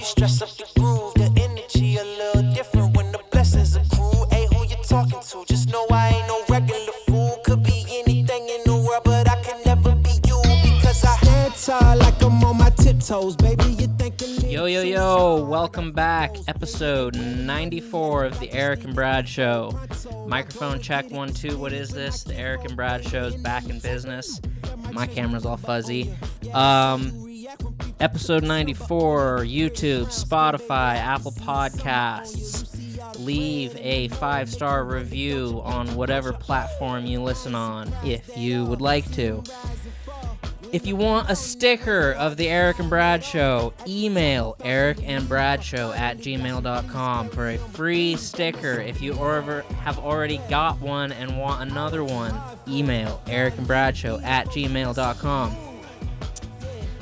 stress up the groove, the energy a little different when the blessings accrue. Hey, who you talking to? Just know I ain't no regular fool. Could be anything in the world, but I can never be you because I stand tall like I'm on my tiptoes, baby. You thinking? Yo, welcome back. Episode 94 of the Erick and Brad Show. Microphone check 1 2. What is this? The Erick and Brad Show is back in business. My camera's all fuzzy. Episode 94, YouTube, Spotify, Apple Podcasts. Leave a 5-star review on whatever platform you listen on if you would like to. If you want a sticker of the Erick and Brad Show, email erickandbradshow@gmail.com for a free sticker. If you have already got one and want another one, email erickandbradshow@gmail.com.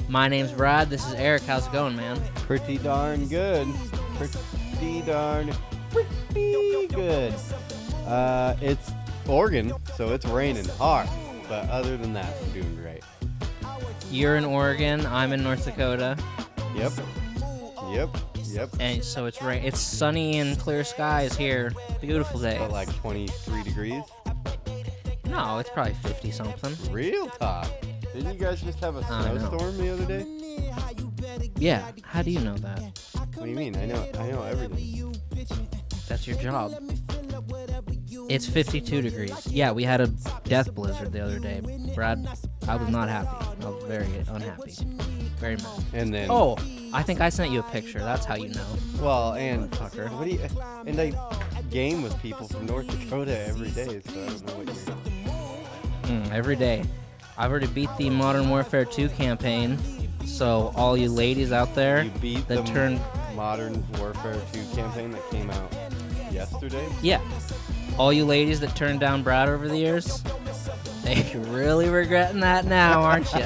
My name's Brad. This is Erick. How's it going, man? Pretty darn good. Pretty good. It's Oregon, so it's raining hard. But other than that, I'm doing great. You're in Oregon. I'm in North Dakota. Yep. And so it's sunny and clear skies here. Beautiful day. But like 23 degrees? No, it's probably 50 something. Real top. Didn't you guys just have a snowstorm the other day? Yeah. How do you know that? What do you mean? I know everything. That's your job. It's 52 degrees. Yeah, we had a death blizzard the other day. Brad, I was not happy. I was very unhappy. Very mad. And then... Oh, I think I sent you a picture. That's how you know. Well, and... Tucker. And I game with people from North Dakota every day, so I don't know what you're... Every day. I've already beat the Modern Warfare 2 campaign, so all you ladies out there... You beat that the Modern Warfare 2 campaign that came out yesterday? Yeah. All you ladies that turned down Brad over the years, you're really regretting that now, aren't you?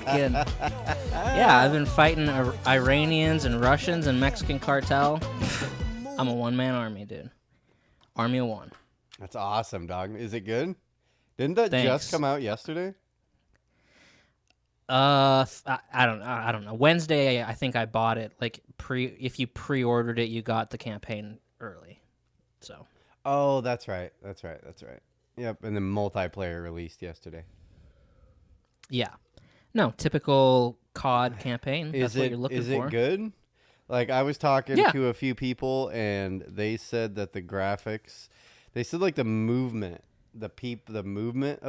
Yeah, I've been fighting Iranians and Russians and Mexican cartel. I'm a one-man army, dude. Army of one. That's awesome, dog. Is it good? Didn't that Thanks. just come out yesterday? I don't know. Wednesday, I think I bought it. Like if you pre-ordered it, you got the campaign early. So. Oh, that's right. Yep, and the multiplayer released yesterday. Yeah. No, typical COD campaign. That's what you're looking for. Is it good? Like, I was talking to a few people, and they said that the graphics, they said, like, the movement of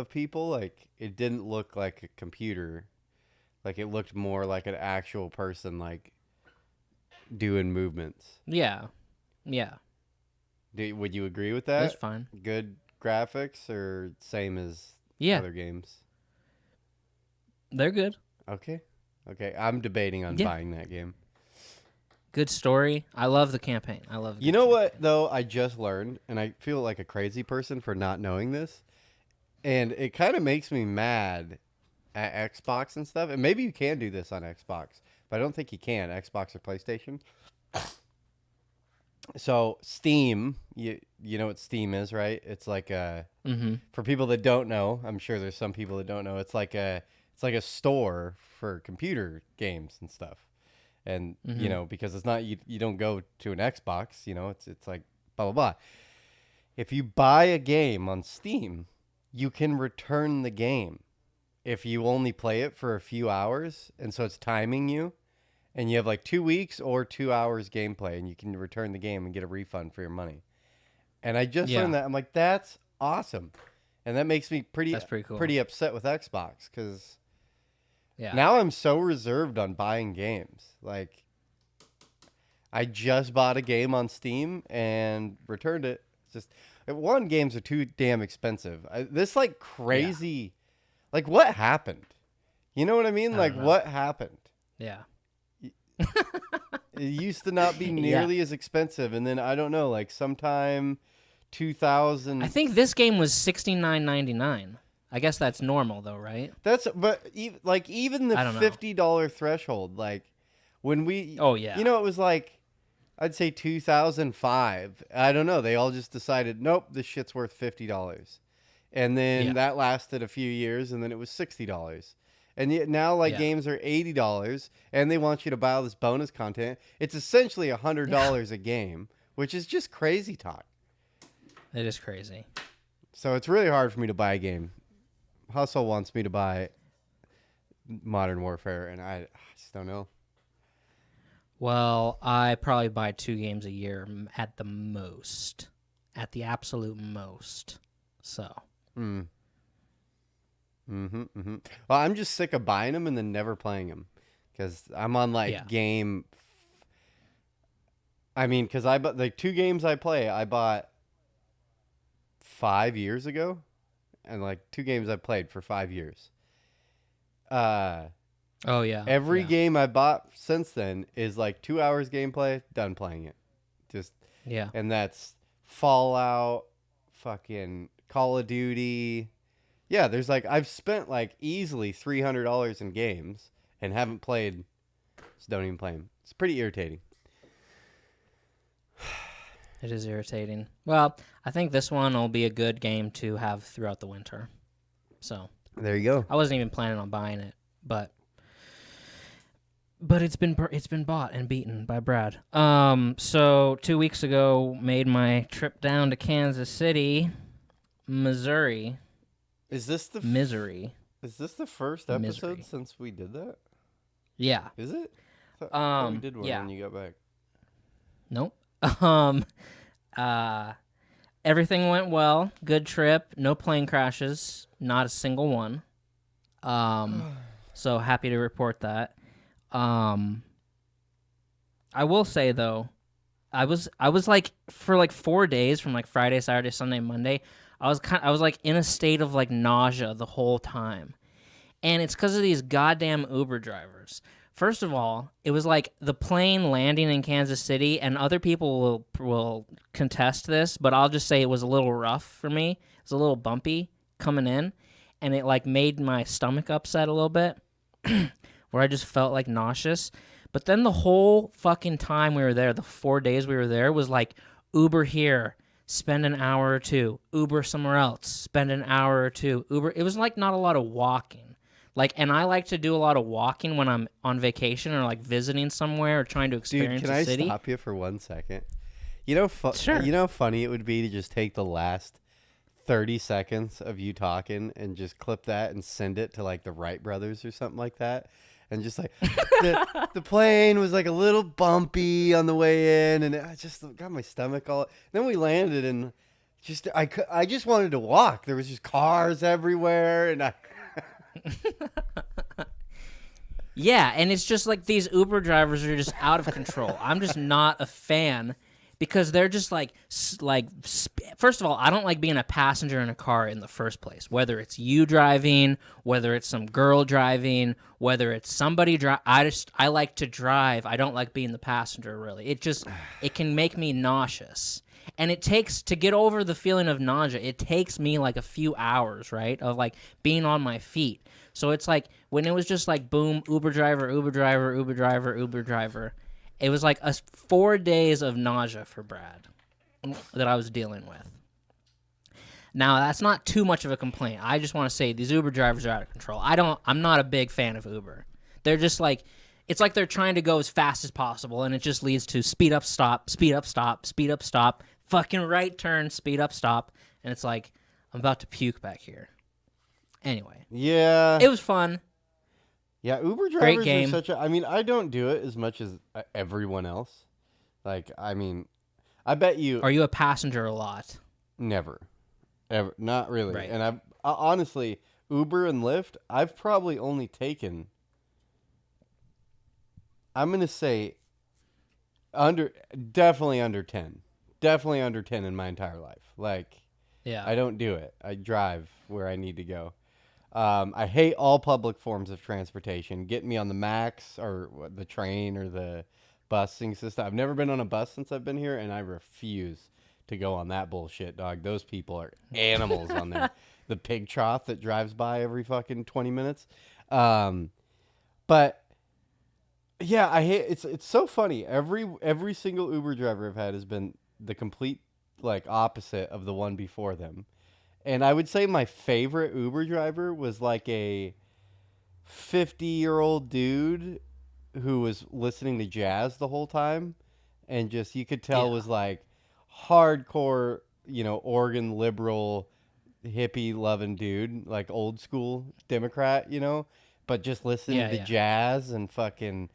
people, like, it didn't look like a computer. Like, it looked more like an actual person, like, doing movements. Yeah. Would you agree with that? That's fine. Good graphics or same as other games? They're good. Okay. I'm debating on buying that game. Good story. I love the campaign. You know what, though, I just learned, and I feel like a crazy person for not knowing this, and it kind of makes me mad at Xbox and stuff, and maybe you can do this on Xbox, but I don't think you can, Xbox or PlayStation. So Steam, you know what Steam is, right? It's like for people that don't know, I'm sure there's some people that don't know. It's like a store for computer games and stuff, and you know, because it's not you don't go to an Xbox, you know, it's like blah blah blah. If you buy a game on Steam, you can return the game if you only play it for a few hours, and so it's timing you. And you have like 2 weeks or 2 hours gameplay, and you can return the game and get a refund for your money. And I just learned that. I'm like, that's awesome. And that makes me pretty cool. Pretty upset with Xbox because now I'm so reserved on buying games. Like, I just bought a game on Steam and returned it. It's just, one, games are too damn expensive. This like crazy, like what happened? You know what I mean? Like what happened? Yeah. It used to not be nearly as expensive, and then I don't know, like sometime 2000. I think this game was $69.99. I guess that's normal though, right? Even the $50 threshold, like when we it was like I'd say 2005. I don't know. They all just decided, nope, this shit's worth $50. And then that lasted a few years, and then it was $60. And yet now, like, Yeah. games are $80, and they want you to buy all this bonus content. It's essentially $100 a game, which is just crazy talk. It is crazy. So it's really hard for me to buy a game. Hustle wants me to buy Modern Warfare, and I just don't know. Well, I probably buy 2 games a year at the most. At the absolute most. So. Well, I'm just sick of buying them and then never playing them. Because I'm on, like, game... I mean, because the 2 games I play, I bought 5 years ago. And, like, 2 games I played for 5 years. Oh, yeah. Every game I bought since then is like 2 hours gameplay, done playing it. Just Yeah. And that's Fallout, fucking Call of Duty. Yeah, there's like I've spent like easily $300 in games and haven't played. Just don't even play them. It's pretty irritating. It is irritating. Well, I think this one will be a good game to have throughout the winter. So There you go. I wasn't even planning on buying it, but it's been bought and beaten by Brad. So 2 weeks ago, made my trip down to Kansas City, Missouri. Is this the Misery? Is this the first episode Misery. since we did that? Yeah. Is it? I thought we did one yeah. when you got back. Nope. Everything went well. Good trip. No plane crashes. Not a single one. So happy to report that. I will say though, I was like for like 4 days from like Friday, Saturday, Sunday, Monday. I was like in a state of like nausea the whole time, and it's because of these goddamn Uber drivers. First of all, it was like the plane landing in Kansas City, and other people will contest this, but I'll just say it was a little rough for me. It was a little bumpy coming in, and it like made my stomach upset a little bit, where I just felt like nauseous. But then the whole fucking time we were there, the 4 days we were there, was like Uber here, spend an hour or two, Uber somewhere else, spend an hour or two, Uber. It was like not a lot of walking. Like, and I like to do a lot of walking when I'm on vacation or like visiting somewhere or trying to experience a city. Can I stop you for 1 second? You know, Sure. You know how funny it would be to just take the last 30 seconds of you talking and just clip that and send it to like the Wright brothers or something like that. And just like the plane was like a little bumpy on the way in, and I just got my stomach all. Then we landed, and just I just wanted to walk. There was just cars everywhere, and I. Yeah, and it's just like these Uber drivers are just out of control. I'm just not a fan because they're just like first of all, I don't like being a passenger in a car in the first place. Whether it's you driving, whether it's some girl driving, whether it's somebody I like to drive. I don't like being the passenger really. It can make me nauseous. And it takes, to get over the feeling of nausea, it takes me like a few hours, right, of like being on my feet. So it's like when it was just like boom, Uber driver, Uber driver, Uber driver, Uber driver. It was like 4 days of nausea for Brad that I was dealing with. Now, that's not too much of a complaint. I just want to say these Uber drivers are out of control. I'm not a big fan of Uber. They're just like, it's like they're trying to go as fast as possible, and it just leads to speed up, stop, speed up, stop, speed up, stop, fucking right turn, speed up, stop. And it's like, I'm about to puke back here. Anyway. Yeah. It was fun. Yeah, Uber drivers Great game. are such a... I mean, I don't do it as much as everyone else. Like, I mean, I bet you... Are you a passenger a lot? Never. Ever. Not really. Right. And honestly, Uber and Lyft, I've probably only taken... I'm going to say definitely under 10. Definitely under 10 in my entire life. Like, Yeah. I don't do it. I drive where I need to go. I hate all public forms of transportation. Get me on the Max or the train or the busing system. I've never been on a bus since I've been here, and I refuse to go on that bullshit, dog. Those people are animals on there. The pig trough that drives by every fucking 20 minutes. But yeah, I hate it's so funny. Every single Uber driver I've had has been the complete like opposite of the one before them. And I would say my favorite Uber driver was like a 50-year-old dude who was listening to jazz the whole time, and just you could tell was like hardcore, Oregon liberal, hippie loving dude, like old school Democrat, but just listening to jazz and fucking.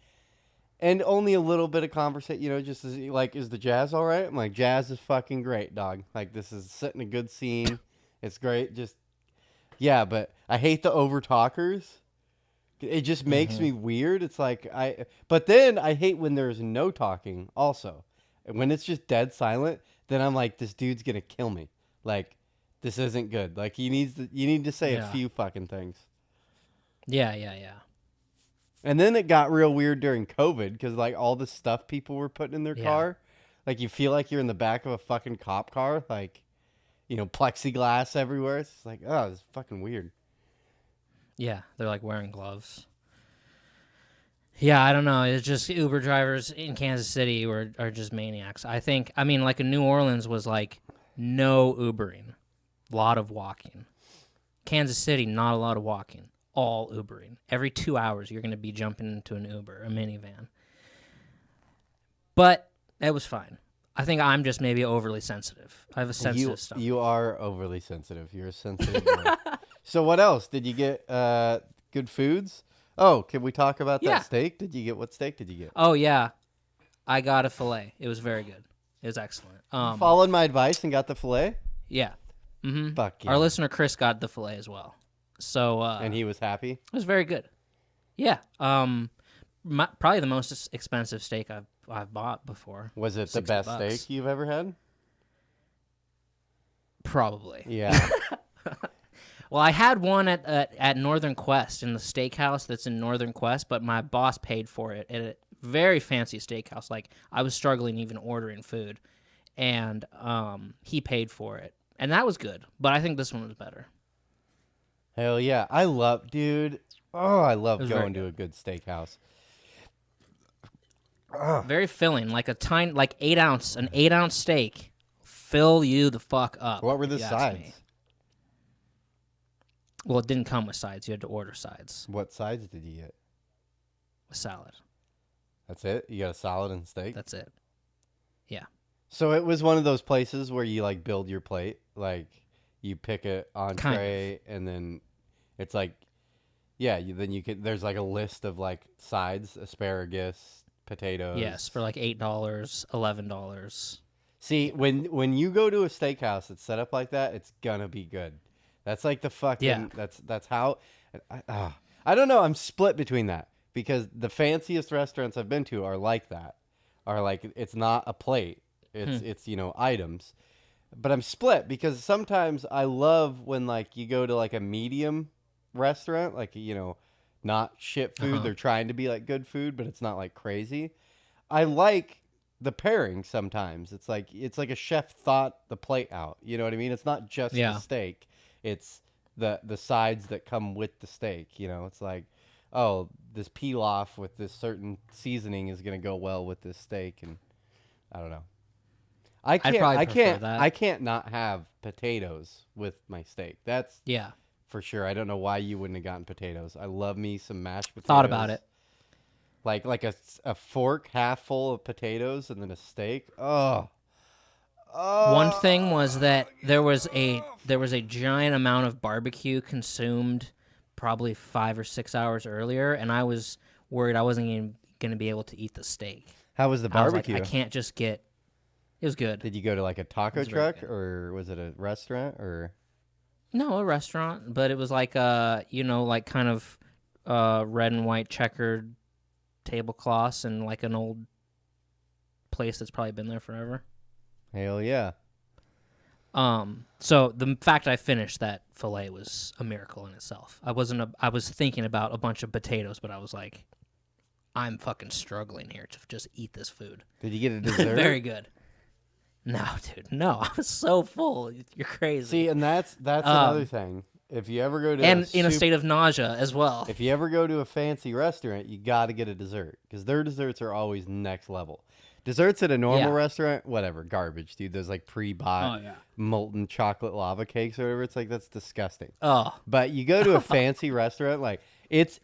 And only a little bit of conversation, just as, like, is the jazz all right? I'm like, jazz is fucking great, dog. Like, this is setting a good scene. It's great. Just, yeah, but I hate the over talkers. It just makes me weird. It's like, but then I hate when there's no talking also. When it's just dead silent, then I'm like, this dude's going to kill me. Like, this isn't good. Like, you need to say a few fucking things. Yeah. And then it got real weird during COVID because, like, all the stuff people were putting in their car. Like, you feel like you're in the back of a fucking cop car. Like, plexiglass everywhere. It's like, oh, it's fucking weird. Yeah, they're, like, wearing gloves. Yeah, I don't know. It's just Uber drivers in Kansas City are just maniacs. Like, in New Orleans was, like, no Ubering. A lot of walking. Kansas City, not a lot of walking. All Ubering. Every 2 hours, you're going to be jumping into an Uber, a minivan. But it was fine. I think I'm just maybe overly sensitive. I have a sensitive stomach. You are overly sensitive. You're a sensitive boy. So what else? Did you get good foods? Oh, can we talk about that steak? What steak did you get? Oh, yeah. I got a filet. It was very good. It was excellent. Followed my advice and got the filet? Yeah. Mm-hmm. Fuck yeah. Our listener, Chris, got the filet as well. So and he was happy? It was very good. Yeah. Probably the most expensive steak I've bought before. Was it the best steak you've ever had? Probably. Yeah. Well, I had one at Northern Quest in the steakhouse that's in Northern Quest, but my boss paid for it at a very fancy steakhouse. Like, I was struggling even ordering food, and he paid for it, and that was good. But I think this one was better. Hell yeah. I love going to a good steakhouse. Very filling, like an 8-ounce steak, fill you the fuck up. What were the sides? Well, it didn't come with sides. You had to order sides. What sides did you get? A salad. That's it? You got a salad and steak? That's it. Yeah. So it was one of those places where you, like, build your plate. Like, you pick an entree, and then it's like, there's, like, a list of, like, sides, asparagus, potatoes. Yes, for, like, $8, $11. See, when you go to a steakhouse that's set up like that, it's gonna be good. That's like the fucking, that's how, I don't know, I'm split between that. Because the fanciest restaurants I've been to are like that. Are like, it's not a plate. It's items. But I'm split because sometimes I love when, like, you go to, like, a medium restaurant, like, not shit food. They're trying to be, like, good food, but it's not, like, crazy. I like the pairing sometimes. It's like a chef thought the plate out. You know what I mean? It's not just the steak. It's the sides that come with the steak. It's like, oh, this pilaf with this certain seasoning is going to go well with this steak, and I don't know. I can't not have potatoes with my steak. That's for sure. I don't know why you wouldn't have gotten potatoes. I love me some mashed potatoes. Thought about it. Like a fork half full of potatoes and then a steak. Oh. One thing was that there was a giant amount of barbecue consumed probably 5 or 6 hours earlier, and I was worried I wasn't even going to be able to eat the steak. How was the barbecue? I can't just get. It was good. Did you go to, like, a taco truck, or was it a restaurant, or? No, a restaurant, but it was like like kind of red and white checkered tablecloths and, like, an old place that's probably been there forever. Hell yeah. So the fact I finished that filet was a miracle in itself. I was thinking about a bunch of potatoes, but I was like, I'm fucking struggling here to just eat this food. Did you get a dessert? Very good. No, dude, no. I was so full. You're crazy. See, and that's another thing. If you ever go to in a state of nausea as well. If you ever go to a fancy restaurant, you got to get a dessert because their desserts are always next level. Desserts at a normal restaurant, whatever, garbage, dude. Those, like, pre-bought molten chocolate lava cakes or whatever. It's like, that's disgusting. Oh. But you go to a fancy restaurant, like, It's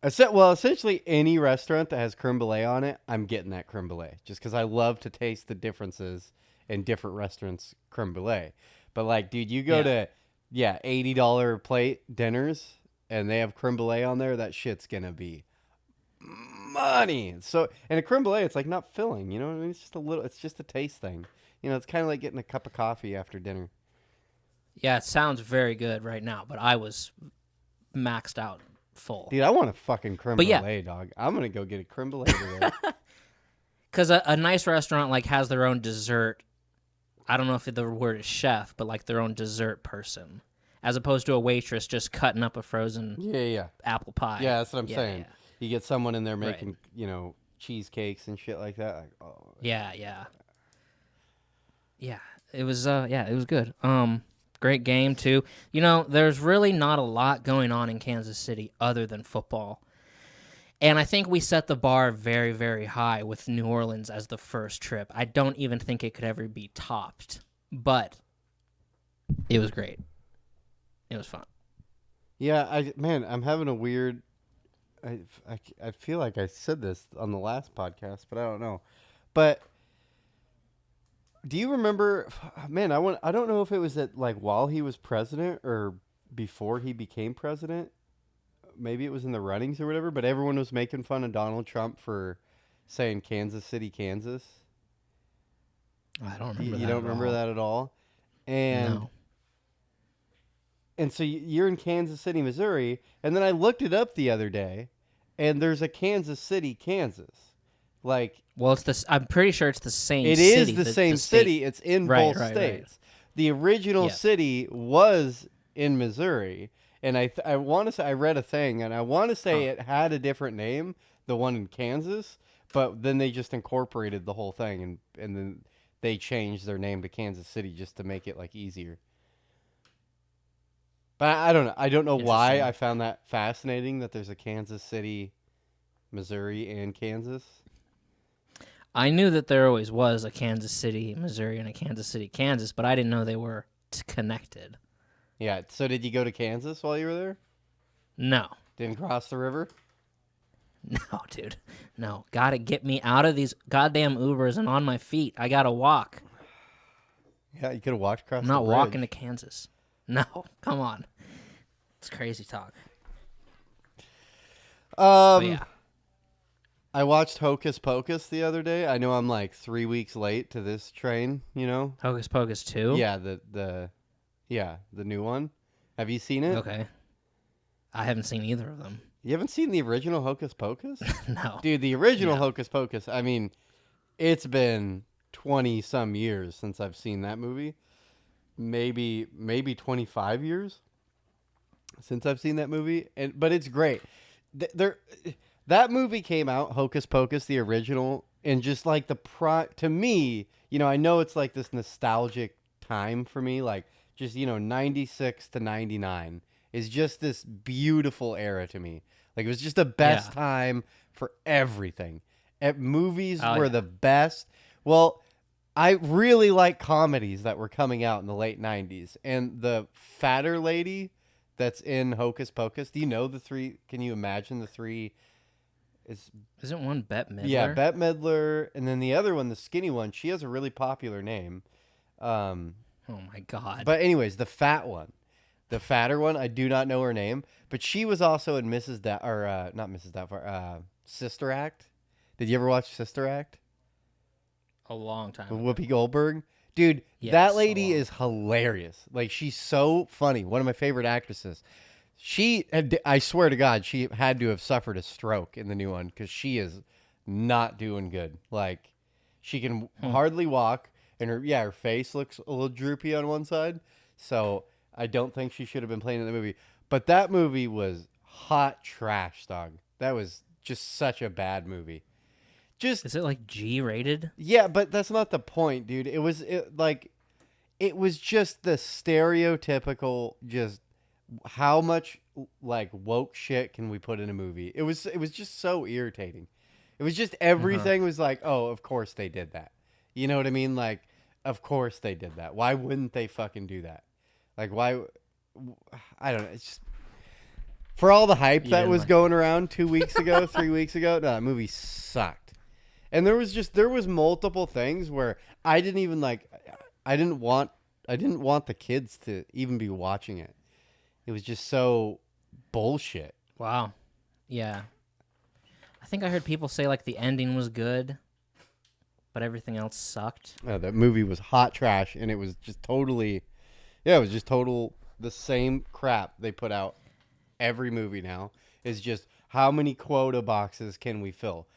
essentially any restaurant that has creme brulee on it, I'm getting that creme brulee just because I love to taste the differences in different restaurants' creme brulee. But like, dude, you go to $80 plate dinners and they have creme brulee on there, that shit's gonna be money. So, and a creme brulee, it's like not filling, you know what I mean? It's just it's just a taste thing. You know, it's kind of like getting a cup of coffee after dinner. Yeah, it sounds very good right now, but I was maxed out full. Dude, I want a fucking creme But brulee, dog. I'm gonna go get a creme brulee today. Because a nice restaurant like has their own dessert. I don't know if the word is chef, but like their own dessert person, as opposed to a waitress just cutting up a frozen apple pie. Yeah, that's what I'm saying. Yeah. You get someone in there making, cheesecakes and shit like that. Like, oh. Yeah. It was it was good. Great game too. You know, there's really not a lot going on in Kansas City other than football. And I think we set the bar very, very high with New Orleans as the first trip. I don't even think it could ever be topped, but it was great. It was fun. Yeah, I'm having a weird. I feel like I said this on the last podcast, but I don't know. But do you remember? Man, I don't know if it was while he was president or before he became president. Maybe it was in the runnings or whatever, but everyone was making fun of Donald Trump for saying Kansas City, Kansas. I don't remember You don't remember that at all? And no. And so you're in Kansas City, Missouri, and then I looked it up the other day, and there's a Kansas City, Kansas. Well, I'm pretty sure it's the same it city. It is the same city. It's in both states. Right. The original city was in Missouri. And I want to say, I read a thing, and I want to say it had a different name, the one in Kansas, but then they just incorporated the whole thing, and then they changed their name to Kansas City just to make it easier. But I don't know. I don't know why I found that fascinating that there's a Kansas City, Missouri, and Kansas. I knew that there always was a Kansas City, Missouri, and a Kansas City, Kansas, but I didn't know they were connected. Yeah, so did you go to Kansas while you were there? No. Didn't cross the river? No, dude. No. Gotta get me out of these goddamn Ubers and on my feet. I gotta walk. Yeah, you could have walked across I'm the not bridge. walking to Kansas. No, come on. It's crazy talk. Yeah. I watched Hocus Pocus the other day. I know I'm 3 weeks late to this train, you know? Hocus Pocus 2? Yeah, the new one. Have you seen it? Okay. I haven't seen either of them. You haven't seen the original Hocus Pocus? No. Dude, the original Hocus Pocus, I mean, it's been 20-some years since I've seen that movie. Maybe 25 years since I've seen that movie. But it's great. That movie came out, Hocus Pocus, the original, and just to me, I know it's this nostalgic time for me, 96 to 99 is just this beautiful era to me. It was just the best time for everything. Movies were the best. Well, I really like comedies that were coming out in the late 90s. And the fatter lady that's in Hocus Pocus, do you know the three? Can you imagine the three? Isn't one Bette Midler? Yeah, Bette Midler. And then the other one, the skinny one, she has a really popular name. Oh my God. But anyways, the fatter one, I do not know her name, but she was also in not Mrs. Doubtfire, Sister Act. Did you ever watch Sister Act? A long time. With Whoopi Goldberg? Dude, Yes, that lady is hilarious. She's so funny. One of my favorite actresses. I swear to God, she had to have suffered a stroke in the new one because she is not doing good. She can hardly walk. And her face looks a little droopy on one side. So I don't think she should have been playing in the movie. But that movie was hot trash, dog. That was just such a bad movie. Is it G-rated? Yeah, but that's not the point, dude. It was just the stereotypical, just how much woke shit can we put in a movie? It was just so irritating. It was just everything was oh, of course they did that. You know what I mean? Of course they did that. Why wouldn't they fucking do that? Why? I don't know. It's just For all the hype that didn't was like going around 2 weeks ago, 3 weeks ago, no, that movie sucked. And there was multiple things where I didn't even like. I didn't want the kids to even be watching it. It was just so bullshit. Wow. Yeah. I think I heard people say like the ending was good, but everything else sucked. That movie was hot trash, and it was just totally, it was just total the same crap they put out. Every movie now is just how many quota boxes can we fill?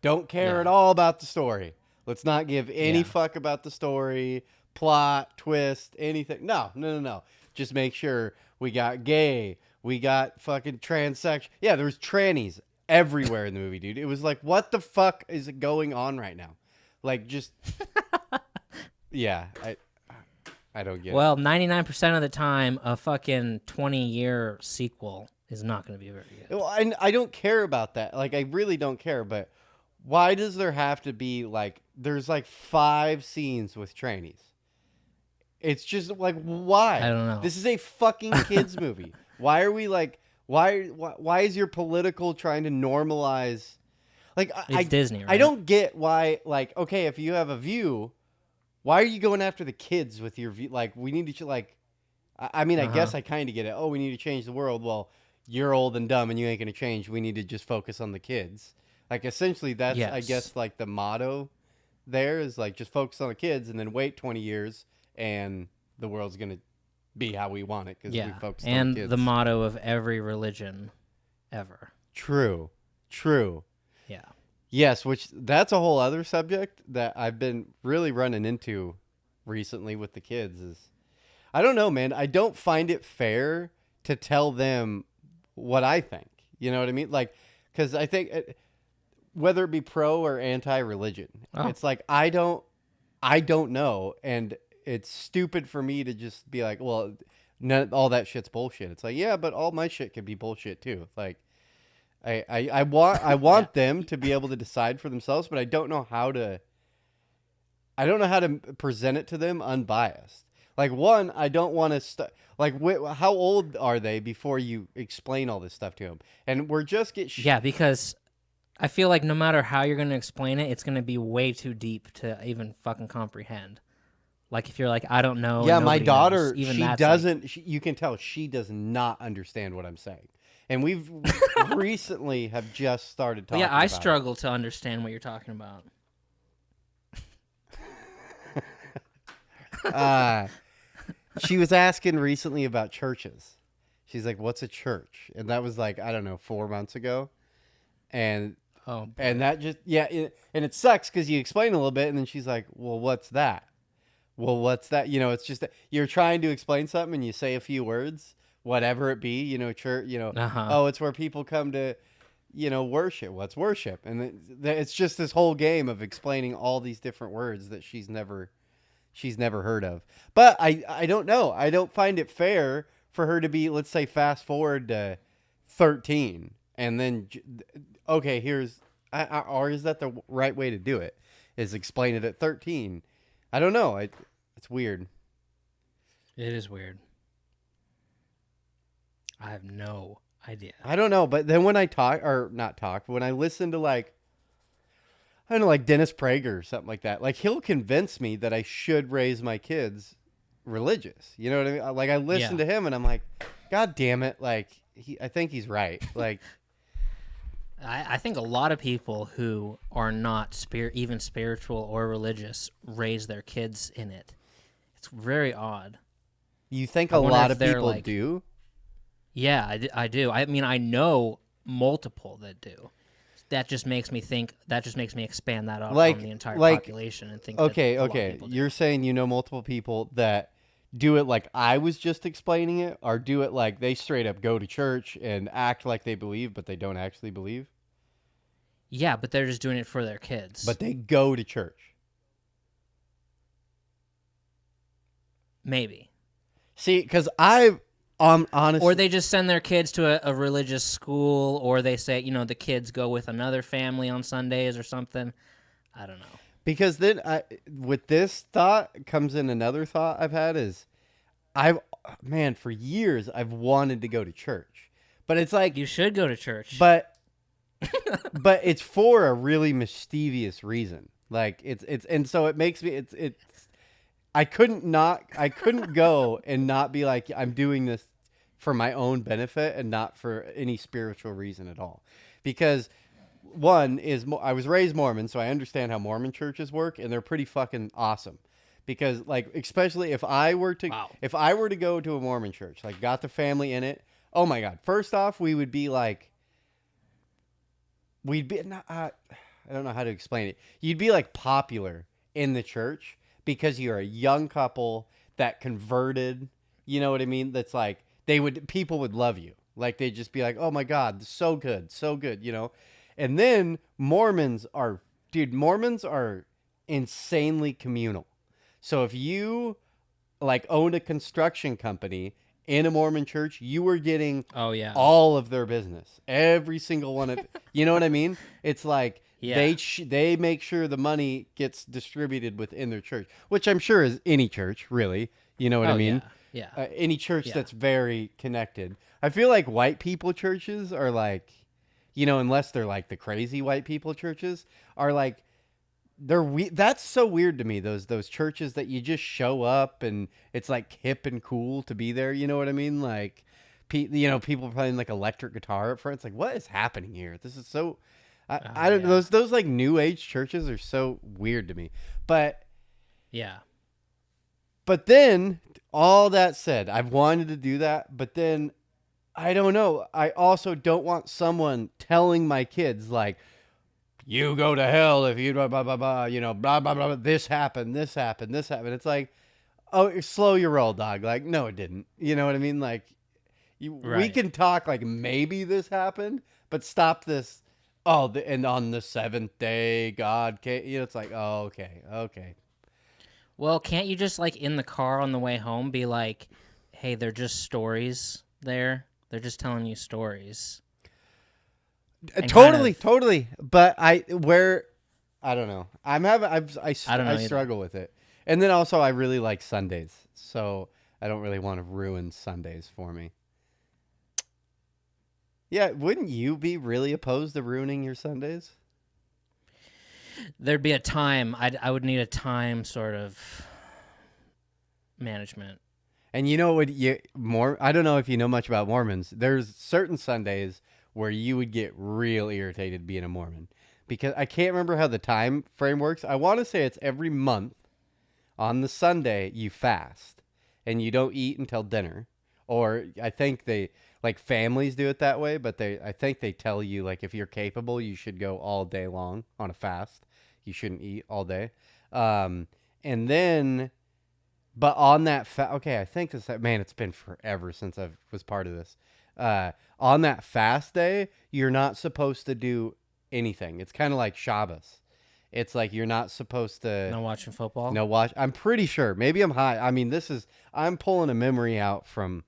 Don't care at all about the story. Let's not give any fuck about the story, plot, twist, anything. No. Just make sure we got gay, we got fucking transsexual. Yeah, there's trannies everywhere in the movie, dude. It was like, what the fuck is going on right now? Like, just yeah, I don't get it. Well, 99% of the time, a fucking 20-year sequel is not going to be very good. Well, I don't care about that. Like, I really don't care. But why does there have to be like? There's like 5 scenes with trannies. It's just like, why? I don't know. This is a fucking kids movie. Why are we like? Why is your political trying to normalize? Like, It's Disney, right? I don't get why. Like, okay, if you have a view, why are you going after the kids with your view? Like, we need to like. I mean, I guess I kind of get it. Oh, we need to change the world. Well, you're old and dumb, and you ain't gonna change. We need to just focus on the kids. Like, essentially, that's I guess like the motto. There is like just focus on the kids, and then wait 20 years, and the world's gonna be how we want it because we focus on the kids. And the motto of every religion ever. True. Yeah. Yes, which that's a whole other subject that I've been really running into recently with the kids is, I don't know, man. I don't find it fair to tell them what I think. You know what I mean? Like, because I think whether it be pro or anti-religion, it's like, I don't know. And it's stupid for me to just be like, well, all that shit's bullshit. It's like, yeah, but all my shit could be bullshit too. Like, I want them to be able to decide for themselves, but I don't know how to present it to them unbiased. Like, one, I don't want to how old are they before you explain all this stuff to them? And we're just because I feel like no matter how you're going to explain it, it's going to be way too deep to even fucking comprehend. Like, if you're like, I don't know. Yeah, my daughter, she doesn't. You can tell she does not understand what I'm saying. And we've recently have just started talking about I struggle to understand what you're talking about. She was asking recently about churches. She's like, what's a church? And that was like, I don't know, 4 months ago. And that just, and it sucks because you explain a little bit and then she's like, well, what's that? You know, it's just that you're trying to explain something and you say a few words, whatever it be, you know, church, you know, oh, it's where people come to, you know, worship. What's worship? And it's just this whole game of explaining all these different words that she's never heard of. But I don't know. I don't find it fair for her to be, let's say, fast forward to 13 and then, okay, or is that the right way to do it? Is explain it at 13. I don't know. It's weird. It is weird. I have no idea. I don't know. But then when I when I listen to like, I don't know, like Dennis Prager or something like that, like he'll convince me that I should raise my kids religious. You know what I mean? Like I listen to him and I'm like, God damn it. Like I think he's right. Like, I think a lot of people who are not even spiritual or religious raise their kids in it. It's very odd. You think a lot of people do? Yeah, I do. I mean, I know multiple that do. That just makes me think. That just makes me expand that on the entire population and think. Okay. You're saying you know multiple people that do it like I was just explaining it, or do it like they straight up go to church and act like they believe, but they don't actually believe? Yeah, but they're just doing it for their kids. But they go to church. Maybe. See, because honestly, or they just send their kids to a religious school, or they say, you know, the kids go with another family on Sundays or something. I don't know. Because then with this thought comes in another thought I've had is, for years I've wanted to go to church, But it's like, You should go to church. but it's for a really mischievous reason. Like and so it makes me I couldn't go and not be like, I'm doing this for my own benefit and not for any spiritual reason at all. Because one is I was raised Mormon, so I understand how Mormon churches work, and they're pretty fucking awesome. Because like, especially if I were to go to a Mormon church, like got the family in it, oh my God. First off, we would be like, I don't know how to explain it. You'd be like popular in the church because you're a young couple that converted. You know what I mean? That's like, people would love you. Like, they'd just be like, oh my God, so good, you know? And then Mormons are insanely communal. So if you like owned a construction company in a Mormon church, you were getting all of their business, every single one of it. You know what I mean? It's like they make sure the money gets distributed within their church, which I'm sure is any church, really. You know what I mean? Yeah. Any church that's very connected. I feel like white people churches are like, you know, unless they're like the crazy white people churches, are like, that's so weird to me. Those churches that you just show up and it's like hip and cool to be there. You know what I mean? Like, people playing like electric guitar up front. It's like, what is happening here? This is so. I don't know. Those like new age churches are so weird to me. But then all that said, I've wanted to do that, but then I don't know. I also don't want someone telling my kids like, you go to hell if you blah, blah, blah, blah, you know, blah, blah, blah, this happened. It's like, oh, slow your roll, dog. Like, no, it didn't. You know what I mean? Like, we can talk like maybe this happened, but stop this. Oh, and on the seventh day, God came. You know, it's like, oh, okay. Well, can't you just like in the car on the way home be like, hey, they're just stories there. They're just telling you stories. Totally. But I don't know. I struggle with it. And then also I really like Sundays. So I don't really want to ruin Sundays for me. Yeah, wouldn't you be really opposed to ruining your Sundays? There'd be a time. I would need a time sort of management. And you know what? I don't know if you know much about Mormons. There's certain Sundays where you would get real irritated being a Mormon, because I can't remember how the time frame works. I want to say it's every month on the Sunday you fast and you don't eat until dinner, or I think like families do it that way, but I think they tell you like if you're capable, you should go all day long on a fast. You shouldn't eat all day. And then, but on that I think it's been forever since I was part of this. On that fast day, you're not supposed to do anything. It's kind of like Shabbos. It's like you're not supposed to. No watching football? No watch. I'm pretty sure. Maybe I'm high. I mean, I'm pulling a memory out from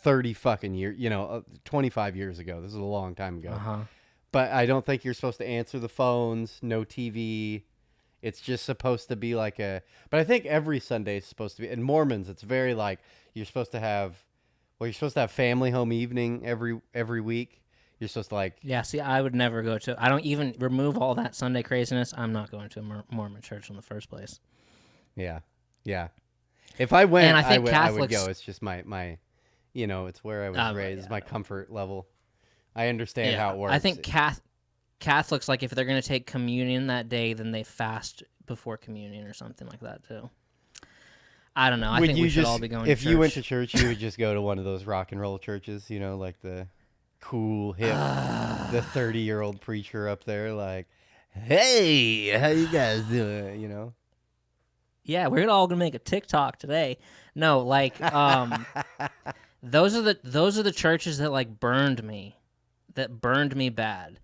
30 fucking years, 25 years ago. This is a long time ago. Uh-huh. But I don't think you're supposed to answer the phones, no TV. It's just supposed to be like but I think every Sunday is supposed to be. In Mormons, it's very like you're supposed to have family home evening every week. You're supposed to like. Yeah, see, I would never go to. I don't even remove all that Sunday craziness. I'm not going to a Mormon church in the first place. Yeah. If I went, and I think I would go. It's just my it's where I was raised, my comfort level. I understand how it works. I think Catholics, like if they're going to take communion that day, then they fast before communion or something like that too. I don't know. I think we should all be going to church. If you went to church, you would just go to one of those rock and roll churches, like the cool, hip, the 30-year-old preacher up there, like, hey, how you guys doing, Yeah, we're all going to make a TikTok today. No, like, those are the churches that, like, burned me bad.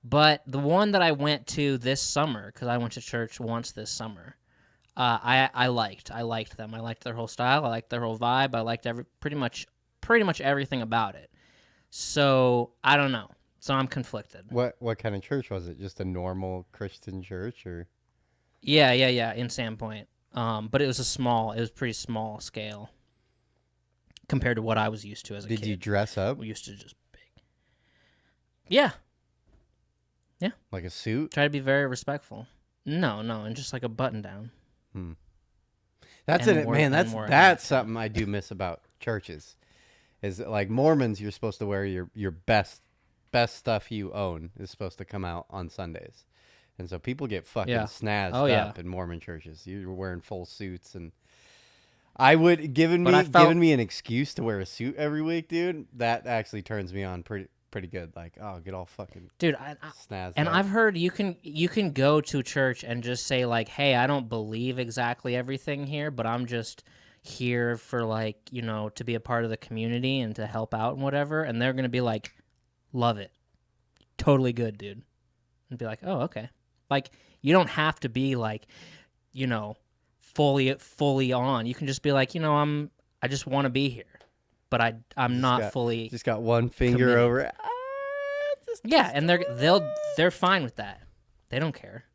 But the one that I went to this summer, because I went to church once this summer, I liked them. I liked their whole style. I liked their whole vibe. I liked pretty much everything about it. So I don't know. So I'm conflicted. What kind of church was it? Just a normal Christian church, or? Yeah. In Sandpoint. But it was pretty small scale compared to what I was used to as a kid. Did you dress up? We used to just big. Yeah. Like a suit? Try to be very respectful. No, and just like a button down. That's And it, more- man. and That's more that's something I do miss about churches. Is like Mormons, you're supposed to wear your best stuff you own is supposed to come out on Sundays, and so people get fucking Yeah. snazzed Oh, yeah. up in Mormon churches. You're wearing full suits, and I would given But I me felt- given me an excuse to wear a suit every week, dude. That actually turns me on pretty good. Like, oh, get all fucking Dude, snazzed and up. I've heard you can go to church and just say like, "Hey, I don't believe exactly everything here, but I'm just here for like, to be a part of the community and to help out and whatever." And they're going to be like, "Love it. Totally good, dude." And be like, "Oh, okay." Like, you don't have to be like, fully on. You can just be like, I just want to be here. But I'm not fully just got one finger committed. over it. Yeah, and they're fine with that. They don't care.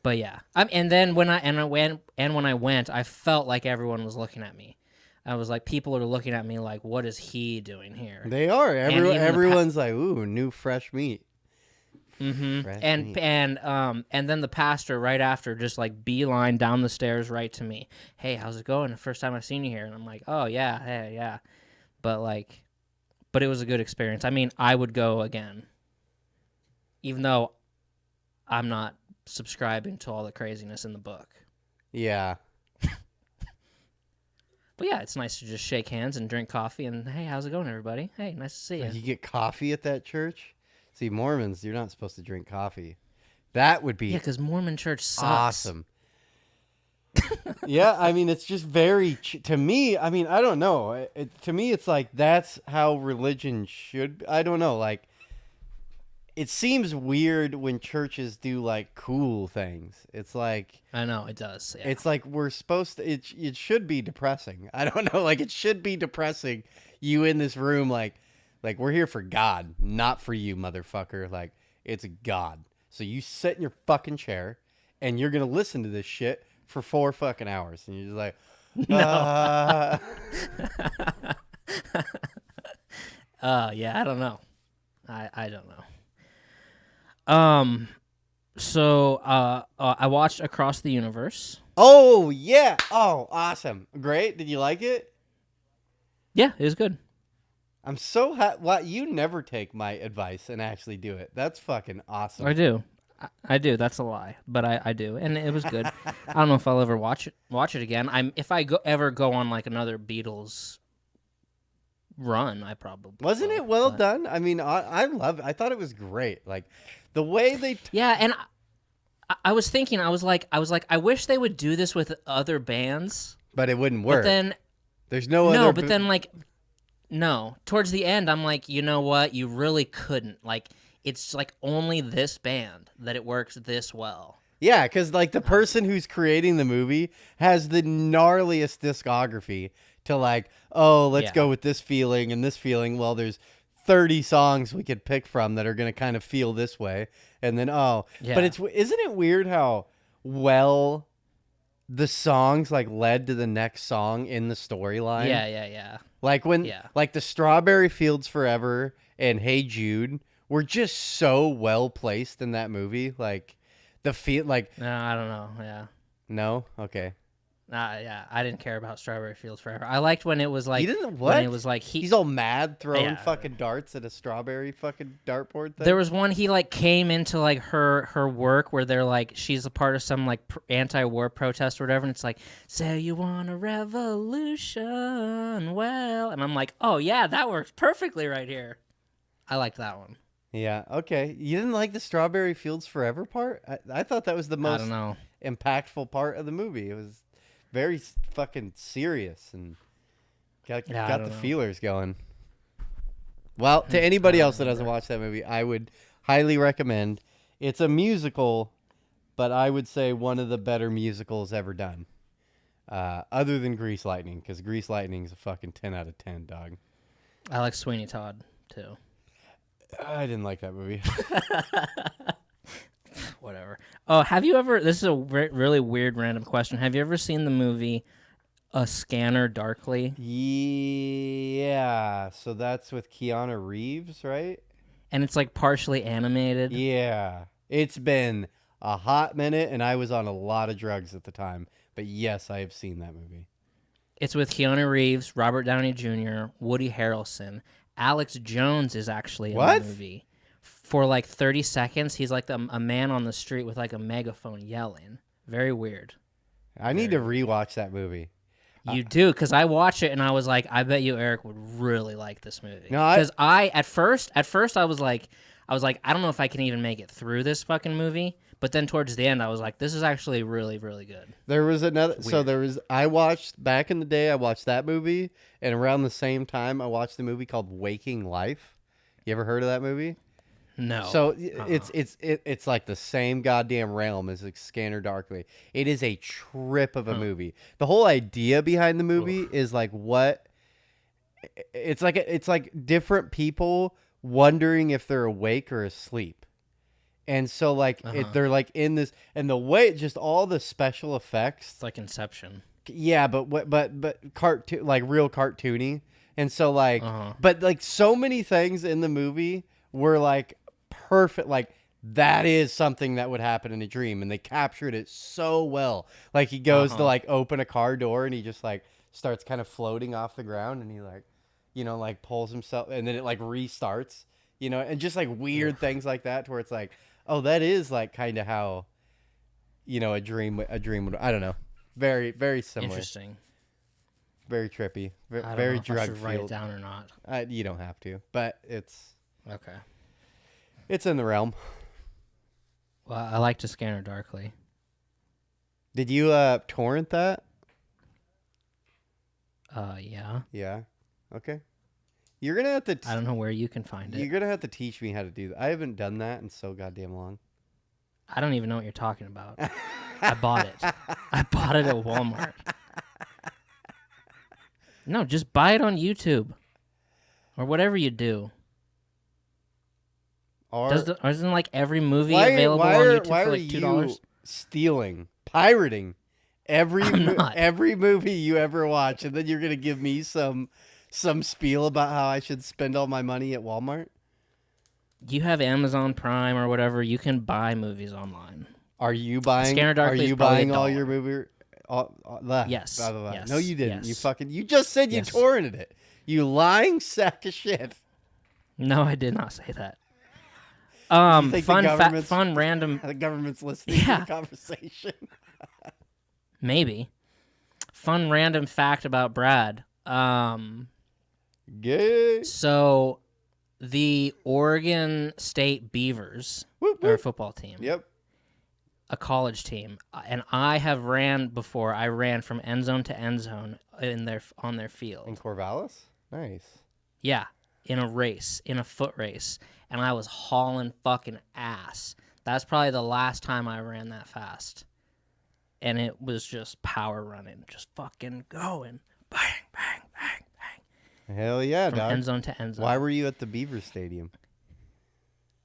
But yeah, and then when I went, I felt like everyone was looking at me. I was like, people are looking at me like, what is he doing here? They are. even the Everyone's like, ooh, new fresh meat. Mm-hmm. Fresh And meat. and then the pastor right after just like beeline down the stairs right to me. Hey, how's it going? The first time I've seen you here, and I'm like, oh yeah, hey, yeah. But it was a good experience. I mean, I would go again, even though I'm not subscribing to all the craziness in the book. Yeah. But yeah, it's nice to just shake hands and drink coffee and, hey, how's it going, everybody? Hey, nice to see you. You get coffee at that church? See, Mormons, you're not supposed to drink coffee. That would be Yeah, because Mormon church sucks. awesome. Yeah, I mean, it's just very, to me, I mean, I don't know. To me, it's like, that's how religion should, I don't know, like, it seems weird when churches do, like, cool things. It's like, I know, it does. Yeah. it's like we're supposed to, it should be depressing. I don't know, like, it should be depressing, you in this room, like, we're here for God, not for you, motherfucker. Like, it's God. So you sit in your fucking chair, and you're going to listen to this shit for 4 fucking hours. And you're just like, No. Yeah, I don't know. I don't know. So I watched Across the Universe. Oh, yeah. Oh, awesome. Great. Did you like it? Yeah, it was good. I'm so happy. You never take my advice and actually do it. That's fucking awesome. I do. I do. That's a lie, but I do, and it was good. I don't know if I'll ever watch it again. If I ever go on like another Beatles run, I probably Wasn't will, it well but- done? I mean, I love it. I thought it was great. Like, the way they... Yeah, and I was thinking, I was like, I wish they would do this with other bands, But it wouldn't work. but then There's no no, other... but then like no, towards the end, I'm like, you know what? You really couldn't. Like, it's like only this band that it works this well. Yeah, because like the person who's creating the movie has the gnarliest discography to like, oh, let's Yeah. go with this feeling and this feeling. Well, there's 30 songs we could pick from that are going to kind of feel this way. And then, Yeah. but isn't it weird how well the songs like led to the next song in the storyline? Yeah. Like when, Yeah. like the Strawberry Fields Forever and Hey Jude were just so well placed in that movie. Like the feel, like, No, I don't know. Yeah. no, okay. Yeah, I didn't care about Strawberry Fields Forever. I liked when it was like He didn't what? when it was like He's all mad throwing Yeah. fucking darts at a strawberry fucking dartboard thing. there was one he like came into like her work where they're like she's a part of some like anti-war protest or whatever, and it's like, so you want a revolution? Well, and I'm like, oh yeah, that works perfectly right here. I liked that one. Yeah, okay. You didn't like the Strawberry Fields Forever part? I thought that was the I most don't know. impactful part of the movie. It was very fucking serious and got Yeah, I got don't the know. feelers going. Well, to anybody else that doesn't watch that movie, I would highly recommend. It's a musical, but I would say one of the better musicals ever done. Other than Grease Lightning, because Grease Lightning is a fucking 10 out of 10, dog. I like Sweeney Todd too. I didn't like that movie. Whatever. Oh, have you ever? This is a really weird random question. Have you ever seen the movie A Scanner Darkly? Yeah, so that's with Keanu Reeves, right? And it's like partially animated. Yeah. It's been a hot minute, and I was on a lot of drugs at the time. But yes, I have seen that movie. It's with Keanu Reeves, Robert Downey Jr., Woody Harrelson. Alex Jones is actually in the movie. For like 30 seconds, he's like a man on the street with like a megaphone yelling. Very weird. I need to rewatch that movie. You do, because I watched it and I was like, I bet you Eric would really like this movie. No, because at first I was like, I don't know if I can even make it through this fucking movie. But then towards the end, I was like, this is actually really, really good. There was another. So I watched back in the day. I watched that movie, and around the same time, I watched the movie called Waking Life. You ever heard of that movie? No. So it's like the same goddamn realm as like Scanner Darkly. It is a trip of a movie. The whole idea behind the movie is like what it's like different people wondering if they're awake or asleep. And so like they're like in this, and the way just all the special effects, it's like Inception. Yeah, but cartoon, like real cartoony. And so like but like so many things in the movie were like perfect, like that is something that would happen in a dream, and they captured it so well. Like he goes to like open a car door, and he just like starts kind of floating off the ground, and he like, you know, like pulls himself, and then it like restarts, you know, and just like weird things like that, to where it's like, oh, that is like kind of how, you know, a dream would, I don't know, very, very similar. Interesting. Very trippy, I don't very know if drug I should write it fueled. down or not. You don't have to, but it's Okay. It's in the realm. Well, I like to Scanner Darkly. Did you torrent that? Yeah. Yeah. Okay. You're gonna have to. I don't know where you can find You're it. gonna have to teach me how to do that. I haven't done that in so goddamn long. I don't even know what you're talking about. I bought it. I bought it at Walmart. No, just buy it on YouTube or whatever you do. Isn't like every movie available on YouTube for like $2? Why are you stealing, pirating every movie you ever watch, and then you're gonna give me some spiel about how I should spend all my money at Walmart? You have Amazon Prime or whatever. You can buy movies online. Are you buying? Scanner Darkly Are you is probably buying all $1. your movie? Yes. Blah, blah, blah. Yes. No, you didn't. Yes. You just said you Yes. torrented it. You lying sack of shit. No, I did not say that. You think the fun random. The government's listening to the conversation. Maybe. Fun random fact about Brad. Gay. So, the Oregon State Beavers are a football team. Yep. A college team, and I have ran before. I ran from end zone to end zone on their field. In Corvallis? Nice. Yeah, in a foot race, and I was hauling fucking ass. That's probably the last time I ran that fast, and it was just power running, just fucking going, bang, bang, bang, bang. Hell yeah, from dog. end zone to end zone. Why were you at the Beaver Stadium?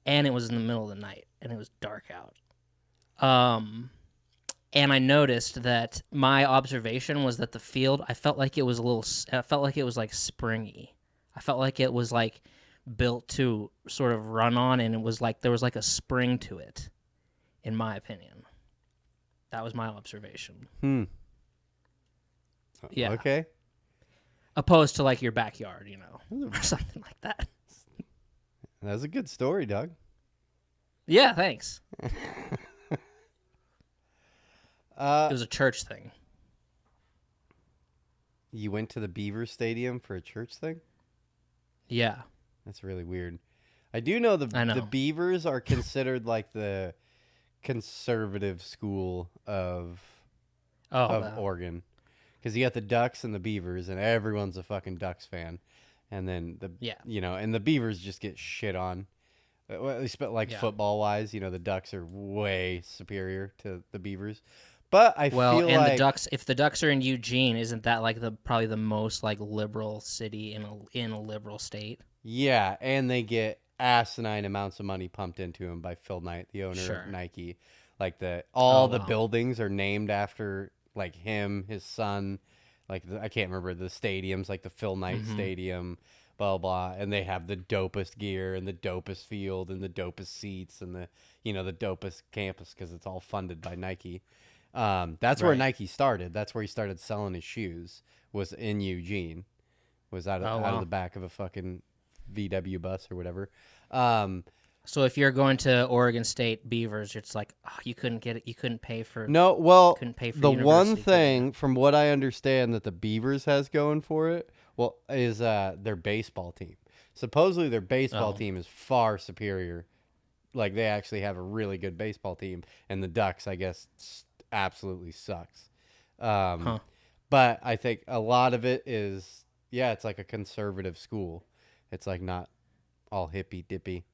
And it was in the middle of the night, and it was dark out. And I noticed that my observation was that the field, I felt like it was like springy. I felt like it was like built to sort of run on, and it was like there was like a spring to it, in my opinion. That was my observation. Yeah. Okay. Opposed to like your backyard, you know, or something like that. That was a good story, Doug. Yeah, thanks. It was a church thing. You went to the Beaver Stadium for a church thing? Yeah. That's really weird. I do know the Beavers are considered like the conservative school of Oregon. Because you got the Ducks and the Beavers, and everyone's a fucking Ducks fan. And then and the Beavers just get shit on. Well, at least football wise, you know, the Ducks are way superior to the Beavers. But I feel like the Ducks, if the Ducks are in Eugene, isn't that like probably the most like liberal city in a liberal state? Yeah, and they get asinine amounts of money pumped into them by Phil Knight, the owner of Nike. Like the buildings are named after like him, his son. Like I can't remember the stadiums, like the Phil Knight Stadium, blah blah, and they have the dopest gear and the dopest field and the dopest seats and the the dopest campus because it's all funded by Nike. That's where Right. Nike started. That's where he started selling his shoes. Was in Eugene. Was out of wow. the back of a fucking VW bus or whatever. So if you're going to Oregon State Beavers, it's like you couldn't get it. You couldn't pay for. No, well, Couldn't pay for the one university, could you? thing from what I understand that the Beavers has going for it, is their baseball team. Supposedly their baseball team is far superior. Like they actually have a really good baseball team, and the Ducks, I guess, absolutely sucks. But I think a lot of it is, it's like a conservative school. It's like not all hippy dippy.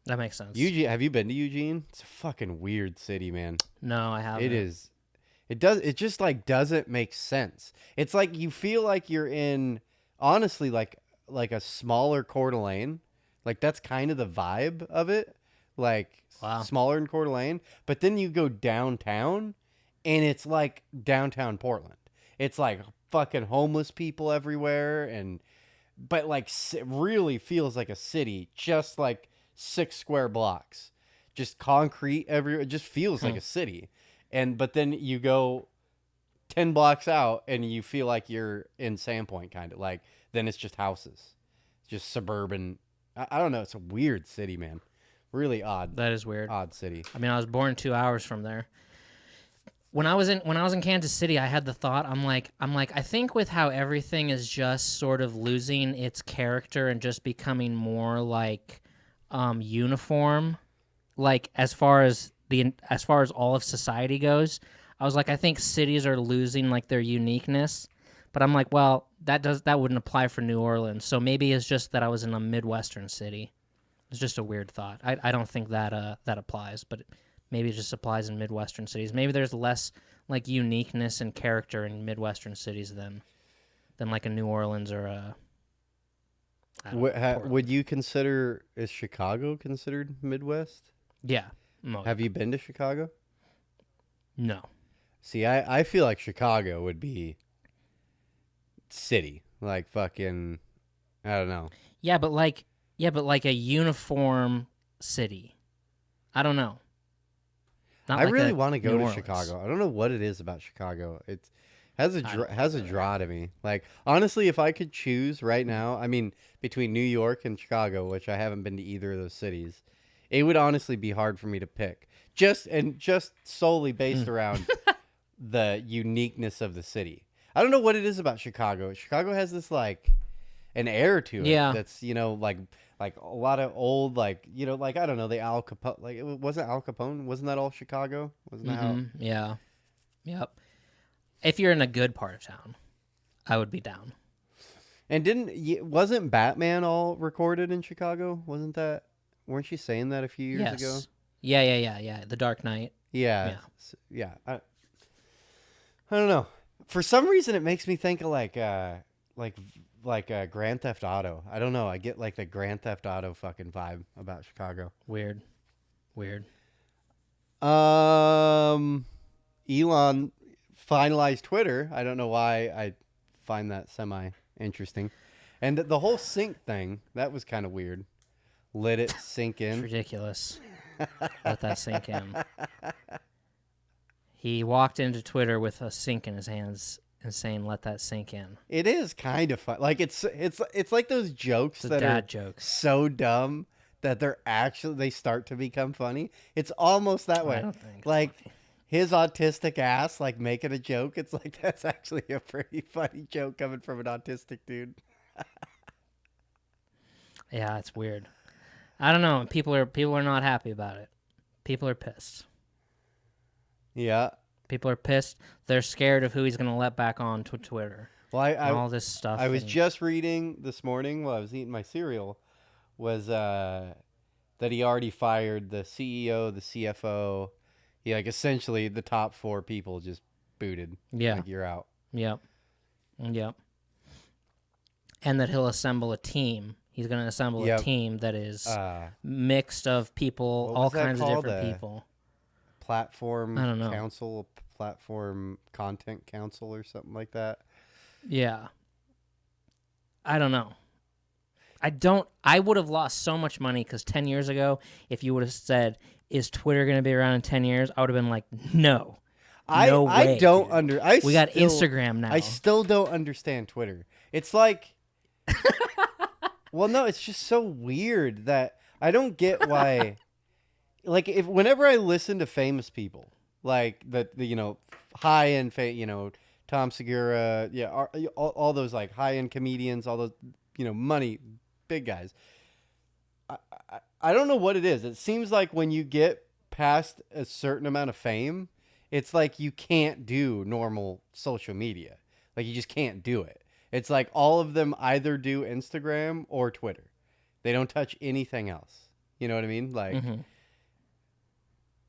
That makes sense. Eugene, have you been to Eugene? It's a fucking weird city, man. No, I haven't. It is. It just like doesn't make sense. It's like you feel like you're in, honestly, like a smaller Coeur d'Alene. Like that's kind of the vibe of it. Like Wow. smaller than Coeur d'Alene. But then you go downtown and it's like downtown Portland. It's like fucking homeless people everywhere. But like it really feels like a city, just like 6 square blocks, just concrete everywhere. It just feels like a city. But then you go 10 blocks out and you feel like you're in Sandpoint, kind of like, then it's just houses, just suburban. I don't know. It's a weird city, man. Really odd. That is weird. Odd city. I mean, I was born 2 hours from there. When I was in Kansas City, I had the thought, I'm like, I think with how everything is just sort of losing its character and just becoming more like uniform, like as far as all of society goes, I was like, I think cities are losing like their uniqueness. But I'm like, well, that wouldn't apply for New Orleans. So maybe it's just that I was in a Midwestern city. It's just a weird thought. I don't think that applies, but maybe it just applies in Midwestern cities. Maybe there's less like uniqueness and character in Midwestern cities than like a New Orleans or a. Would you consider, is Chicago considered Midwest? Yeah. No. Have you been to Chicago? No. See, I feel like Chicago would be city, like fucking, I don't know. Yeah, but like a uniform city. I don't know. Not I like really a want to go New to Orleans. Chicago. I don't know what it is about Chicago. It has a draw to me. Like honestly, if I could choose right now, I mean, between New York and Chicago, which I haven't been to either of those cities, it would honestly be hard for me to pick. Just solely based around the uniqueness of the city. I don't know what it is about Chicago. Chicago has this like an air to it. Yeah. That's like a lot of old, like like I don't know, the Al Capone. Like it wasn't Al Capone. Wasn't that all Chicago? Wasn't that how? Yeah. Yep. If you're in a good part of town, I would be down. And wasn't Batman all recorded in Chicago? Weren't you saying that a few years ago? Yeah. The Dark Knight. Yeah. I don't know. For some reason, it makes me think of like Grand Theft Auto. I don't know. I get like the Grand Theft Auto fucking vibe about Chicago. Weird. Elon finalized Twitter. I don't know why I find that semi-interesting. And the whole sync thing, that was kind of weird. Let it sink in. It's ridiculous. Let that sink in. He walked into Twitter with a sink in his hands and saying, "Let that sink in." It is kind of fun. Like it's like those jokes It's a that dad are joke. so dumb that they start to become funny. It's almost that way. I don't think it's like funny. his autistic ass, like making a joke. It's like that's actually a pretty funny joke coming from an autistic dude. Yeah, it's weird. I don't know. People are not happy about it. People are pissed. Yeah. People are pissed. They're scared of who he's going to let back on to Twitter. Well, and all this stuff. I was just reading this morning while I was eating my cereal was that he already fired the CEO, the CFO. He like essentially the top 4 people just booted. Yeah. Like, you're out. Yep. And that he'll assemble a team. He's going to assemble a team that is mixed of people, all kinds of different people. Platform I don't know. Council, Platform Content Council or something like that. Yeah. I don't know. I would have lost so much money because 10 years ago, if you would have said, is Twitter going to be around in 10 years? I would have been like, no. No way. I don't We got Instagram now. I still don't understand Twitter. It's like, well, no, it's just so weird that I don't get why. Like, whenever I listen to famous people, like the high end, Tom Segura, all those like high end comedians, all those money big guys. I don't know what it is. It seems like when you get past a certain amount of fame, it's like you can't do normal social media. Like you just can't do it. It's like all of them either do Instagram or Twitter. They don't touch anything else. You know what I mean? Like,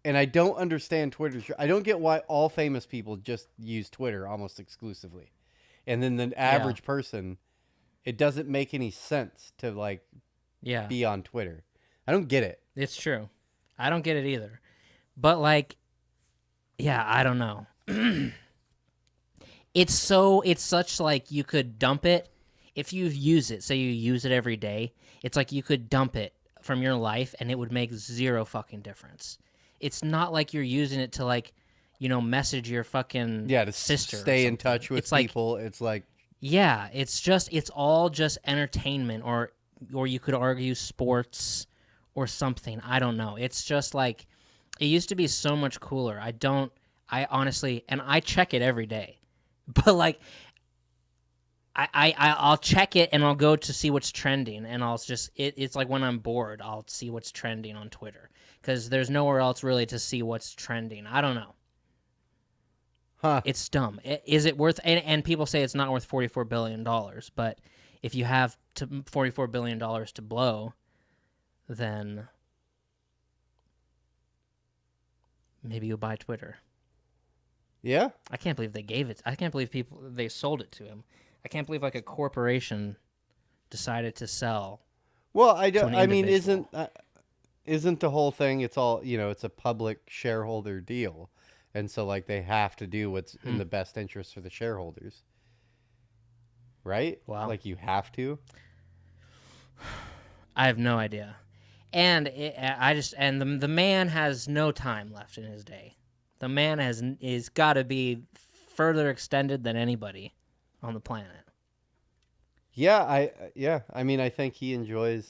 and I don't understand Twitter. I don't get why all famous people just use Twitter almost exclusively. And then the average person, it doesn't make any sense to like be on Twitter. I don't get it. It's true. I don't get it either. But like, yeah, I don't know. It's such like you could dump it if you use it. Say you use it every day. It's like you could dump it from your life and it would make zero fucking difference. It's not like you're using it to like, message your fucking sister. Stay in touch with people. It's like it's all just entertainment or you could argue sports or something. I don't know. It's just like it used to be so much cooler. I honestly, and I check it every day, but like I'll check it and I'll go to see what's trending and I'll just it's like when I'm bored I'll see what's trending on Twitter because there's nowhere else really to see what's trending. I don't know. It's dumb. Is it worth? And people say it's not worth $44 billion, but if you have $44 billion to blow, then maybe you'll buy Twitter. Yeah. I can't believe they gave it. I can't believe they sold it to him. I can't believe like a corporation decided to sell. Well, I don't. I mean, isn't the whole thing? It's all it's a public shareholder deal, and so like they have to do what's in the best interest for the shareholders, right? Wow. Like you have to. I have no idea, and the man has no time left in his day. The man is got to be further extended than anybody on the planet. Yeah, I mean, I think he enjoys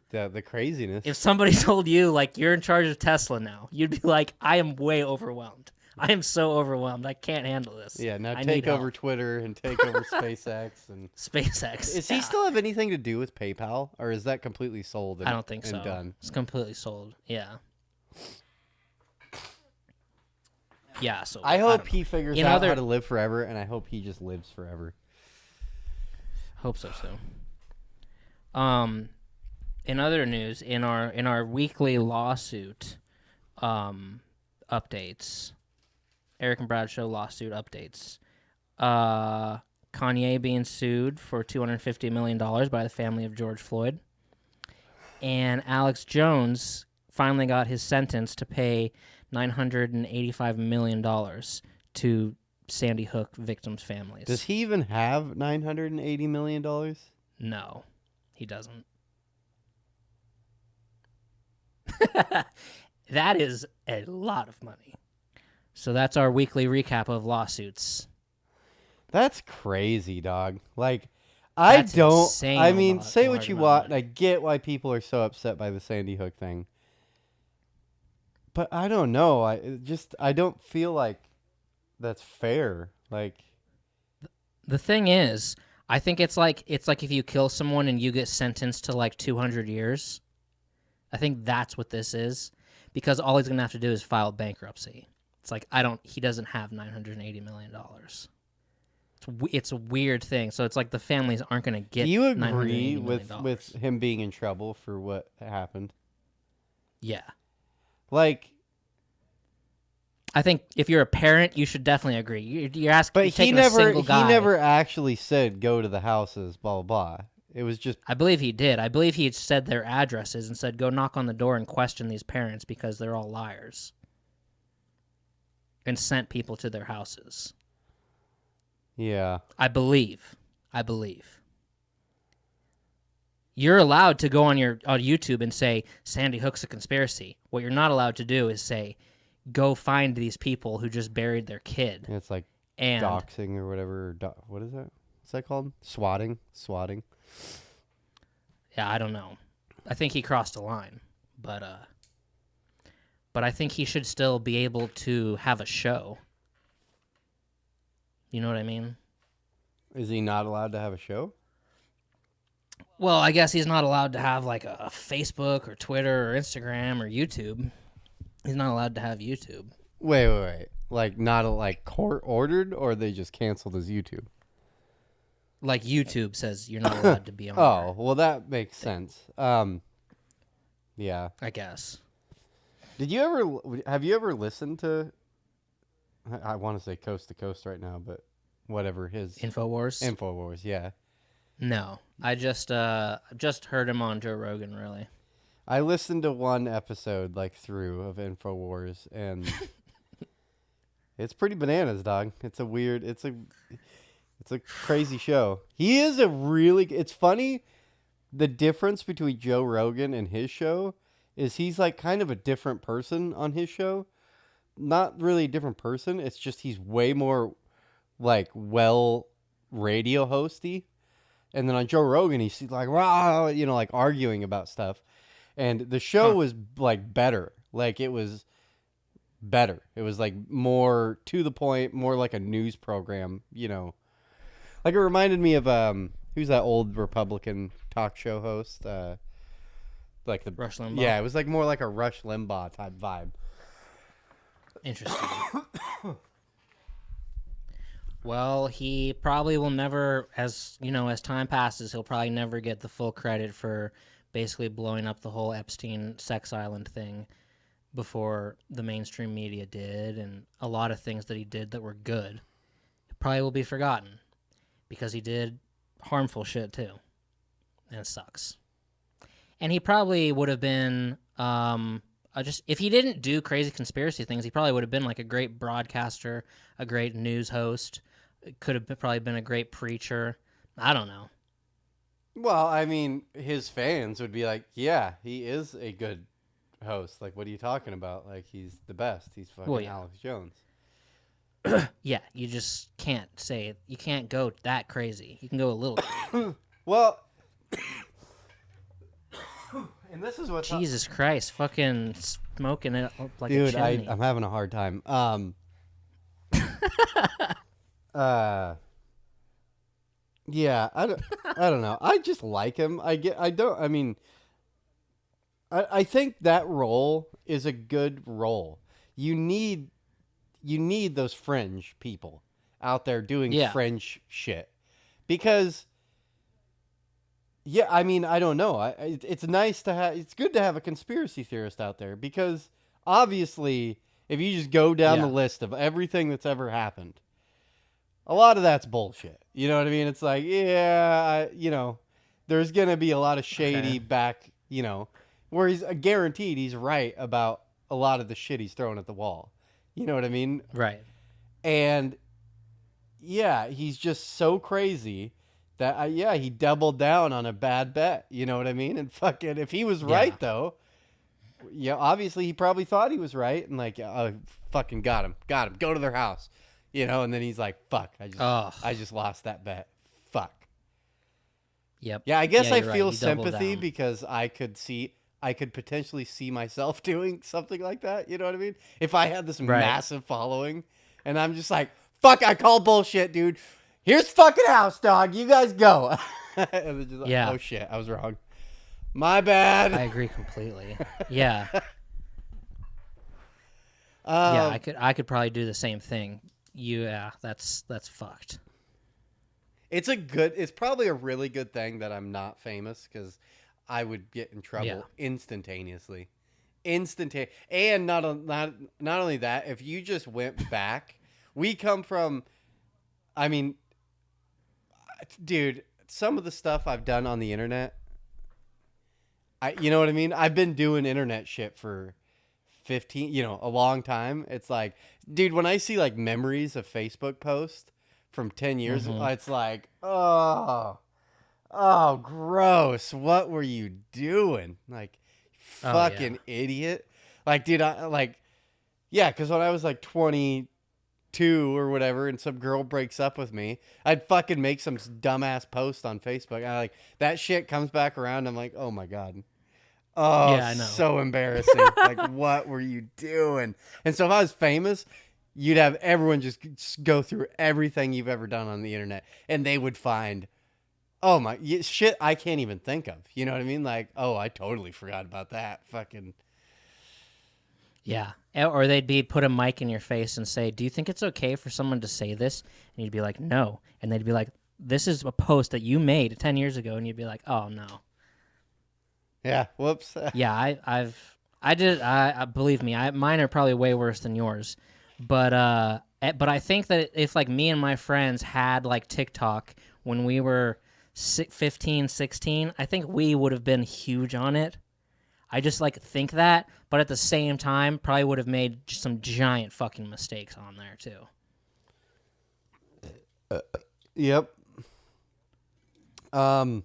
the craziness. If somebody told you like you're in charge of Tesla now, you'd be like, I am way overwhelmed. I am so overwhelmed. I can't handle this. Yeah, now take over Twitter and take over SpaceX and SpaceX. Does he still have anything to do with PayPal, or is that completely sold? I don't think so. Done. It's completely sold. Yeah. Yeah, so I hope he figures out how to live forever, and I hope he just lives forever. Hope so. In other news, in our weekly lawsuit updates, Erick and Bradshaw lawsuit updates. Kanye being sued for $250 million by the family of George Floyd, and Alex Jones finally got his sentence to pay $985 million to Sandy Hook victims' families. Does he even have $980 million? No, he doesn't. That is a lot of money. So that's our weekly recap of lawsuits. That's crazy, dog. Like, I mean, say what you want. I get why people are so upset by the Sandy Hook thing. But I don't know. I don't feel like that's fair. Like, the thing is, I think it's like if you kill someone and you get sentenced to like 200 years. I think that's what this is, because all he's gonna have to do is file bankruptcy. It's like he doesn't have $980 million. It's a weird thing. So it's like the families aren't gonna get. Do you agree $980 with him being in trouble for what happened? Yeah. Like, I think if you're a parent, you should definitely agree. You're asking, but he never actually said go to the houses, blah blah blah. It was just. I believe he did. I believe he said their addresses and said go knock on the door and question these parents because they're all liars, and sent people to their houses. Yeah. I believe. You're allowed to go on YouTube and say Sandy Hook's a conspiracy. What you're not allowed to do is say, go find these people who just buried their kid. It's like And doxing or whatever. What is that? What's that called? Swatting. yeah, I don't know. I think he crossed a line, but I think he should still be able to have a show. You know what I mean? Is he not allowed to have a show? Well, I guess he's not allowed to have like a Facebook or Twitter or Instagram or YouTube. He's not allowed to have YouTube. Wait. Like not like court ordered, or they just canceled his YouTube? Like YouTube says you're not allowed to be on. Oh, well, that makes sense. Yeah. I guess. Have you ever listened to? I want to say Coast to Coast right now, but whatever his Infowars. Yeah. No, I just heard him on Joe Rogan. Really. I listened to one episode through of Infowars, and it's pretty bananas, dog. It's a crazy show. He is it's funny. The difference between Joe Rogan and his show is he's kind of a different person on his show. Not really a different person. It's just he's way more radio hosty. And then on Joe Rogan, he's rah, arguing about stuff. And the show was better. It was better. It was more to the point, more like a news program, It reminded me of who's that old Republican talk show host? The Rush Limbaugh. Yeah, it was more like a Rush Limbaugh type vibe. Interesting. Well, he probably will never, as time passes, he'll probably never get the full credit for basically blowing up the whole Epstein sex island thing before the mainstream media did, and a lot of things that he did that were good probably will be forgotten because he did harmful shit too, and it sucks. And he probably would have been if he didn't do crazy conspiracy things, he probably would have been a great broadcaster, a great news host. Could have probably been a great preacher. I don't know. Well, I mean, his fans would be like, yeah, he is a good host. What are you talking about? He's the best. He's fucking Alex Jones. Yeah, you just can't say it. You can't go that crazy. You can go a little crazy. Well, and this is what Jesus Christ, fucking smoking it up like dude, a chimney. I'm having a hard time. Yeah, I don't know. I just like him. I think that role is a good role. You need those fringe people out there doing fringe shit. Because I don't know. It's nice to have. It's good to have a conspiracy theorist out there because obviously, if you just go down the list of everything that's ever happened, a lot of that's bullshit. You know what I mean? It's there's gonna be a lot of shady back. Where he's guaranteed he's right about a lot of the shit he's throwing at the wall. You know what I mean? Right. And he's just so crazy. That he doubled down on a bad bet. You know what I mean? And fucking, if he was right though, obviously he probably thought he was right, and fucking got him. Go to their house, And then he's like, "Fuck, I just lost that bet. Fuck." Yep. Yeah, I guess I feel right. sympathy because I could potentially see myself doing something like that. You know what I mean? If I had this massive following, and I'm just like, "Fuck, I call bullshit, dude. Here's fucking house, dog. You guys go." And they're just oh shit, I was wrong. My bad. I agree completely. Yeah. I could probably do the same thing. That's fucked. It's probably a really good thing that I'm not famous because I would get in trouble instantaneously. And not only that, if you just went back, we come from, dude, some of the stuff I've done on the internet, you know what I mean? I've been doing internet shit for a long time. It's dude, when I see memories of Facebook posts from 10 years, it's Oh, gross. What were you doing? Like, Oh, fucking idiot. Like, dude, yeah, because when I was like 22 or whatever and some girl breaks up with me, I'd fucking make some dumbass post on Facebook. That shit comes back around. I'm like, oh my God. Oh, Yeah, I know. so embarrassing. Like, what were you doing? And so if I was famous, you'd have everyone just go through everything you've ever done on the internet, and they would find, oh my, shit I can't even think of. You know what I mean? Like, oh, I totally forgot about that. Fucking. Yeah. Or they'd put a mic in your face and say, do you think it's okay for someone to say this? And you'd be like, no. And they'd be like, this is a post that you made 10 years ago. And you'd be like, oh, no. Yeah. Whoops. Yeah, I believe me, mine are probably way worse than yours. But I think that if like me and my friends had like TikTok when we were 15, 16, I think we would have been huge on it. I just like think that, but at the same time, probably would have made some giant fucking mistakes on there too. Yep. I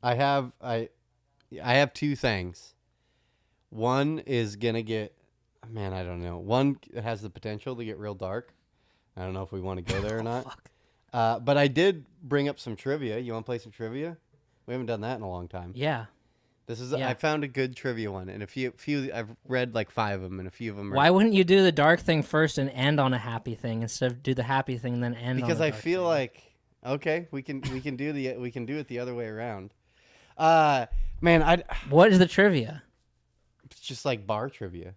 have two things. One is gonna get, man, I don't know. One has the potential to get real dark. I don't know if we want to go there or not. Fuck. But I did bring up some trivia. You want to play some trivia? We haven't done that in a long time. Yeah. I found a good trivia one, and a few I've read like 5 of them, and a few of them are. Why wouldn't you do the dark thing first and end on a happy thing instead of do the happy thing and then end? Because on I dark feel thing? like, okay, we can do it the other way around. Man, What is the trivia? it's just like bar trivia.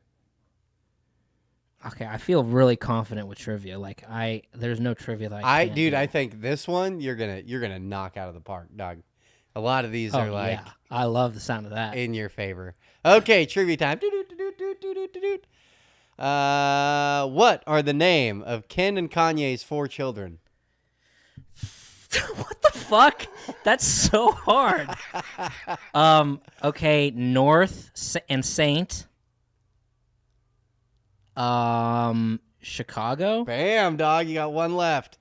Okay, I feel really confident with trivia. Like there's no trivia that I can't do. I think this one you're gonna knock out of the park, dog. A lot of these are like yeah. I love the sound of that. in your favor. Okay, trivia time. What are the name of Ken and Kanye's 4 children? What the fuck? That's so hard. Okay, North and Saint. Chicago. Bam, dog. You got one left.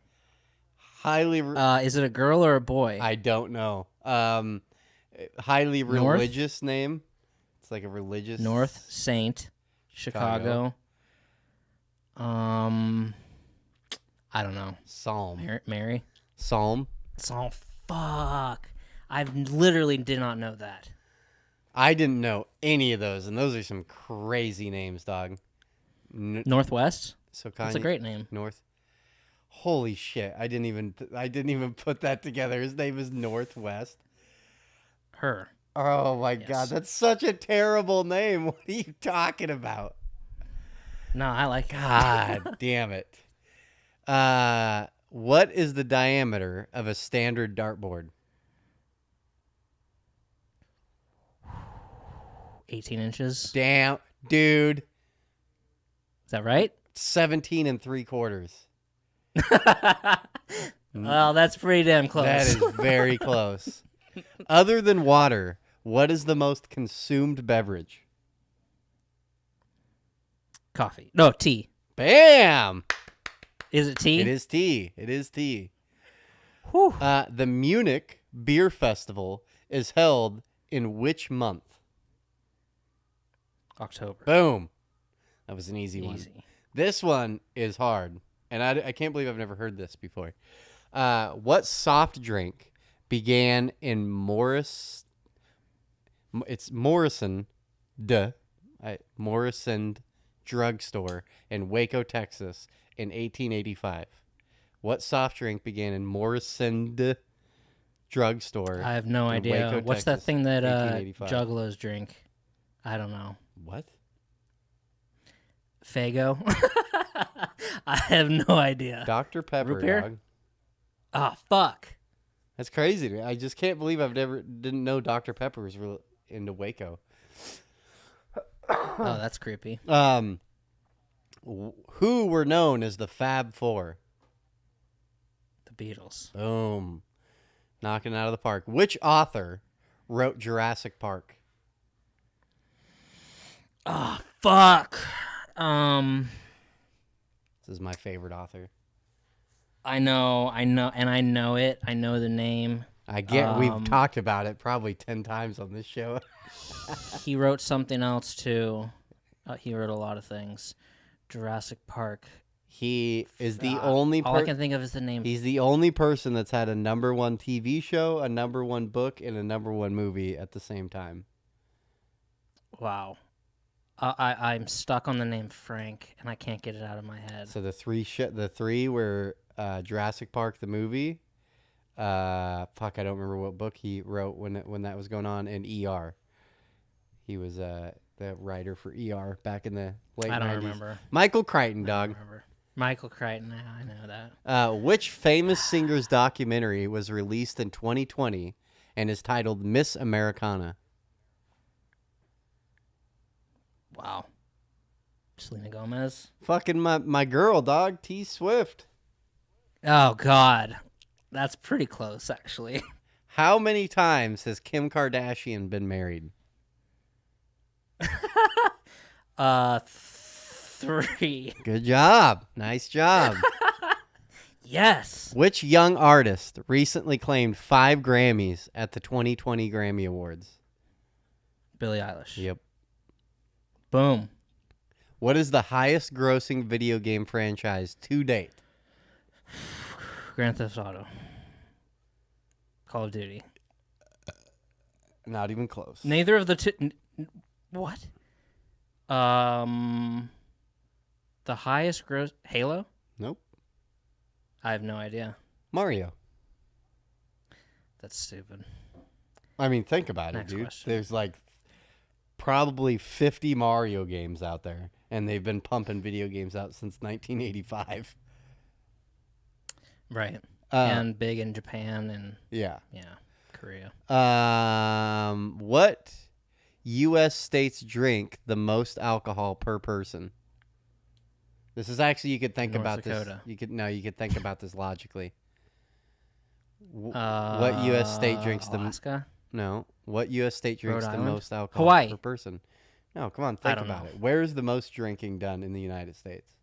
Is it a girl or a boy? I don't know. Highly North? religious name. It's like a religious North Saint. Chicago. I don't know. Psalm. Mary. Psalm. Oh fuck! I literally did not know that. I didn't know any of those, and those are some crazy names, dog. Northwest. So Kanye, That's a great name. North. Holy shit! I didn't even put that together. His name is Northwest. Her. Oh my Yes. God, that's such a terrible name. What are you talking about? No, I like it. God damn it. What is the diameter of a standard dartboard? 18 inches. Damn, dude. Is that right? 17 3/4. Well, that's pretty damn close. That is very close. Other than water, what is the most consumed beverage? Coffee. No, tea. Bam! Is it tea? It is tea. It is tea. Whew. The Munich Beer Festival is held in which month? October. Boom. That was an easy one. Easy. This one is hard, and I can't believe I've never heard this before. What soft drink began in Morrison Drugstore in Waco, Texas in 1885? What soft drink began in Morrison Drugstore? I have no in idea. Waco, What's that Texas, thing that 1885? juggalos drink? I don't know. What? Fago? I have no idea. Dr. Pepper, Root beer? dog. Oh, fuck. That's crazy to me. I just can't believe didn't know Dr. Pepper was into Waco. Oh, that's creepy. Who were known as the Fab Four? The Beatles. Boom. Knocking it out of the park. Which author wrote Jurassic Park? Oh, fuck. This is my favorite author. I know, and I know it. I know the name. We've talked about it probably 10 times on this show. He wrote something else too. He wrote a lot of things. Jurassic Park. He is the only all I can think of is the name. He's the only person that's had a #1 TV show, a #1 book, and a #1 movie at the same time. Wow. I'm stuck on the name Frank, and I can't get it out of my head. So the three were Jurassic Park the movie. I don't remember what book he wrote when that was going on, and ER. He was the writer for ER back in the late 90s. I don't remember. Michael Crichton, dog. I don't remember. Michael Crichton, I know that. Which famous singer's documentary was released in 2020 and is titled Miss Americana? Wow. Selena Gomez. Fucking my girl, dog. T Swift. Oh, God. That's pretty close, actually. How many times has Kim Kardashian been married? 3. Good job. Nice job. Yes. Which young artist recently claimed 5 Grammys at the 2020 Grammy Awards? Billie Eilish. Yep. Boom. What is the highest grossing video game franchise to date? Grand Theft Auto. Call of Duty. Not even close. Neither of the two. What? The highest gross. Halo? Nope. I have no idea. Mario. That's stupid. I mean, think about Next it, dude. question. There's like probably 50 Mario games out there, and they've been pumping video games out since 1985. Right. And big in Japan and Yeah. Korea. What U.S. states drink the most alcohol per person? This is actually, you could think North about Dakota. this. You could think about this logically. What U.S. state drinks Alaska? No. What U.S. state drinks Rhode the Island? most alcohol Hawaii. per person? No, come on, think don't about know. it. Where's the most drinking done in the United States?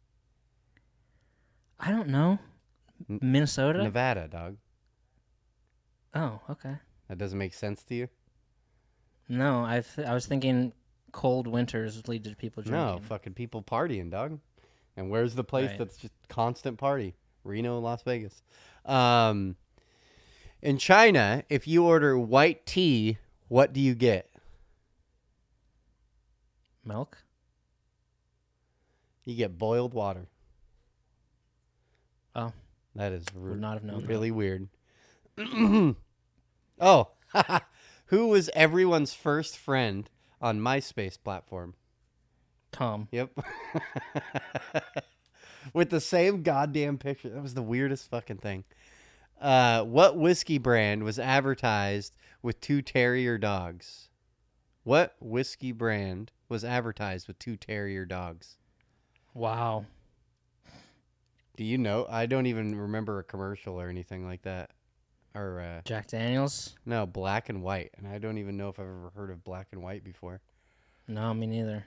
I don't know. Minnesota? Nevada, dog. Oh, okay. That doesn't make sense to you? No, I was thinking cold winters lead to people drinking. No, fucking people partying, dog. And where's the place Right. that's just constant party? Reno, Las Vegas. In China, if you order white tea, what do you get? Milk? You get boiled water. Oh, That is would not have known really weird. Oh, who was everyone's first friend on MySpace platform? Tom. Yep. With the same goddamn picture. That was the weirdest fucking thing. What whiskey brand was advertised with 2 terrier dogs? What whiskey brand was advertised with 2 terrier dogs? Wow. Do you know? I don't even remember a commercial or anything like that. Or Jack Daniels? no, Black and White. And I don't even know if I've ever heard of Black and White before. No, me neither.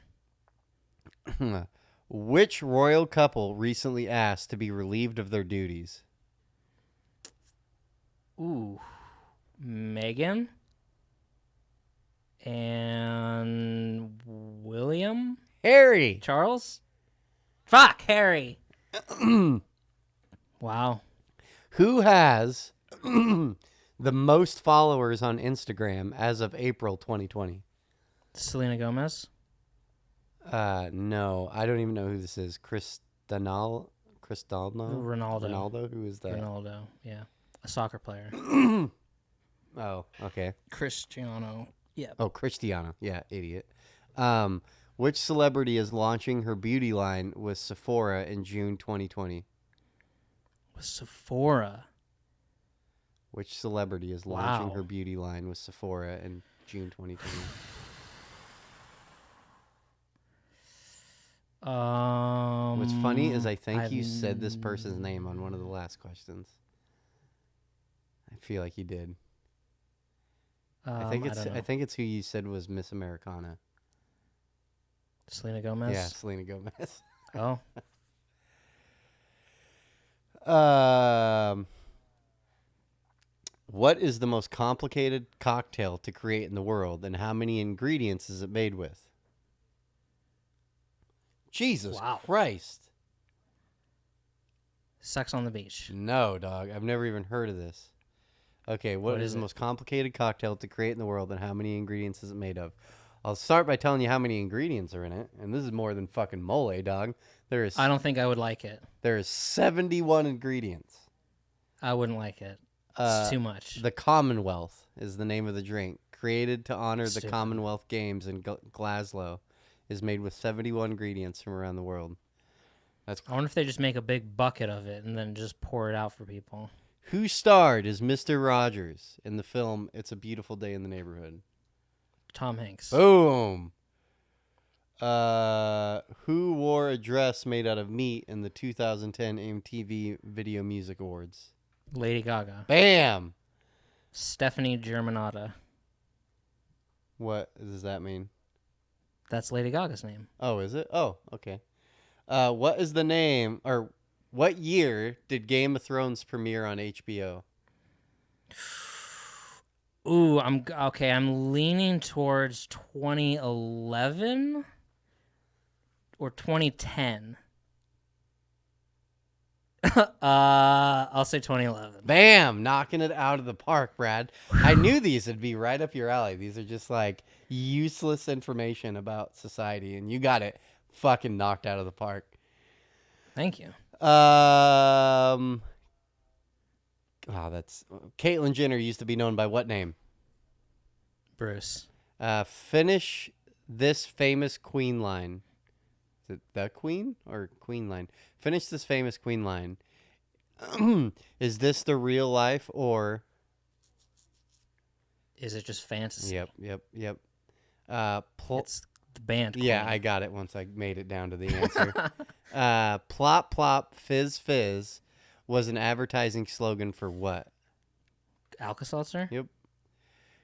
Which royal couple recently asked to be relieved of their duties? Ooh. Megan? And William? Harry. Charles? Fuck, Harry. Wow. Who has the most followers on Instagram as of April 2020? Selena Gomez? No, I don't even know who this is. Cristiano? Ronaldo. Who is that? Ronaldo, yeah. A soccer player. Oh, okay. Cristiano. Yeah. Oh, Cristiano. Yeah, idiot. Which celebrity is launching her beauty line with Sephora in June 2020? Sephora. Which celebrity is launching Wow. her beauty line with Sephora in June 2020? What's funny is I think you said this person's name on one of the last questions. I feel like you did. I think it's who you said was Miss Americana. Selena Gomez? Yeah, Selena Gomez. Oh. What is the most complicated cocktail to create in the world, and how many ingredients is it made with? Jesus Wow. Christ. Sex on the beach. No, dog. I've never even heard of this. Okay, what is the most complicated cocktail to create in the world, and how many ingredients is it made of? I'll start by telling you how many ingredients are in it, and this is more than fucking mole, dog. I don't think I would like it. There is 71 ingredients. I wouldn't like it. It's too much. The Commonwealth is the name of the drink. Created to honor the Stupid. Commonwealth Games in Glasgow, is made with 71 ingredients from around the world. That's I wonder if they just make a big bucket of it and then just pour it out for people. Who starred as Mr. Rogers in the film It's a Beautiful Day in the Neighborhood? Tom Hanks. Boom. Who wore a dress made out of meat in the 2010 MTV Video Music Awards? Lady Gaga. Bam. Stephanie Germanotta. What does that mean? That's Lady Gaga's name. Oh, is it? Oh, okay. What is the name, or what year did Game of Thrones premiere on HBO? Ooh, I'm leaning towards 2011 or 2010. I'll say 2011. Bam! Knocking it out of the park, Brad. I knew these would be right up your alley. These are just like useless information about society, and you got it fucking knocked out of the park. Thank you. Wow, that's Caitlyn Jenner used to be known by what name? Bruce. Finish this famous Queen line. Is it the Queen or Queen line? Finish this famous Queen line. Is this the real life or? Is it just fantasy? Yep. It's the band. Yeah, Queen. I got it once I made it down to the answer. Plop plop fizz fizz was an advertising slogan for what? Alka-Seltzer? Yep.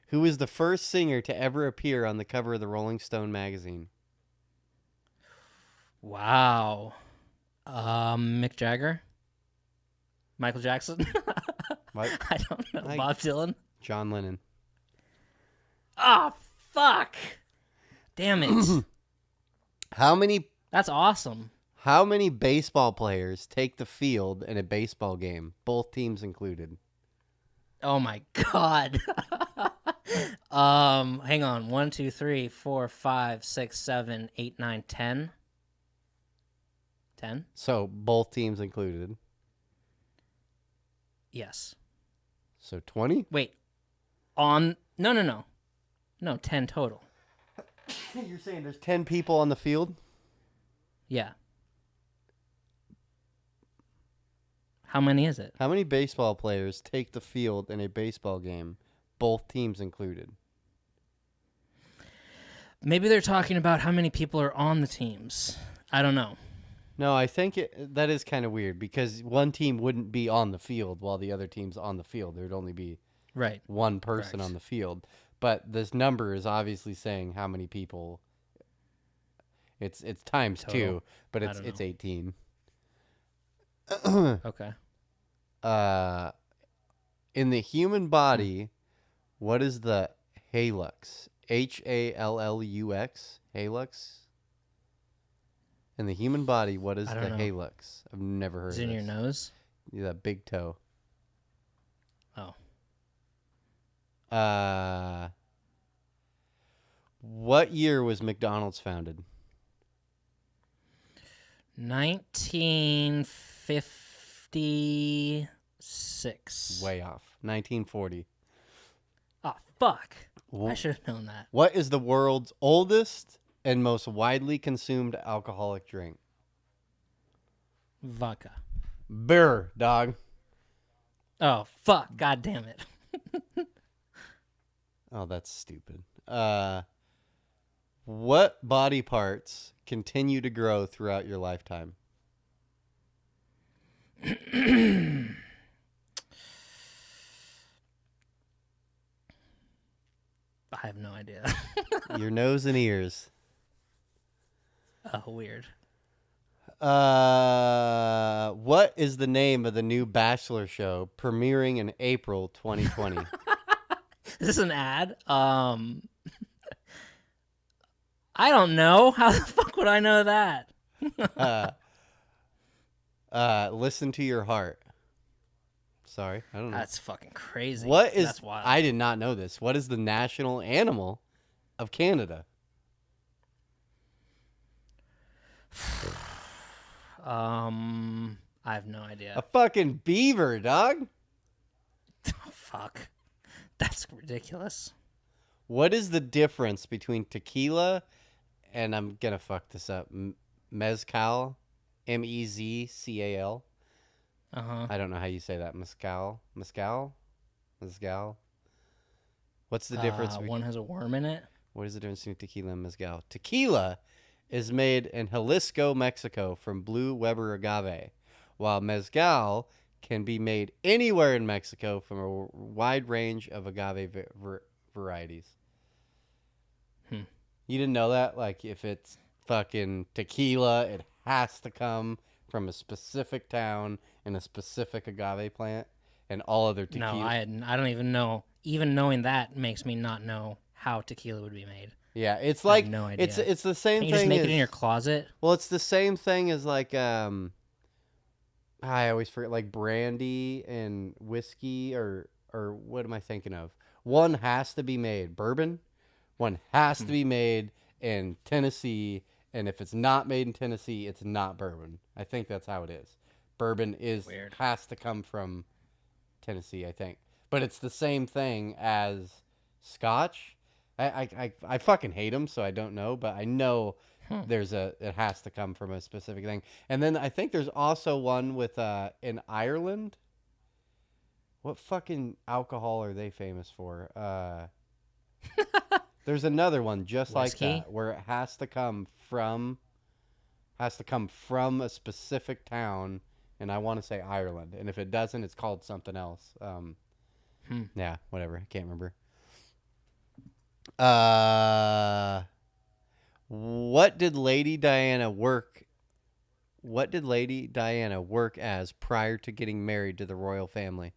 Who was the first singer to ever appear on the cover of the Rolling Stone magazine? Wow. Mick Jagger? Michael Jackson? What? I don't know. Bob Dylan? John Lennon. Oh, fuck. Damn it. How many That's awesome. baseball players take the field in a baseball game, both teams included? Oh my god. Hang on. 1, 2, 3, 4, 5, 6, 7, 8, 9, 10. 10? So both teams included. Yes. So 20? Wait. No. No, 10 total. You're saying there's 10 people on the field? Yeah. How many is it? How many baseball players take the field in a baseball game, both teams included? Maybe they're talking about how many people are on the teams. I don't know. No, I think that is kind of weird because one team wouldn't be on the field while the other team's on the field. There'd only be Right. one person Correct. on the field. But this number is obviously saying how many people. It's times Total. 2, but I it's don't know. it's 18. Okay. In the human body, what is the hallux? Hallux? Hallux? In the human body, what is I the don't know. hallux? I've never heard Is of it in this. your nose? Yeah, that big toe. Oh. What year was McDonald's founded? 1956. Way off. 1940. Oh, fuck. Wh- I should have known that. What is the world's oldest and most widely consumed alcoholic drink? Vodka. Beer, dog. Oh, fuck. God damn it. Oh, that's stupid. What body parts continue to grow throughout your lifetime? I have no idea. Your nose and ears. Oh, weird. What is the name of the new Bachelor show premiering in April 2020? Is this an ad? I don't know. How the fuck would I know that? Listen to your heart. Sorry, I don't know. That's fucking crazy. What is? That's wild. I did not know this. What is the national animal of Canada? I have no idea. A fucking beaver, dog. Fuck. That's ridiculous. What is the difference between tequila and I'm gonna fuck this up? Mezcal, Mezcal. I don't know how you say that. Mezcal. What's the difference? One has a worm in it. What is the difference between tequila and mezcal? Tequila is made in Jalisco, Mexico, from blue Weber agave, while mezcal can be made anywhere in Mexico from a wide range of agave varieties. You didn't know that? Like, if it's fucking tequila, it has to come from a specific town and a specific agave plant, and all other tequila. No, I don't even know. Even knowing that makes me not know how tequila would be made. Yeah, it's like no idea. It's the same Can you thing. just make as, it in your closet? Well, it's the same thing as like I always forget, like brandy and whiskey, or what am I thinking of? One has to be made bourbon. One has to be made in Tennessee, and if it's not made in Tennessee, it's not bourbon. I think that's how it is. Bourbon Weird. has to come from Tennessee, I think. But it's the same thing as Scotch. I fucking hate them, so I don't know, but I know it has to come from a specific thing. And then I think there's also one with in Ireland. What fucking alcohol are they famous for? There's another one just Whiskey? like that where it has to come from a specific town, and I want to say Ireland. And if it doesn't, it's called something else. Yeah, whatever. I can't remember. What did Lady Diana work as prior to getting married to the royal family?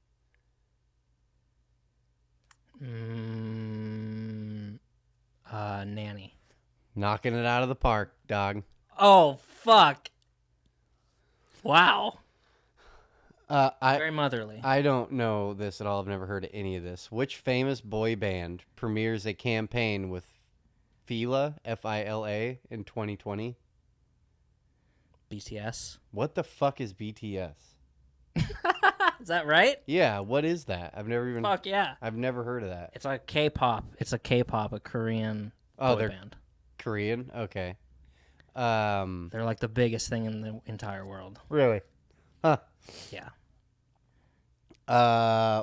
Nanny. Knocking it out of the park, dog. Oh, fuck. Wow. I Very motherly. I don't know this at all. I've never heard of any of this. Which famous boy band premieres a campaign with Fila, Fila, in 2020? BTS. What the fuck is BTS? Is that right? Yeah, what is that? Fuck yeah. I've never heard of that. It's like K-pop. It's a K-pop, a Korean boy band. Korean? Okay. They're like the biggest thing in the entire world. Really? Huh. Yeah.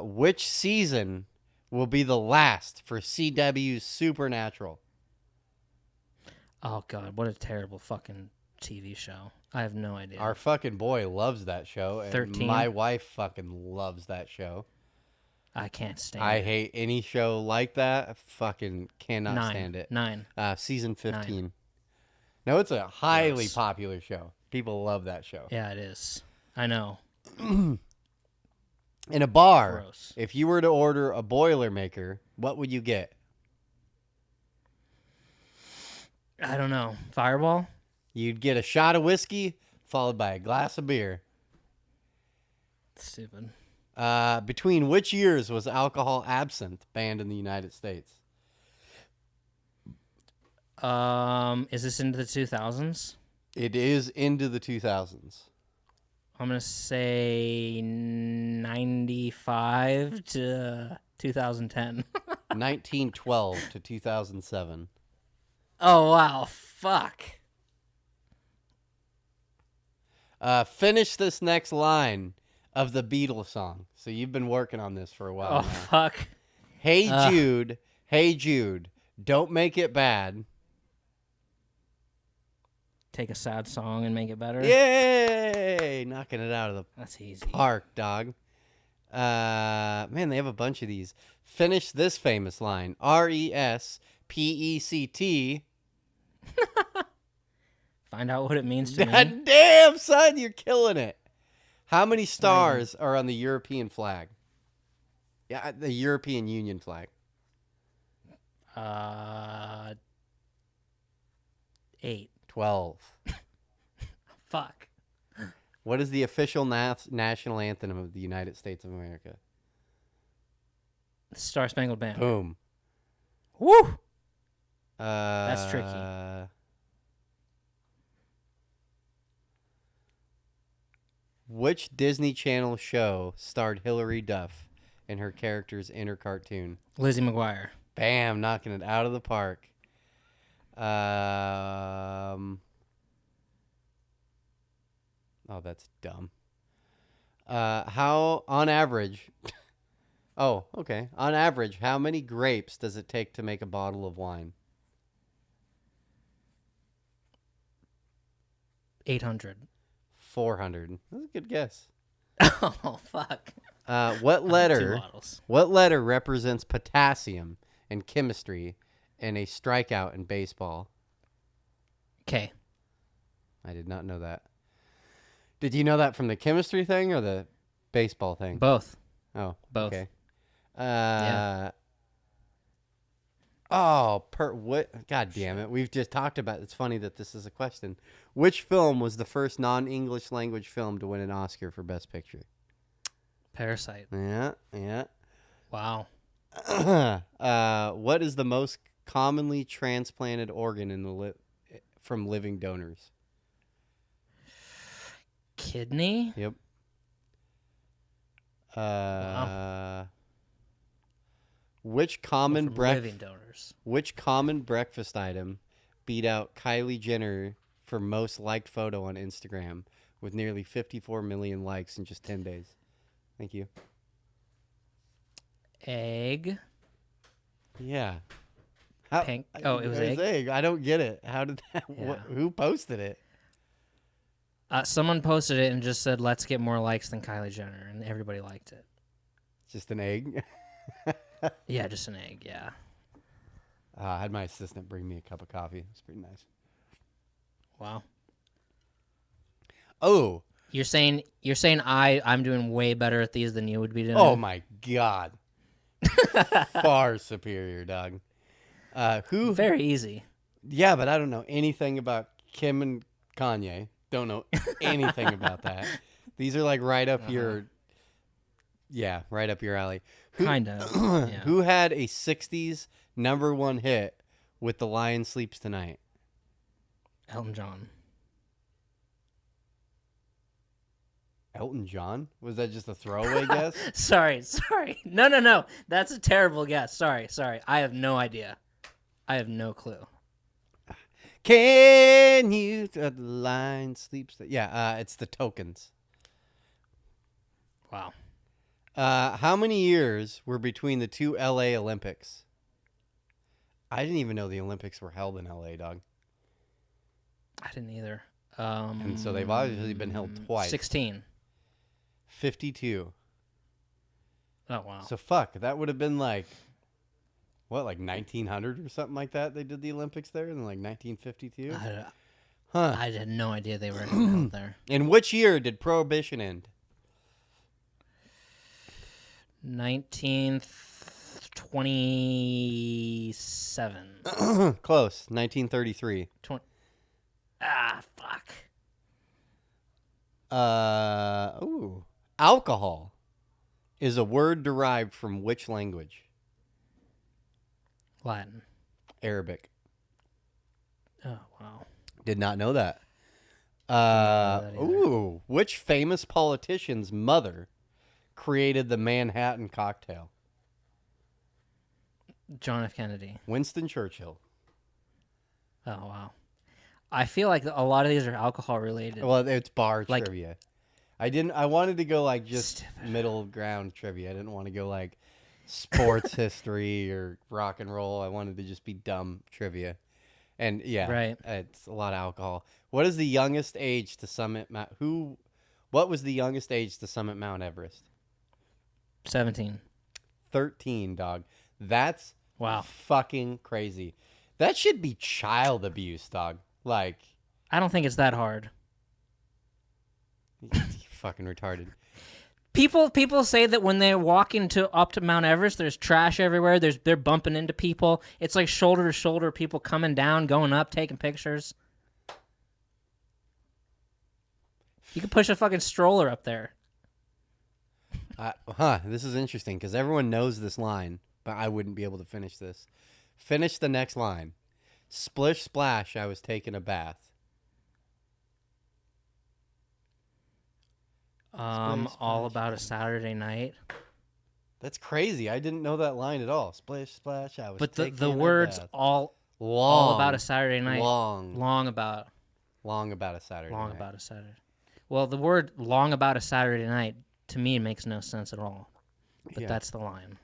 Which season will be the last for CW's Supernatural? Oh, God. What a terrible fucking TV show. I have no idea. Our fucking boy loves that show. And 13? My wife fucking loves that show. I can't stand I it. hate any show like that. I fucking cannot 9. stand it. 9. Season 15. 9. No, it's a highly Gross. popular show. People love that show. Yeah, it is. I know. In a bar, Gross. if you were to order a Boilermaker, what would you get? I don't know. Fireball? You'd get a shot of whiskey followed by a glass of beer. Stupid. Between which years was alcohol absinthe banned in the United States? Is this into the 2000s? It is into the 2000s. I'm going to say 95 to 2010. 1912 to 2007. Oh, wow. Fuck. Finish this next line of the Beatles song. So you've been working on this for a while Oh, now. fuck. Hey Jude, don't make it bad. Take a sad song and make it better. Yay! Knocking it out of the That's easy. park, dog. Man, they have a bunch of these. Finish this famous line. RESPECT. Find out what it means to me. God damn, son, you're killing it. How many stars are on the European flag? Yeah, the European Union flag. 8. 12. Fuck. What is the official national anthem of the United States of America? Star Spangled Banner. Boom. Woo! That's tricky. Which Disney Channel show starred Hilary Duff and her character's inner cartoon? Lizzie McGuire. Bam, knocking it out of the park. Oh, that's dumb. How, on average... Oh, okay. On average, how many grapes does it take to make a bottle of wine? 800. 400. That's a good guess. Oh, fuck. What letter? 2 bottles. What letter represents potassium in chemistry and a strikeout in baseball? K. I did not know that. Did you know that from the chemistry thing or the baseball thing? Both. Oh, Both. Okay. Yeah. Oh, what? God damn it! We've just talked about. It's funny that this is a question. Which film was the first non-English language film to win an Oscar for Best Picture? Parasite. Yeah. Wow. What is the most commonly transplanted organ in the from living donors? Kidney? Yep. Wow. Which common living donors? Which common breakfast item beat out Kylie Jenner for most liked photo on Instagram with nearly 54 million likes in just 10 days? Thank you. Egg. Yeah. Pink. Oh, it was egg? I don't get it. How did that? Yeah. Who posted it? Someone posted it and just said, "Let's get more likes than Kylie Jenner," and everybody liked it. Just an egg. Yeah, just an egg. Yeah. I had my assistant bring me a cup of coffee. It's pretty nice. Wow. Oh. You're saying I'm doing way better at these than you would be doing? Oh my God. Far superior, dog. Who? Very easy. Yeah, but I don't know anything about Kim and Kanye. Don't know anything about that. These are like right up your, right up your alley. Kind of. Yeah. Who had a 60s #1 hit with The Lion Sleeps Tonight? Elton John. Elton John? Was that just a throwaway guess? Sorry. No. That's a terrible guess. Sorry. I have no idea. I have no clue. Can you? The Lion Sleeps. It's the Tokens. Wow. How many years were between the two LA Olympics? I didn't even know the Olympics were held in LA, dog. I didn't either. And so they've obviously been held twice. 16. 52. Oh, wow. So fuck, that would have been like 1900 or something like that. They did the Olympics there in like 1952. I had no idea they were held there. In which year did Prohibition end? 1927. Close. 1933. Fuck. Alcohol is a word derived from which language? Latin. Arabic. Oh, wow. Did not know that. That either. Which famous politician's mother created the Manhattan cocktail? John F. Kennedy. Winston Churchill. Oh, wow. I feel like a lot of these are alcohol related. Well, it's bar Like- trivia. I wanted to go like just Stupid. middle ground trivia. I didn't want to go like sports history or rock and roll. I wanted to just be dumb trivia. And yeah, Right. It's a lot of alcohol. What is the youngest age to summit what was the youngest age to summit Mount Everest? 17. 13, dog. That's Wow. fucking crazy. That should be child abuse, dog. Like, I don't think it's that hard. You fucking retarded. People say that when they're walking up to Mount Everest, there's trash everywhere. They're bumping into people. It's like shoulder to shoulder, people coming down, going up, taking pictures. You can push a fucking stroller up there. This is interesting because everyone knows this line, but I wouldn't be able to finish this. Finish the next line. Splish splash, I was taking a bath. All About a Saturday Night. That's crazy. I didn't know that line at all. Splish splash, I was But taking the a words bath. all Long About a Saturday Night. Long about a Saturday Long night. About a Saturday. Well, the word Long About a Saturday Night to me makes no sense at all. But that's the line.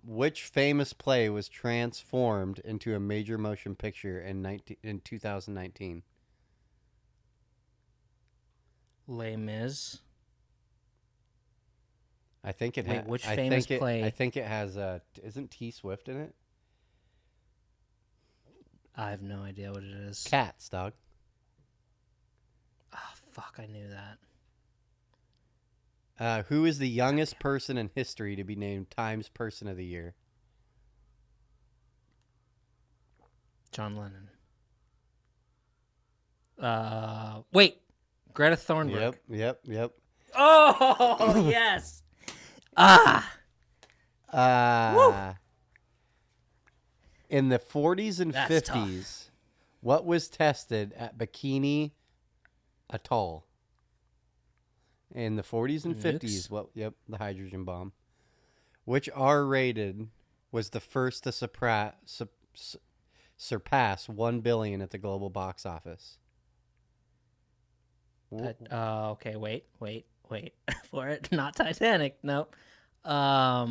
Which famous play was transformed into a major motion picture in 2019? Les Mis. I think it. Wait, which famous play? I think it has. Isn't T Swift in it? I have no idea what it is. Cats, dog. Oh, fuck, I knew that. Who is the youngest person in history to be named Times Person of the Year? John Lennon. Wait. Greta Thunberg. Yep. Oh, yes. In the 40s and That's 50s, tough. what was tested at Bikini Atoll? In the 40s and Nukes? 50s, the hydrogen bomb. Which R-rated was the first to surpass 1 billion at the global box office? Okay, wait for it. Not Titanic. Nope.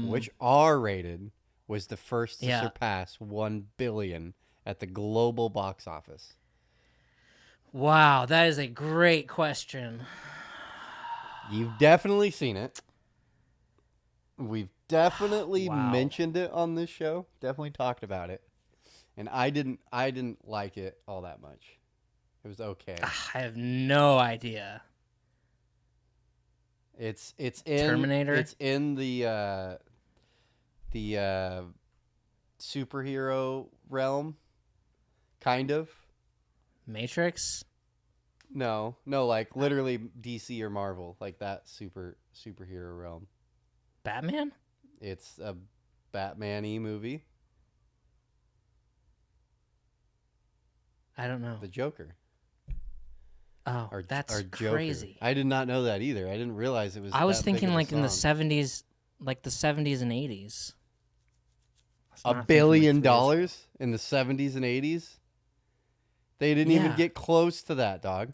Which R-rated was the first to surpass 1 billion at the global box office? Wow, that is a great question. You've definitely seen it. We've definitely mentioned it on this show. Definitely talked about it. And I didn't like it all that much. It was okay. I have no idea. It's in Terminator? It's in the superhero realm, kind of. Matrix? No, like literally DC or Marvel, like that superhero realm. Batman? It's a Batman-y movie. I don't know. The Joker. Oh, that's Joker. crazy. I did not know that either. I didn't realize it was. I was that big thinking of a like in the song. 70s, like the 70s and 80s. $1 billion in the 70s and 80s. They didn't even get close to that, dog.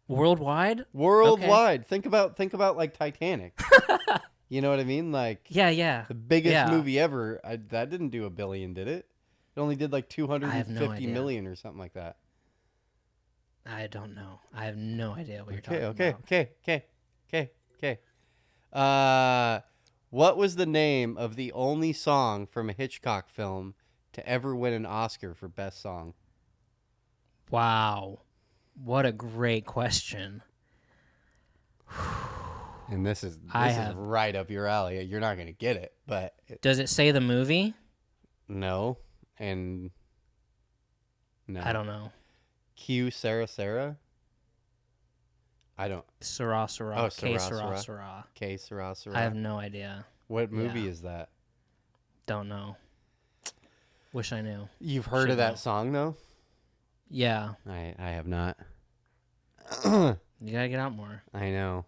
Worldwide? Worldwide. Okay. Think about like Titanic. You know what I mean? Like yeah. The biggest movie ever. That didn't do $1 billion, did it? It only did like 250 million or something like that. I don't know. I have no idea what you're talking about. Okay. What was the name of the only song from a Hitchcock film to ever win an Oscar for Best Song? Wow. What a great question. And this is right up your alley. You're not going to get it, but... Does it say the movie? No. And... No. I don't know. Q Sarah? I don't... Sarah. Oh, K Sarah. K Sarah. I have no idea. What movie is that? Don't know. Wish I knew. You've heard of that song, though? Yeah. I have not. You gotta get out more. I know.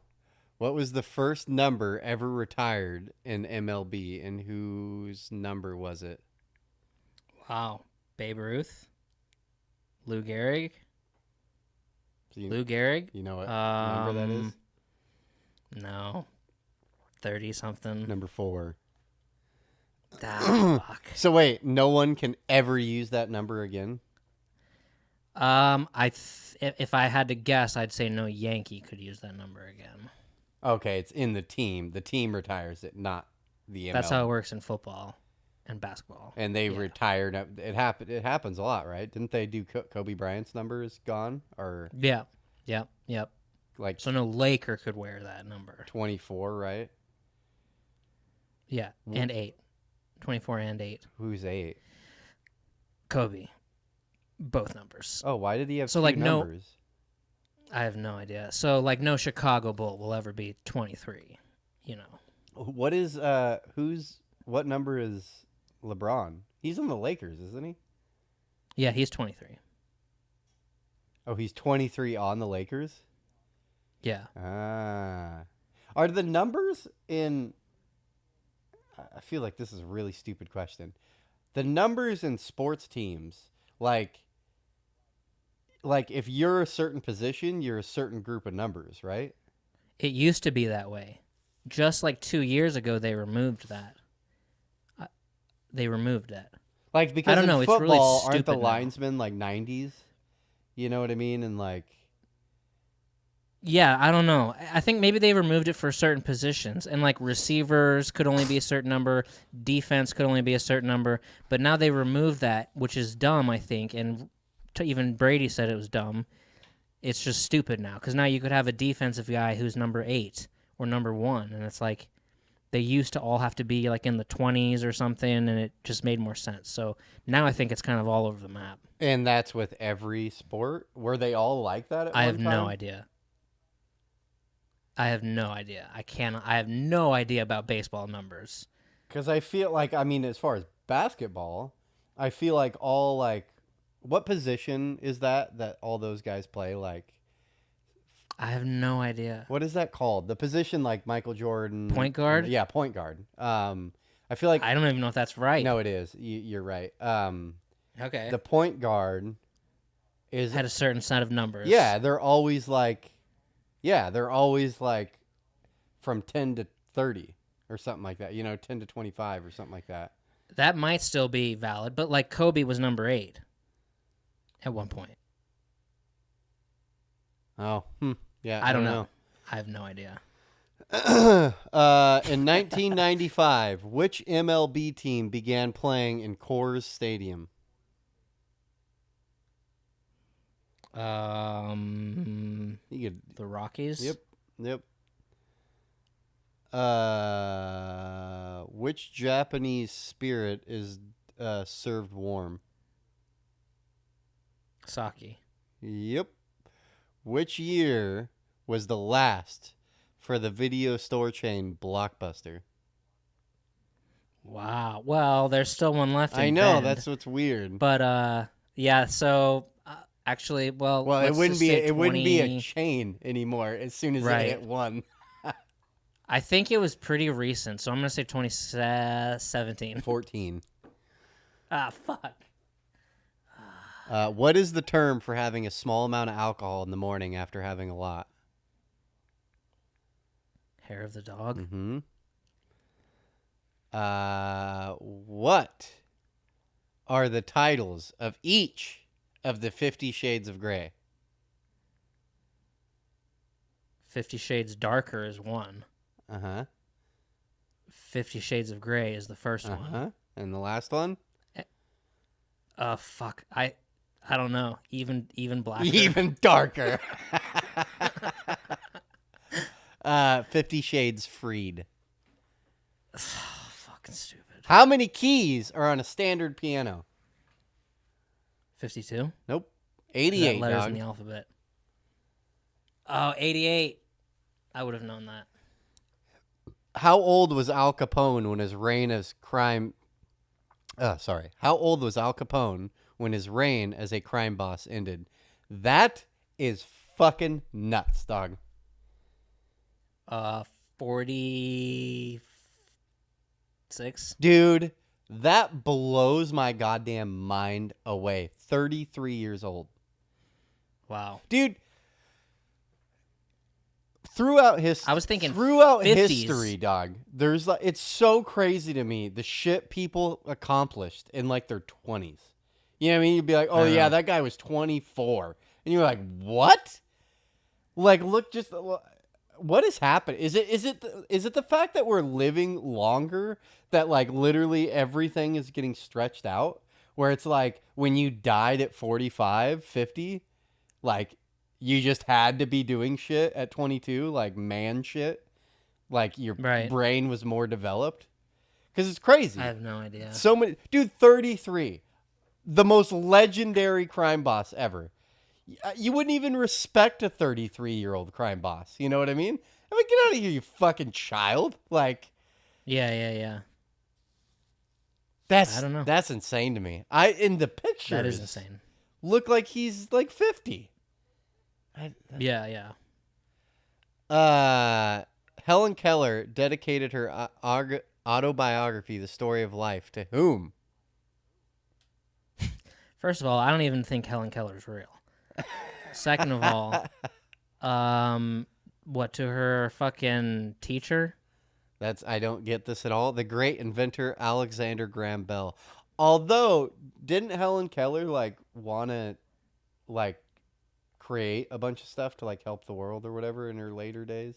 What was the first number ever retired in MLB, and whose number was it? Wow. Babe Ruth? Lou Gehrig? Lou Gehrig? You know what number that is? No. 30-something. Number 4. Fuck. So wait, no one can ever use that number again? If I had to guess, I'd say no Yankee could use that number again. Okay, it's in the team. The team retires it, not the MLB. That's how it works in football. and basketball. And they retired. It happened. It happens a lot, right? Didn't they do Kobe Bryant's numbers gone or? Yeah. Yep. Like so no Laker could wear that number. 24, right? Yeah, and 8. 24 and 8. Who's 8? Kobe. Both numbers. Oh, why did he have so two like numbers? I have no idea. So like no Chicago Bull will ever be 23, you know. What is what number is LeBron? He's on the Lakers, isn't he? Yeah, he's 23. Oh, he's 23 on the Lakers? Yeah. Are the numbers in... I feel like this is a really stupid question. The numbers in sports teams, like if you're a certain position, you're a certain group of numbers, right? It used to be that way. Just like 2 years ago, they removed that. Like, because I don't know, in it's really football, aren't the stupid now. linesmen like 90s? You know what I mean? And like... Yeah, I don't know. I think maybe they removed it for certain positions, and like receivers could only be a certain number, defense could only be a certain number, but now they removed that, which is dumb, I think, and even Brady said it was dumb. It's just stupid now, because now you could have a defensive guy who's number 8 or number 1, and it's like they used to all have to be like in the 20s or something, and it just made more sense. So now I think it's kind of all over the map. And that's with every sport? Were they all like that at I one have time? no idea. I have no idea about baseball numbers. Because I feel like, I mean, as far as basketball, I feel like all like, what position is that all those guys play? Like, I have no idea. what is that called? The position like Michael Jordan. Point guard? Yeah, point guard. I feel like I don't even know if that's right. no, it is. You're right. Okay. The point guard is Had a certain set of numbers. yeah. They're always like from 10 to 30 or something like that. 10 to 25 or something like that. That might still be valid, but like Kobe was number 8 at one point. Oh, yeah. I don't know. I have no idea. In 1995, which MLB team began playing in Coors Stadium? The You could, Rockies? Yep. Which Japanese spirit is served warm? Sake. Yep. Which year was the last for the video store chain Blockbuster? Wow. Well, there's still one left in I know, Bend, that's what's weird. but yeah, so actually, well, Well, it let's wouldn't just be say it wouldn't be a 20 chain anymore as soon as Right. it hit 1. I think it was pretty recent, so I'm going to say 2017. 14. Ah, fuck. What is the term for having a small amount of alcohol in the morning after having a lot? Hair of the dog? Mm-hmm. What are the titles of each of the 50 Shades of Grey? 50 Shades Darker is one. Uh-huh. 50 Shades of Grey is the first one. Uh-huh. And the last one? Fuck. I don't know. Even blacker. Even darker. 50 Shades Freed. Fucking stupid. How many keys are on a standard piano? 52? Nope. Is 88, that letters dog. in the alphabet? Oh, 88. I would have known that. How old was Al Capone when his reign as crime... How old was Al Capone when his reign as a crime boss ended? That is fucking nuts, dog. 46? Dude, that blows my goddamn mind away. 33 years old. Wow. Dude, throughout history, I was thinking throughout 50s. history, dog. There's like, it's so crazy to me the shit people accomplished in like their 20s. You know what I mean? You'd be like, "Oh yeah, that guy was 24," and you're like, "What?" Like, look, what is happening? Is it the fact that we're living longer that like literally everything is getting stretched out? Where it's like when you died at 45, 50, like you just had to be doing shit at 22, like man shit. Like your brain was more developed. Because it's crazy. I have no idea. So many, dude. 33, the most legendary crime boss ever. You wouldn't even respect a 33-year-old crime boss. You know what I mean? I mean, get out of here, you fucking child. Like, yeah. I don't know. That's insane to me. In the picture, that is insane. Look like he's like 50. Yeah. Helen Keller dedicated her autobiography, The Story of Life, to whom? First of all, I don't even think Helen Keller's real. Second of all, what, to her fucking teacher? I don't get this at all. The great inventor Alexander Graham Bell. Although, didn't Helen Keller like want to like create a bunch of stuff to like help the world or whatever in her later days?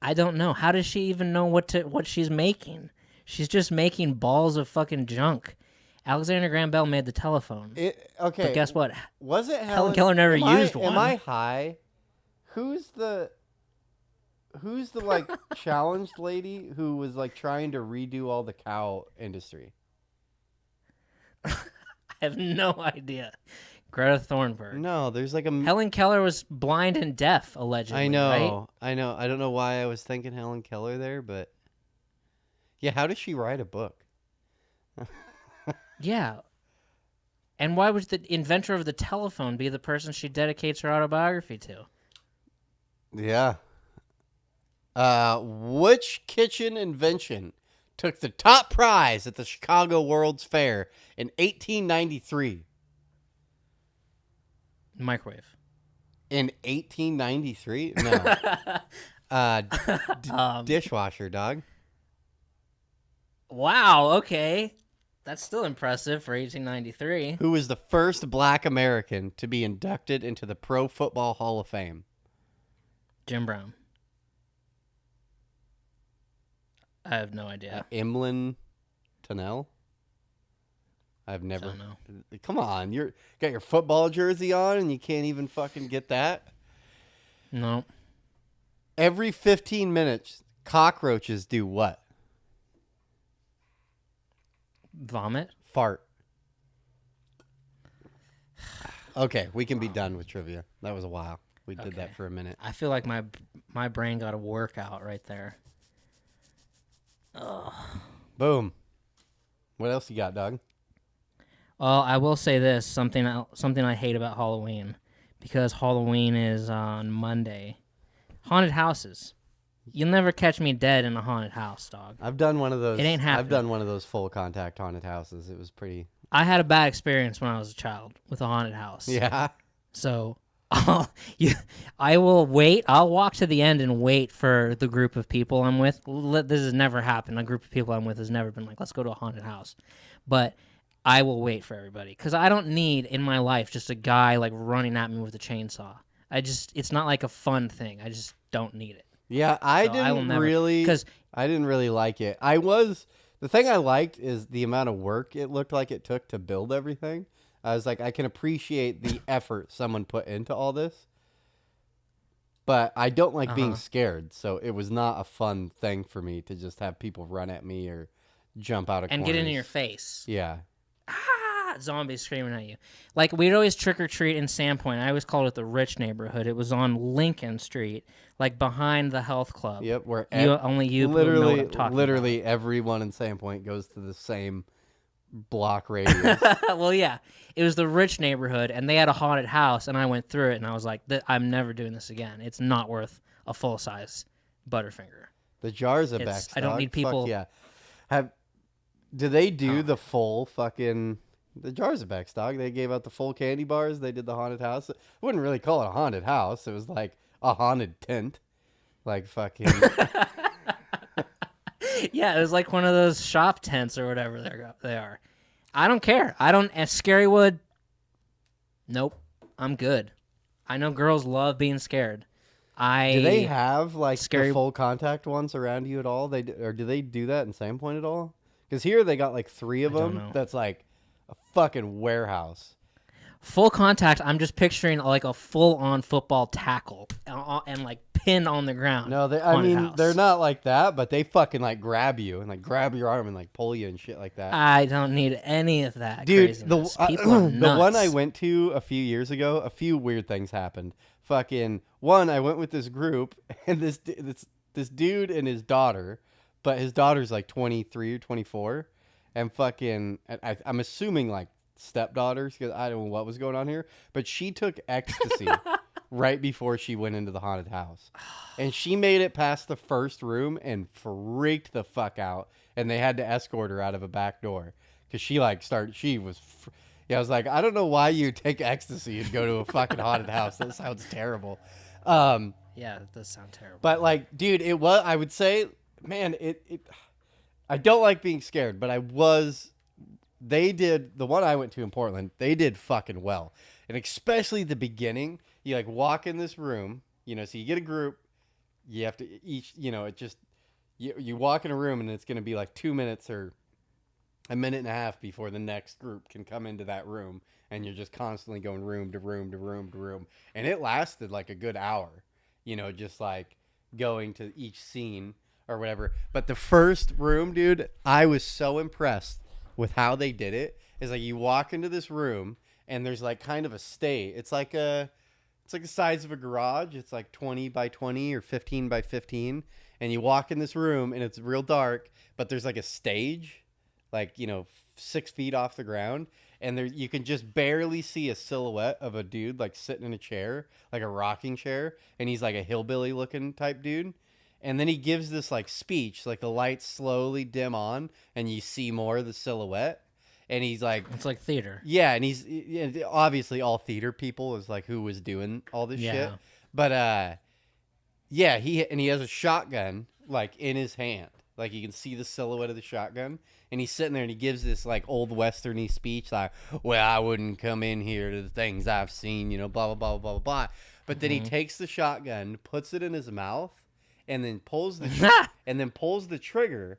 I don't know. How does she even know what she's making? She's just making balls of fucking junk. Alexander Graham Bell made the telephone. Okay. But guess what? Was it Helen Keller never used one. Am I high? Who's the like challenged lady who was like trying to redo all the cow industry? I have no idea. Greta Thunberg. No, there's like a Helen Keller was blind and deaf, allegedly. I know. Right? I know. I don't know why I was thinking Helen Keller there, but yeah, how does she write a book? Yeah. And why would the inventor of the telephone be the person she dedicates her autobiography to? Yeah. Which kitchen invention took the top prize at the Chicago World's Fair in 1893? Microwave. In 1893? No. Dishwasher, dog. Wow, okay. That's still impressive for 1893. Who was the first black American to be inducted into the Pro Football Hall of Fame? Jim Brown. I have no idea. Emlyn Tunnell? I've never. Don't know. Come on, you got your football jersey on and you can't even fucking get that? No. Every 15 minutes, cockroaches do what? Vomit? Fart. Okay, we can be done with trivia. That was a while. We did that for a minute. I feel like my brain got a workout right there. Ugh. Boom. What else you got, dog? Well, I will say this, something I hate about Halloween, because Halloween is on Monday. Haunted houses. You'll never catch me dead in a haunted house, dog. I've done one of those. It ain't happening. I've done one of those full contact haunted houses. It was pretty. I had a bad experience when I was a child with a haunted house. Yeah. So I will wait. I'll walk to the end and wait for the group of people I'm with. This has never happened. A group of people I'm with has never been like, let's go to a haunted house. But I will wait for everybody because I don't need in my life just a guy like running at me with a chainsaw. It's not like a fun thing. I just don't need it. Yeah, I didn't really like it. The thing I liked is the amount of work it looked like it took to build everything. I was like, I can appreciate the effort someone put into all this, but I don't like being scared. So it was not a fun thing for me to just have people run at me or jump out of and corners. get into your face. Yeah. Zombies screaming at you. Like, we'd always trick-or-treat in Sandpoint. I always called it the rich neighborhood. It was on Lincoln Street, like behind the health club. Yep, where only you know what I'm talking literally about. everyone in Sandpoint goes to the same block radius. Well, yeah. It was the rich neighborhood, and they had a haunted house, and I went through it, and I was like, I'm never doing this again. It's not worth a full-size Butterfinger. The jars of Bex, I don't need people... Fuck yeah. Do they do the full fucking... The jars of Bex, dog. They gave out the full candy bars. They did the haunted house. I wouldn't really call it a haunted house. It was like a haunted tent. Like fucking... Yeah, it was like one of those shop tents or whatever they are. I don't care. Scarywood, nope. I'm good. I know girls love being scared. Do they have like Scary- the full contact ones around you at all? Or do they do that in Sandpoint at all? Because here they got like 3 of I don't them. know. That's like a fucking warehouse. Full contact, I'm just picturing like a full-on football tackle and like pin on the ground. No, they're not like that, but they fucking like grab you and like grab your arm and like pull you and shit like that. I don't need any of that, Dude, craziness. People are the nuts. one I went to a few years ago, a few weird things happened. Fucking one, I went with this group and this dude and his daughter, but his daughter's like 23 or 24, and fucking I'm assuming like stepdaughters, because I don't know what was going on here, but she took ecstasy right before she went into the haunted house, and she made it past the first room and freaked the fuck out, and they had to escort her out of a back door because she like started. Yeah, I was like, I don't know why you take ecstasy and go to a fucking haunted house. That sounds terrible. Yeah, that does sound terrible. But like, dude, it was. I would say, man, I don't like being scared, but I was. They did the one I went to in Portland. They did fucking well, and especially the beginning. You like walk in this room, so you get a group. You have to each, it just you walk in a room and it's going to be like 2 minutes or a minute and a half before the next group can come into that room, and you're just constantly going room to room to room to room, and it lasted like a good hour. Just like going to each scene or whatever. But the first room, dude, I was so impressed with how they did it. Is like you walk into this room and there's like kind of a stage. It's like the size of a garage. It's like 20 by 20 or 15 by 15. And you walk in this room and it's real dark, but there's like a stage, like, 6 feet off the ground. And there you can just barely see a silhouette of a dude like sitting in a chair, like a rocking chair. And he's like a hillbilly looking type dude. And then he gives this like speech, like the lights slowly dim on and you see more of the silhouette. And he's like, it's like theater. Yeah. And he's obviously all theater people is like who was doing all this shit. But, yeah, he has a shotgun like in his hand. Like you can see the silhouette of the shotgun. And he's sitting there and he gives this like old Western-y speech like, well, I wouldn't come in here to the things I've seen, blah, blah, blah, blah, blah, blah. But then he takes the shotgun, puts it in his mouth, and then pulls the trigger.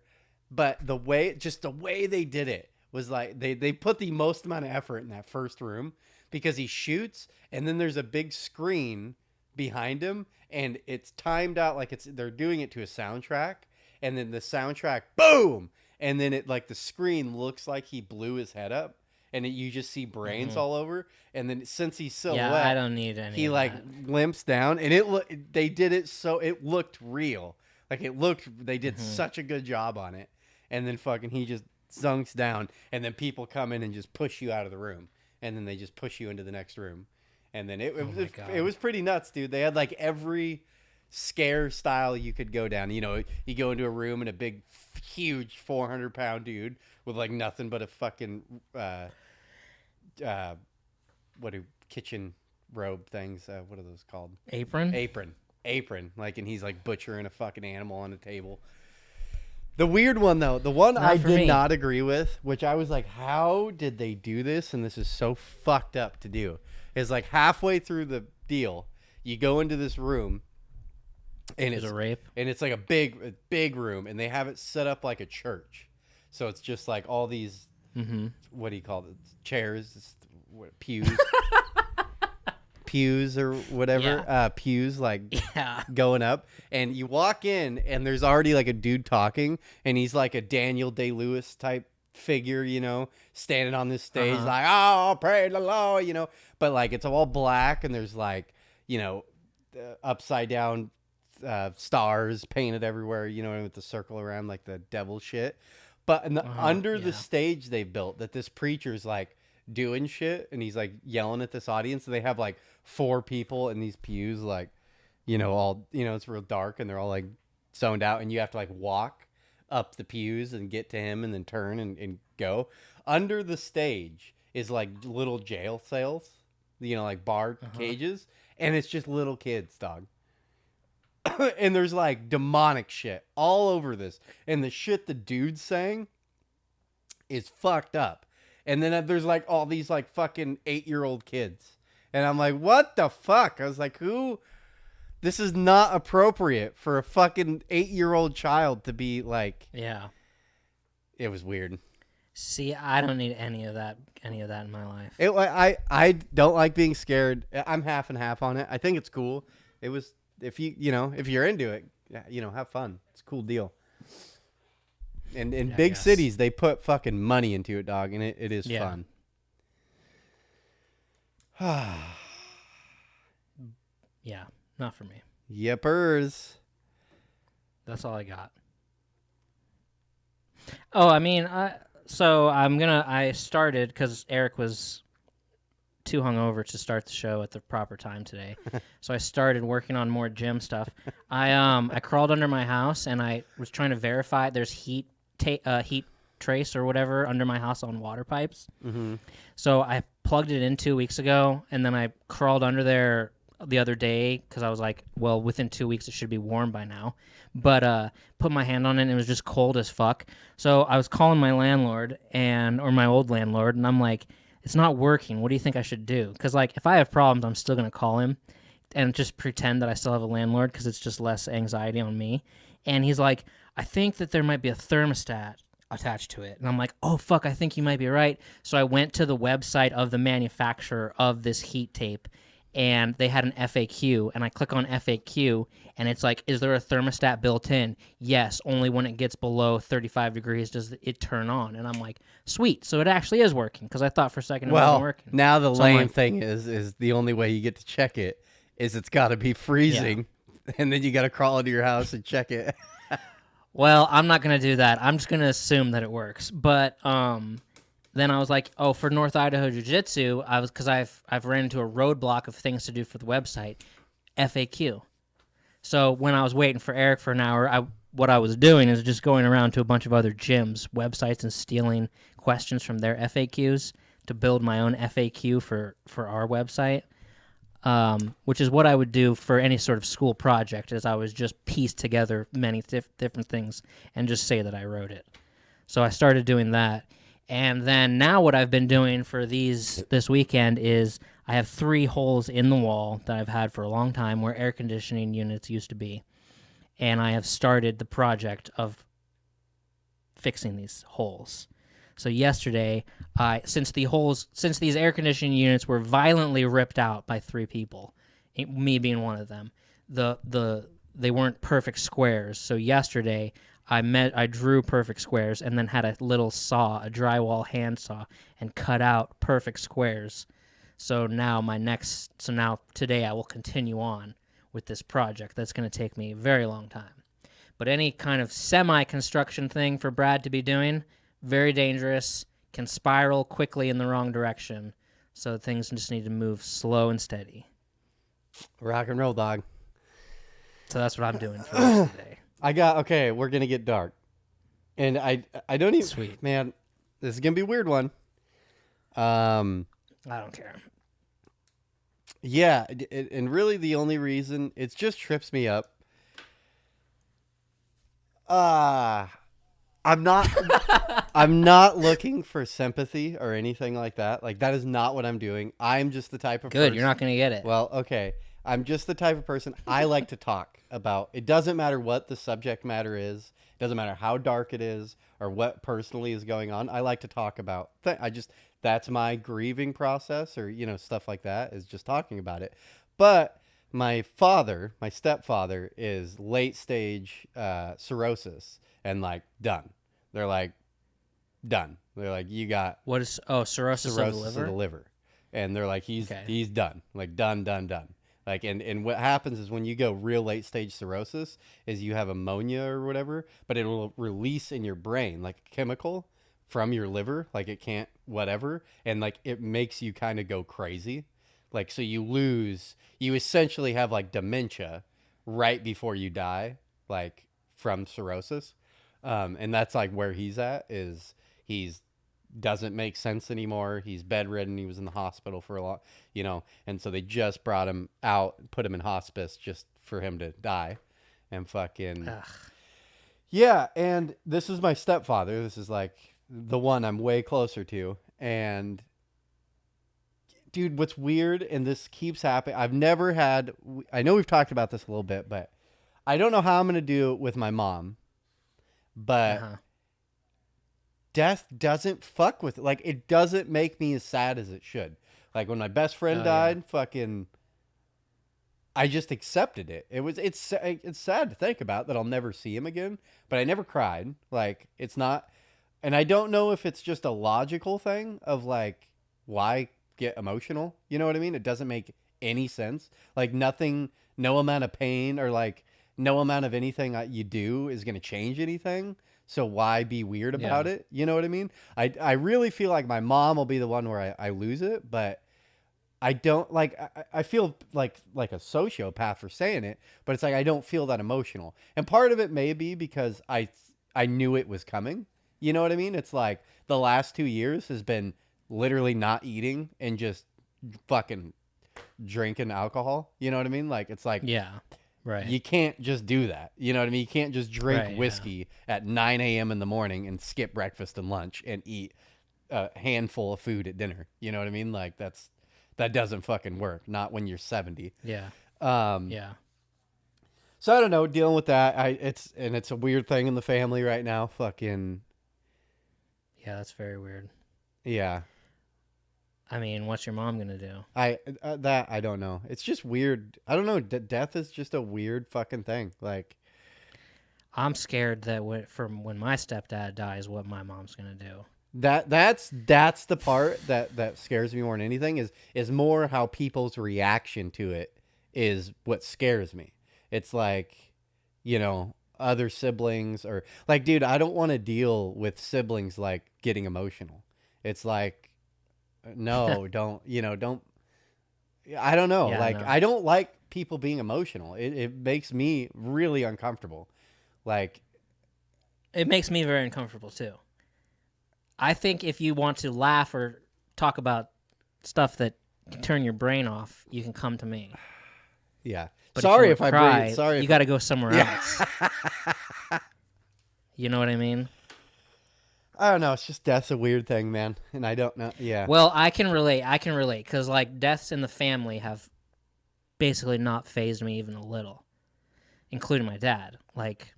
But the way they did it was like they put the most amount of effort in that first room, because he shoots and then there's a big screen behind him and it's timed out like they're doing it to a soundtrack, and then the soundtrack boom, and then it like the screen looks like he blew his head up, and you just see brains all over. And then since he's silhouette, I don't need any. He of like that. limps down, and they did it so it looked real. Like they did such a good job on it. And then fucking he just zunks down, and then people come in and just push you out of the room, and then they just push you into the next room, and then it was pretty nuts, dude. They had like every scare style you could go down. You go into a room and a big, huge 400-pound dude with like nothing but a fucking kitchen robe things? What are those called? Apron. Like, and he's like butchering a fucking animal on a table. The weird one though, the one I did not agree with, which I was like, how did they do this? And this is so fucked up to do. Is like halfway through the deal, you go into this room, and it's a rape, and it's like a big room, and they have it set up like a church. So it's just like all these, what do you call it? Chairs, pews. Pews or whatever, pews like going up, and you walk in and there's already like a dude talking, and he's like a Daniel Day-Lewis type figure, standing on this stage like, oh, praise the Lord, but like it's all black, and there's like, upside down stars painted everywhere, with the circle around like the devil shit. But under the stage they built that this preacher's like doing shit, and he's like yelling at this audience, and they have like 4 people in these pews, like, all, it's real dark, and they're all like zoned out, and you have to like walk up the pews and get to him and then turn and go. Under the stage is like little jail cells, like bar cages, and it's just little kids, dog. And there's like demonic shit all over this, and the shit the dude's saying is fucked up. And then there's like all these like fucking 8-year-old kids. And I'm like, what the fuck? I was like, who? This is not appropriate for a fucking 8-year-old child to be like. Yeah. It was weird. See, I don't need any of that in my life. I don't like being scared. I'm half and half on it. I think it's cool. It was if you're into it, have fun. It's a cool deal. And in big cities, they put fucking money into it, dog, and it is fun. Yeah, not for me. Yippers. That's all I got. Oh, I mean, I started because Eric was too hungover to start the show at the proper time today. So I started working on more gym stuff. I crawled under my house and I was trying to verify there's heat trace or whatever under my house on water pipes. Mm-hmm. So I plugged it in 2 weeks ago, and then I crawled under there the other day because I was like, well, within 2 weeks it should be warm by now. But put my hand on it and it was just cold as fuck. So I was calling my landlord or my old landlord, and I'm like, it's not working. What do you think I should do? Because like if I have problems, I'm still gonna call him and just pretend that I still have a landlord because it's just less anxiety on me. And he's like, I think that there might be a thermostat attached to it. And I'm like, oh, fuck, I think you might be right. So I went to the website of the manufacturer of this heat tape, and they had an FAQ, and I click on FAQ, and it's like, is there a thermostat built in? Yes, only when it gets below 35 degrees does it turn on. And I'm like, sweet, so it actually is working, because I thought for a second it wasn't working. Now the lame thing is the only way you get to check it is it's got to be freezing, and then you got to crawl into your house and check it. Well, I'm not going to do that. I'm just going to assume that it works. But then I was like, oh, for North Idaho Jiu-Jitsu, because I've ran into a roadblock of things to do for the website, FAQ. So when I was waiting for Eric for an hour, what I was doing is just going around to a bunch of other gyms' websites and stealing questions from their FAQs to build my own FAQ for our website. Which is what I would do for any sort of school project, is I would just piece together many different things and just say that I wrote it. So I started doing that. And then now what I've been doing for this weekend is I have 3 holes in the wall that I've had for a long time where air conditioning units used to be. And I have started the project of fixing these holes. So yesterday, since these air conditioning units were violently ripped out by 3 people, me being one of them, they weren't perfect squares. So yesterday, I drew perfect squares and then had a little saw, a drywall hand saw, and cut out perfect squares. So now today I will continue on with this project that's going to take me a very long time. But any kind of semi-construction thing for Brad to be doing, very dangerous, can spiral quickly in the wrong direction. So things just need to move slow and steady. Rock and roll, dog. So that's what I'm doing for the rest of the day. We're going to get dark. And I don't even... Sweet. Man, this is going to be a weird one. I don't care. Yeah, and really the only reason... It just trips me up. I'm not looking for sympathy or anything like that. Like, that is not what I'm doing. I'm just the type of person... Good, you're not going to get it. Well, okay. I'm just the type of person I like to talk about. It doesn't matter what the subject matter is. It doesn't matter how dark it is or what personally is going on. I like to talk about... That's my grieving process, or, stuff like that, is just talking about it. But my stepfather, is late stage cirrhosis and done. They're like, done. They're like, you got... What is... Oh, cirrhosis of the liver? And they're like, he's done. Like, done. Like, and what happens is when you go real late stage cirrhosis is you have ammonia or whatever, but it'll release in your brain, like a chemical from your liver, like it can't whatever. And like, it makes you kind of go crazy. Like, so you essentially have like dementia right before you die, like from cirrhosis. And that's like where he's at, is he's doesn't make sense anymore. He's bedridden. He was in the hospital for a lot, and so they just brought him out, put him in hospice just for him to die. And fucking, yeah. And this is my stepfather. This is like the one I'm way closer to. And dude, what's weird, and this keeps happening. I've never had. I know we've talked about this a little bit, but I don't know how I'm gonna do it with my mom. But death doesn't fuck with it. Like, it doesn't make me as sad as it should. Like when my best friend died, fucking, I just accepted it. It's sad to think about that I'll never see him again, but I never cried. Like, it's not, and I don't know if it's just a logical thing of like, why get emotional? You know what I mean? It doesn't make any sense. Like nothing, no amount of pain or like no amount of anything you do is going to change anything. So why be weird about it? You know what I mean? I really feel like my mom will be the one where I lose it, but I don't like, I feel like a sociopath for saying it, but it's like, I don't feel that emotional. And part of it may be because I knew it was coming. You know what I mean? It's like the last 2 years has been literally not eating and just fucking drinking alcohol. You know what I mean? Like, it's like, right. You can't just do that. You know what I mean? You can't just drink whiskey at 9 a.m. in the morning and skip breakfast and lunch and eat a handful of food at dinner. You know what I mean? Like that doesn't fucking work. Not when you're 70. Yeah. So I don't know, dealing with that. It's a weird thing in the family right now. Fucking. Yeah, that's very weird. Yeah. I mean, what's your mom gonna do? I don't know. It's just weird. I don't know. Death is just a weird fucking thing. Like, I'm scared that when my stepdad dies, what my mom's gonna do. That's the part that scares me more than anything is more how people's reaction to it is what scares me. It's like, you know, other siblings or like, dude, I don't want to deal with siblings like getting emotional. It's like, no, don't, I don't know. Yeah, like, no. I don't like people being emotional. It makes me really uncomfortable. Like, It makes me very uncomfortable too. I think if you want to laugh or talk about stuff that can turn your brain off, you can come to me. yeah. But sorry if I cry, bring. Sorry, you got to go somewhere else. You know what I mean? I don't know. It's just death's a weird thing, man, and I don't know. Yeah. Well, I can relate because like deaths in the family have basically not fazed me even a little, including my dad. Like,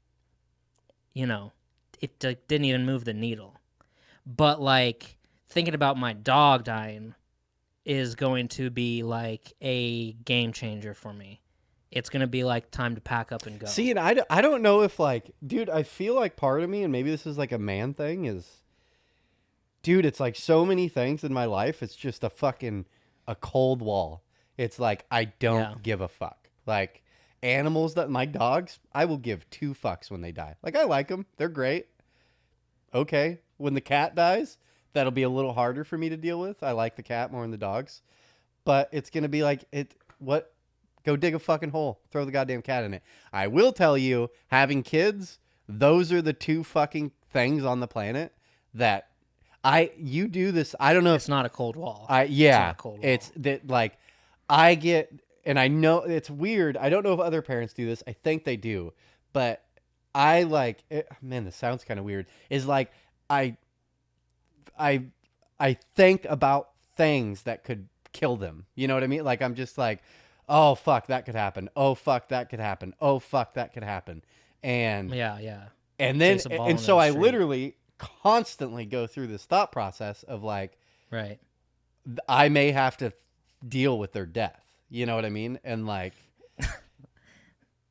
it didn't even move the needle. But like thinking about my dog dying is going to be like a game changer for me. It's going to be like time to pack up and go. See, and I don't know if like, dude, I feel like part of me, and maybe this is like a man thing, is, dude, it's like so many things in my life. It's just a cold wall. It's like, I don't give a fuck. Like animals my dogs, I will give 2 fucks when they die. Like I like them. They're great. Okay. When the cat dies, that'll be a little harder for me to deal with. I like the cat more than the dogs, but it's going to be like go dig a fucking hole. Throw the goddamn cat in it. I will tell you, having kids, those are the 2 fucking things on the planet that you do this. I don't know. It's not a cold wall. Yeah. It's not a cold wall. It's that like I get, and I know it's weird. I don't know if other parents do this. I think they do, but I like it, man, this sounds kind of weird. Is like, I think about things that could kill them. You know what I mean? Like, I'm just like, oh, fuck, that could happen. Oh, fuck, that could happen. Oh, fuck, that could happen. And yeah. And then, and so I literally constantly go through this thought process of like, right, I may have to deal with their death. You know what I mean? And like,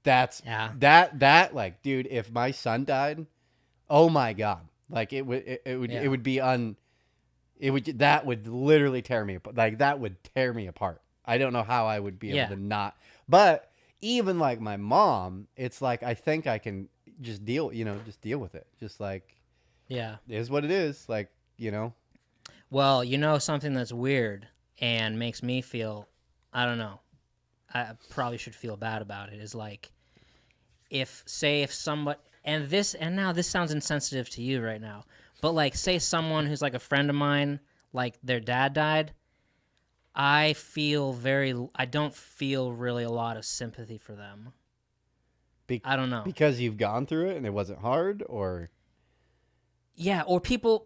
that like, dude, if my son died, oh my God, like that would literally tear me apart. Like that would tear me apart. I don't know how I would be able to not, but even like my mom, it's like, I think I can just deal with it. Just like, it is what it is. Like, Well, something that's weird and makes me feel, I don't know, I probably should feel bad about it, is like, if somebody, now this sounds insensitive to you right now, but like, say someone who's like a friend of mine, like their dad died, I don't feel really a lot of sympathy for them. I don't know. Because you've gone through it and it wasn't hard, or? Yeah, or people,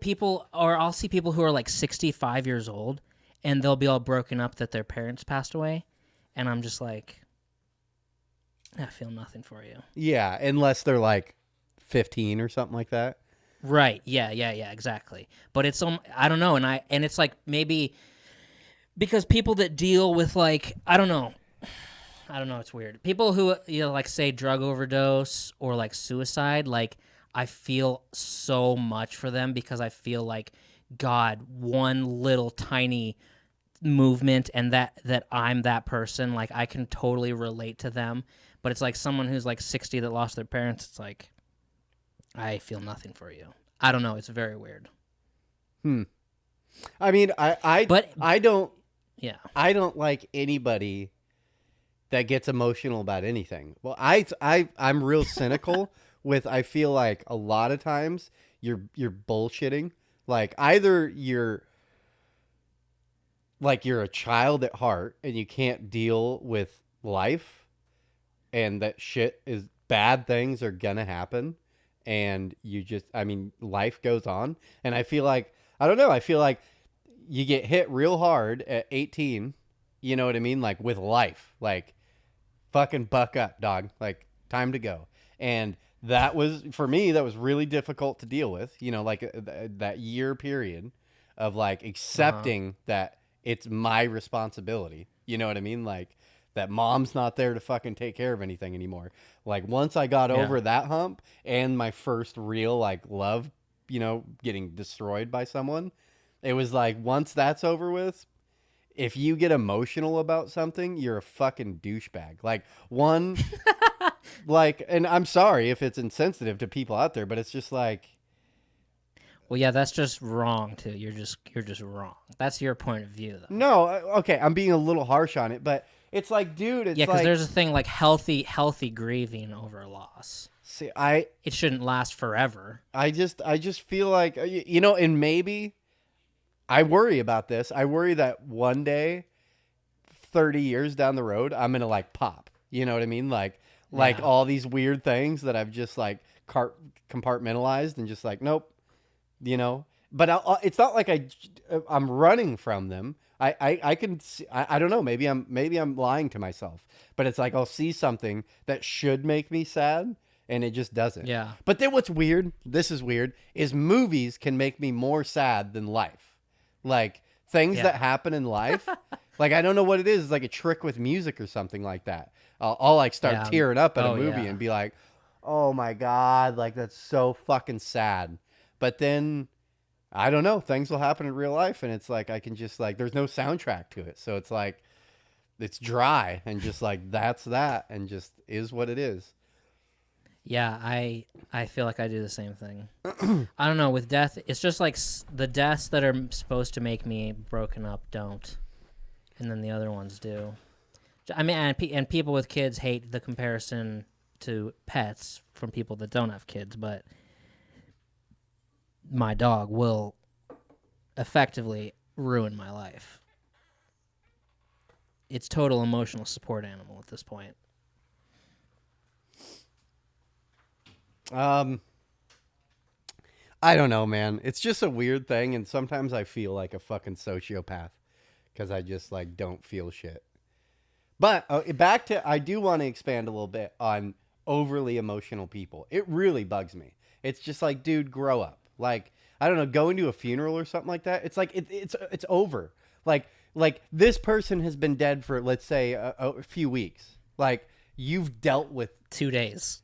or I'll see people who are like 65 years old and they'll be all broken up that their parents passed away, and I'm just like, I feel nothing for you. Yeah, unless they're like 15 or something like that. Right. Yeah, exactly. But it's I don't know, and it's like maybe because people that deal with like I don't know, it's weird. People who like say drug overdose or like suicide, like I feel so much for them because I feel like God, one little tiny movement and that I'm that person, like I can totally relate to them. But it's like someone who's like 60 that lost their parents, it's like I feel nothing for you. I don't know, it's very weird. I mean, I don't Yeah. I don't like anybody that gets emotional about anything. Well, I'm real cynical with I feel like a lot of times you're bullshitting. Like either you're a child at heart and you can't deal with life and that bad things are gonna happen and life goes on. And I feel like I don't know, I feel like you get hit real hard at 18, you know what I mean? Like with life. Like fucking buck up, dog. Like time to go. And that was for me that was really difficult to deal with, like that year period of like accepting that it's my responsibility. You know what I mean? Like that mom's not there to fucking take care of anything anymore. Like once I got over that hump and my first real like love, getting destroyed by someone, it was like once that's over with, if you get emotional about something, you're a fucking douchebag. Like one like, and I'm sorry if it's insensitive to people out there, but it's just like, well, yeah, that's just wrong too. You're just wrong. That's your point of view, though. no, okay, I'm being a little harsh on it, but it's like, dude, it's because like, there's a thing like healthy grieving over a loss. See, it shouldn't last forever. I just feel like, and maybe I worry about this. I worry that one day, 30 years down the road, I'm gonna like pop. You know what I mean? Like all these weird things that I've just like compartmentalized and just like, nope. But it's not like I'm running from them. I can see, I don't know. Maybe I'm lying to myself, but it's like, I'll see something that should make me sad and it just doesn't. Yeah. But then what's weird, this is weird, is movies can make me more sad than life. Like things that happen in life. Like, I don't know what it is. It's like a trick with music or something like that. I'll like start tearing up at a movie and be like, oh my God, like that's so fucking sad. But then, I don't know, things will happen in real life and it's like, I can just like, there's no soundtrack to it. So it's like, it's dry and just like, that's that and just is what it is. Yeah, I feel like I do the same thing. I don't know, with death, it's just like the deaths that are supposed to make me broken up don't. And then the other ones do. I mean, and people with kids hate the comparison to pets from people that don't have kids, but my dog will effectively ruin my life. It's total emotional support animal at this point. I don't know, man. It's just a weird thing, and sometimes I feel like a fucking sociopath because I just like don't feel shit. But back to, I do want to expand a little bit on overly emotional people. It really bugs me. It's just like, dude, grow up. Like, I don't know, going to a funeral or something like that. It's like it's over. Like this person has been dead for, let's say, a few weeks. Like, you've dealt with 2 days.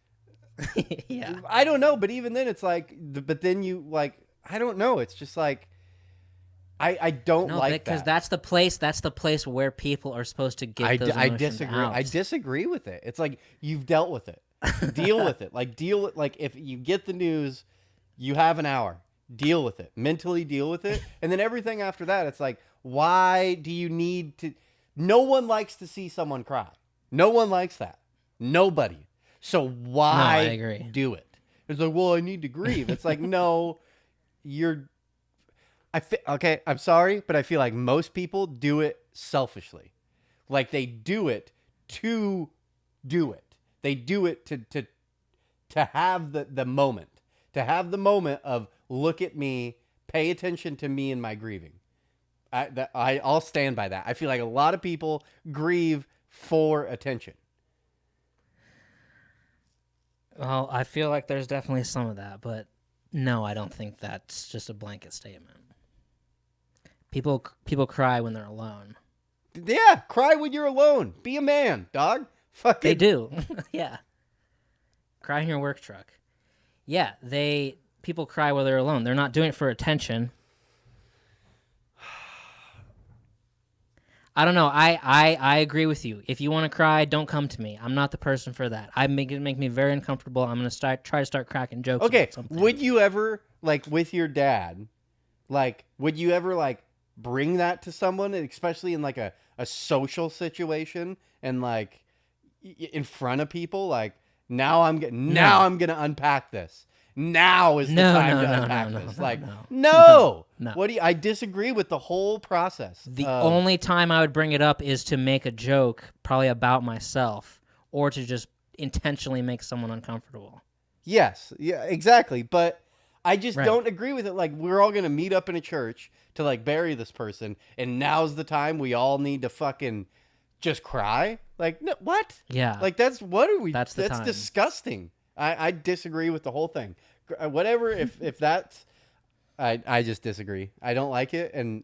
Yeah. I don't know, but even then, it's like, but then you like, I don't know. It's just like, I don't like that. Because that's the place where people are supposed to get those emotions disagree. out. I disagree with it. It's like, you've dealt with it. Deal with it. Like, if you get the news, you have an hour. Deal with it. Mentally deal with it. And then everything after that, it's like, why do you need to? No one likes to see someone cry. No one likes that. Nobody. So why do it? It's like, well, I need to grieve. It's like, no, okay, I'm sorry, but I feel like most people do it selfishly. Like, they do it to do it. They do it to have the moment. To have the moment of, look at me, pay attention to me and my grieving. I'll stand by that. I feel like a lot of people grieve for attention. Well, I feel like there's definitely some of that, but no, I don't think that's just a blanket statement. People cry when they're alone. Yeah, cry when you're alone. Be a man, dog. Fucking. They do. Yeah. Cry in your work truck. Yeah, people cry while they're alone. They're not doing it for attention. I don't know. I agree with you. If you want to cry, don't come to me. I'm not the person for that. It make me very uncomfortable. I'm gonna try to start cracking jokes. Okay. About something. Would you ever, like, with your dad, like, would you ever, like, bring that to someone, especially in, like, a social situation, and, like, in front of people, like, now I'm gonna unpack this. Now is the time to unpack this. No. I disagree with the whole process. The only time I would bring it up is to make a joke, probably about myself, or to just intentionally make someone uncomfortable. Yes, yeah, exactly. But I just don't agree with it. Like, we're all gonna meet up in a church to, like, bury this person, and now's the time we all need to fucking just cry. Like, no, what? Yeah. Like, that's That's disgusting. I disagree with the whole thing. Whatever, if that's, I just disagree. I don't like it, and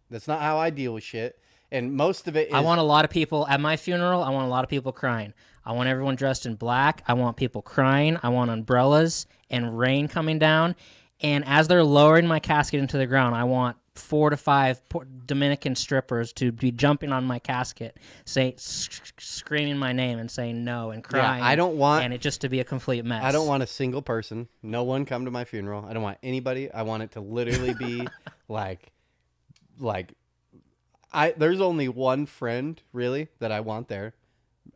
that's not how I deal with shit. And most of it is... I want a lot of people, at my funeral, I want a lot of people crying. I want everyone dressed in black. I want people crying. I want umbrellas and rain coming down. And as they're lowering my casket into the ground, I want 4 to 5 Dominican strippers to be jumping on my casket, screaming my name and saying no and crying. Yeah, I don't want... And it just to be a complete mess. I don't want a single person. No one come to my funeral. I don't want anybody. I want it to literally be there's only one friend, really, that I want there.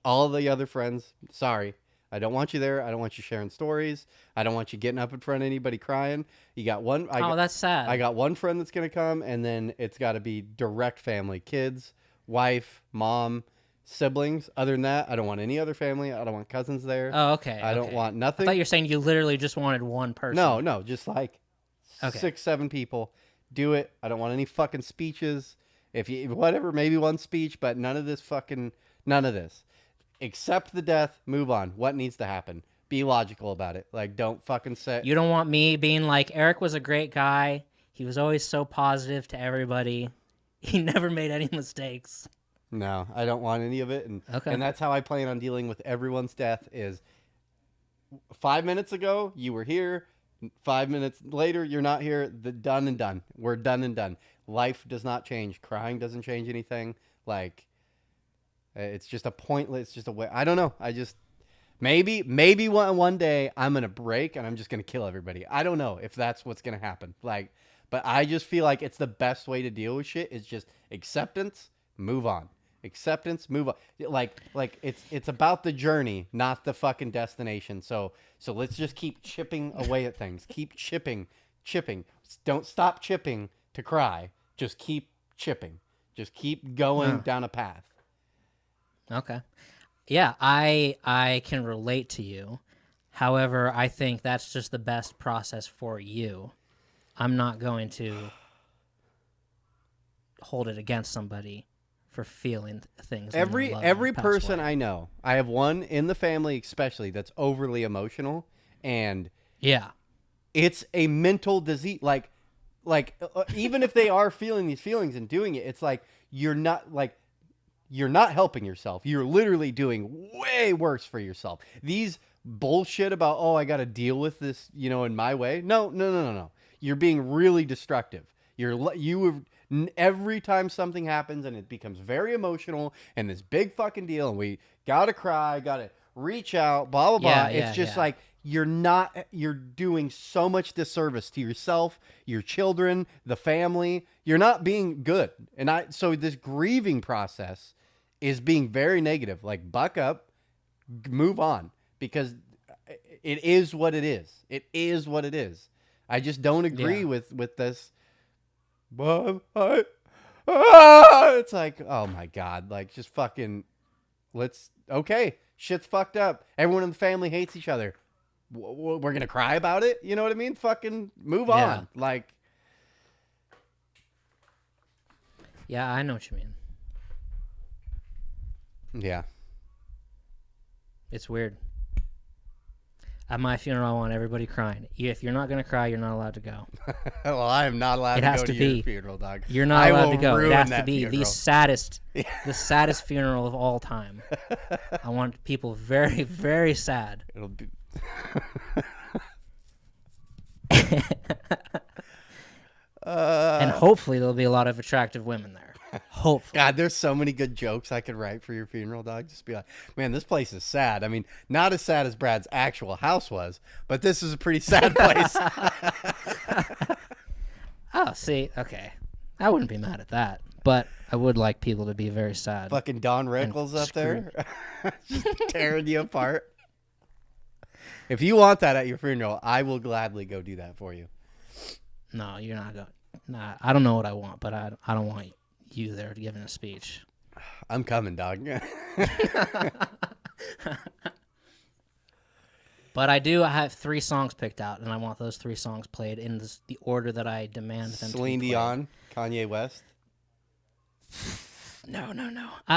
All the other friends, sorry. I don't want you there. I don't want you sharing stories. I don't want you getting up in front of anybody crying. You got one. That's sad. I got one friend that's going to come, and then it's got to be direct family. Kids, wife, mom, siblings. Other than that, I don't want any other family. I don't want cousins there. Oh, okay. I don't want nothing. I thought you were saying you literally just wanted one person. No, just like 6, 7 people. Do it. I don't want any fucking speeches. Whatever, maybe one speech, but none of this. Accept the death, move on. What needs to happen? Be logical about it. Like, don't fucking say... You don't want me being like, Eric was a great guy. He was always so positive to everybody. He never made any mistakes. No, I don't want any of it. And that's how I plan on dealing with everyone's death is 5 minutes ago, you were here. 5 minutes later, you're not here. Done and done. We're done and done. Life does not change. Crying doesn't change anything. Like... It's just a pointless. It's just a way. I don't know. I just maybe one day I'm gonna break and I'm just gonna kill everybody. I don't know if that's what's gonna happen. Like, but I just feel like it's the best way to deal with shit is just acceptance, move on. Acceptance, move on. Like it's about the journey, not the fucking destination. So let's just keep chipping away at things. Keep chipping. Don't stop chipping to cry. Just keep chipping. Just keep going down a path. Okay. Yeah, I can relate to you. However, I think that's just the best process for you. I'm not going to hold it against somebody for feeling things. Every person I know, I have one in the family especially that's overly emotional, and yeah, it's a mental disease. Like even if they are feeling these feelings and doing it, it's like you're not helping yourself. You're literally doing way worse for yourself. These bullshit about, I got to deal with this, in my way. No. You're being really destructive. Every time something happens and it becomes very emotional and this big fucking deal and we got to cry, got to reach out, blah, blah, blah. It's just like you're doing so much disservice to yourself, your children, the family. You're not being good. So this grieving process is being very negative. Like, buck up, move on, because it is what it is. It is what it is. I just don't agree with this. It's like, oh my God, like, just fucking shit's fucked up. Everyone in the family hates each other. We're going to cry about it. You know what I mean? Fucking move on. Like, Yeah, I know what you mean. Yeah. It's weird. At my funeral, I want everybody crying. If you're not going to cry, you're not allowed to go. Well, I am not allowed It to has go to to be. your funeral, dog. You're not I allowed will to go. It ruin has to that be the funeral. saddest funeral of all time. I want people very, very sad. It'll be. And hopefully there'll be a lot of attractive women there. Hopefully. God, there's so many good jokes I could write for your funeral, dog. Just be like, man, this place is sad. I mean, not as sad as Brad's actual house was, but this is a pretty sad place. Oh, see, okay. I wouldn't be mad at that, but I would like people to be very sad. Fucking Don Rickles up there, just tearing you apart. If you want that at your funeral, I will gladly go do that for you. No, you're not going. Nah, I don't know what I want, but I don't want you there giving a speech. I'm coming, dog. But I have 3 songs picked out, and I want those 3 songs played in the order that I demand them Celine to be played. Dion, Kanye West. No.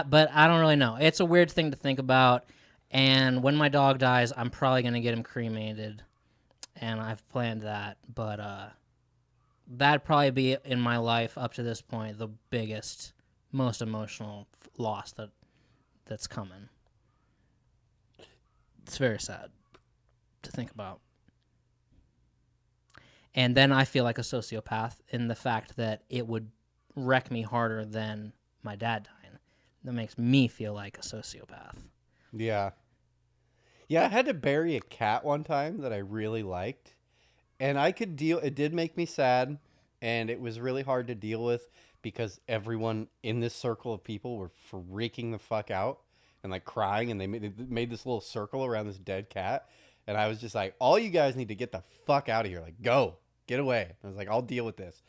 But I don't really know. It's a weird thing to think about. And when my dog dies, I'm probably going to get him cremated. And I've planned that. But that'd probably be, in my life up to this point, the biggest, most emotional loss that's coming. It's very sad to think about. And then I feel like a sociopath in the fact that it would wreck me harder than my dad dying. That makes me feel like a sociopath. Yeah. Yeah, I had to bury a cat one time that I really liked. And I could deal, it did make me sad. And it was really hard to deal with because everyone in this circle of people were freaking the fuck out and like crying. And they made this little circle around this dead cat. And I was just like, all you guys need to get the fuck out of here. Like, go, get away. And I was like, I'll deal with this.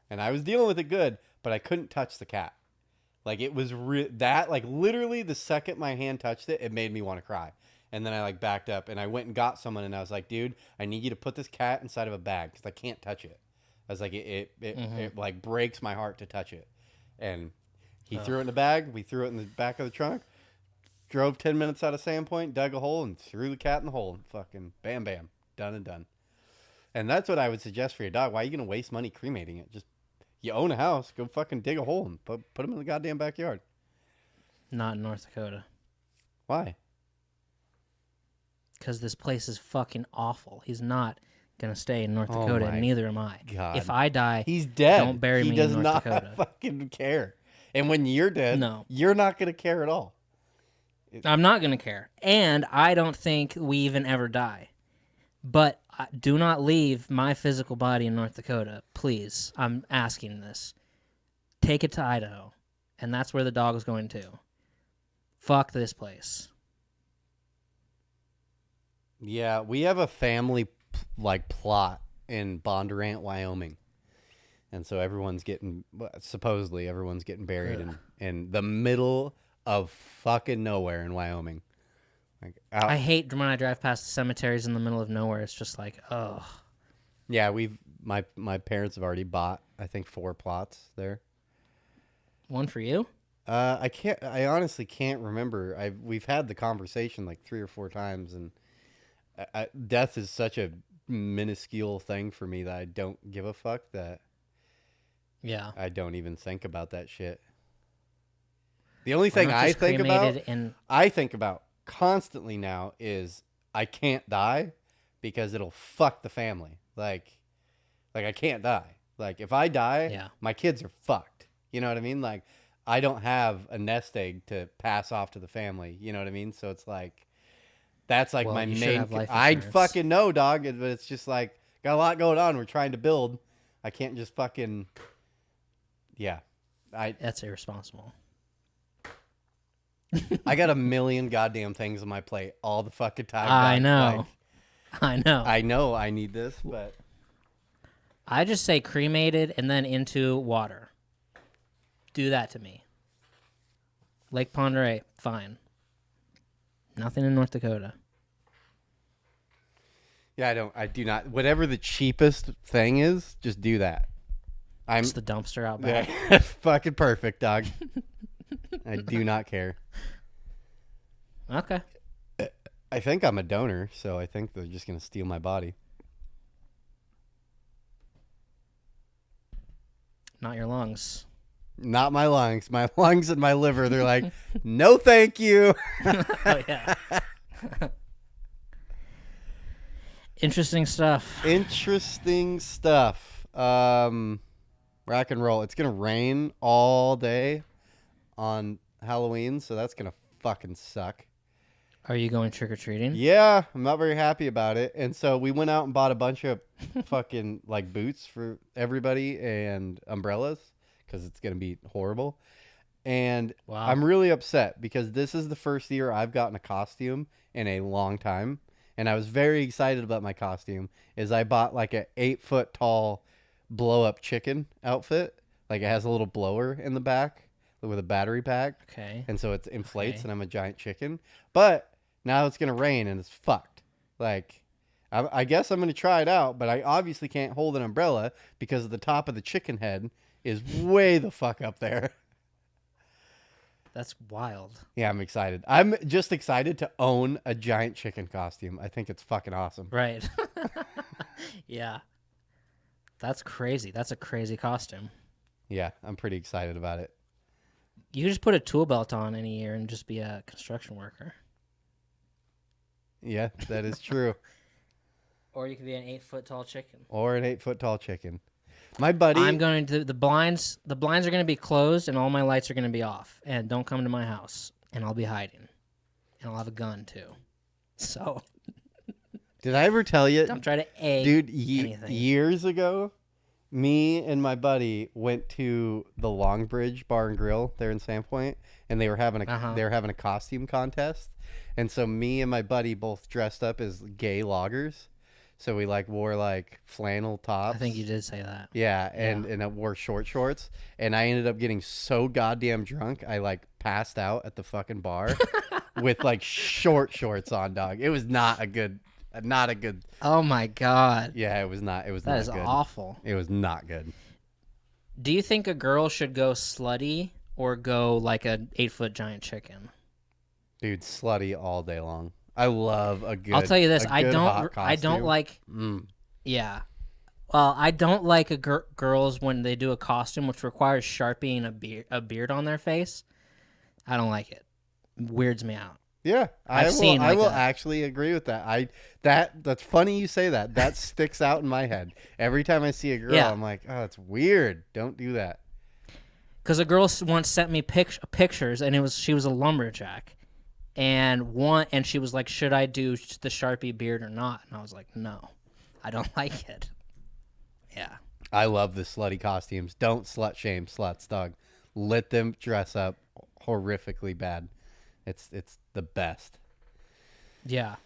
And I was dealing with it good, but I couldn't touch the cat. Like, it was like literally the second my hand touched it, it made me want to cry. And then I like backed up and I went and got someone and I was like, dude, I need you to put this cat inside of a bag because I can't touch it. I was like, it like breaks my heart to touch it. And he threw it in the bag. We threw it in the back of the trunk. Drove 10 minutes out of Sandpoint, dug a hole, and threw the cat in the hole. And fucking bam, bam. Done and done. And that's what I would suggest for your dog. Why are you going to waste money cremating it? Just, you own a house. Go fucking dig a hole and put him in the goddamn backyard. Not in North Dakota. Why? Because this place is fucking awful. He's not going to stay in North Dakota, and neither am I. God. If I die, he's dead. Don't bury me in North Dakota. He does not fucking care. And when you're dead, No. you're not going to care at all. I'm not going to care. And I don't think we even ever die. But do not leave my physical body in North Dakota. Please. I'm asking this. Take it to Idaho. And that's where the dog is going to. Fuck this place. Yeah, we have a family plot in Bondurant, Wyoming. And so supposedly everyone's getting buried in the middle of fucking nowhere in Wyoming. Like, I hate when I drive past the cemeteries in the middle of nowhere. It's just like, oh. Yeah, my parents have already bought, I think, 4 plots there. One for you? I honestly can't remember. We've had the conversation like 3 or 4 times, and death is such a minuscule thing for me that I don't give a fuck that I don't even think about that shit. The only thing I think about constantly now is I can't die because it'll fuck the family. Like I can't die. Like if I die, my kids are fucked. You know what I mean? Like I don't have a nest egg to pass off to the family. You know what I mean? So it's like, that's like my main. I fucking know, dog. But it's just like, got a lot going on. We're trying to build. I can't just fucking. Yeah. That's irresponsible. I got a million goddamn things on my plate all the fucking time. I know. I know I need this, but. I just say cremated and then into water. Do that to me. Lake Pend Oreille, fine. Nothing in North Dakota. Yeah, I do not. Whatever the cheapest thing is, just do that. Just the dumpster out back. Yeah, fucking perfect, dog. I do not care. Okay. I think I'm a donor, so I think they're just gonna steal my body. Not your lungs. Not my lungs. My lungs and my liver. They're like, no, thank you. Oh, yeah. Interesting stuff. Interesting stuff. Rock and roll. It's gonna rain all day on Halloween, so that's gonna fucking suck. Are you going trick-or-treating? Yeah, I'm not very happy about it. And so we went out and bought a bunch of fucking like boots for everybody and umbrellas because it's going to be horrible. And Wow. I'm really upset because this is the first year I've gotten a costume in a long time. And I was very excited about my costume is I bought like a 8-foot tall blow up chicken outfit. Like it has a little blower in the back with a battery pack. Okay. And so it inflates Okay. and I'm a giant chicken. But now it's going to rain and it's fucked. Like, I guess I'm going to try it out, but I obviously can't hold an umbrella because the top of the chicken head is way the fuck up there. That's wild. Yeah, I'm excited. I'm just excited to own a giant chicken costume. I think it's fucking awesome. Right. Yeah. That's crazy. That's a crazy costume. Yeah, I'm pretty excited about it. You could just put a tool belt on any year and just be a construction worker. Yeah, that is true. Or you could be an 8-foot tall chicken. Or an 8-foot tall chicken. My buddy. I'm going to the blinds. The blinds are going to be closed, and all my lights are going to be off. And don't come to my house, and I'll be hiding, and I'll have a gun too. So Did I ever tell you? don't try to egg Dude, anything. years ago, me and my buddy went to the Longbridge Bar and Grill there in Sandpoint, and they were having a costume contest. And so me and my buddy both dressed up as gay loggers. So we like wore like flannel tops. I think you did say that. Yeah, and I wore short shorts. And I ended up getting so goddamn drunk, I like passed out at the fucking bar with like short shorts on, dog. It was not a good. Oh my god. Yeah, it was not. It was That not is good. awful. It was not good. Do you think a girl should go slutty or go like an 8-foot giant chicken? Dude, slutty all day long. I love a good. I'll tell you this: a I good hot don't costume. like. Yeah, well, I don't like girls when they do a costume which requires sharpieing a beard on their face. I don't like it. Weirds me out. Yeah, I've I seen will like a- actually agree with that. That's funny you say that. That sticks out in my head every time I see a girl. Yeah. I'm like, oh, it's weird. Don't do that. Because a girl once sent me pictures, and she was a lumberjack, and she was like, "Should I do the Sharpie beard or not?" And I was like, "No, I don't like it." Yeah. I love the slutty costumes. Don't slut shame sluts, dog. Let them dress up horrifically bad. It's the best. Yeah.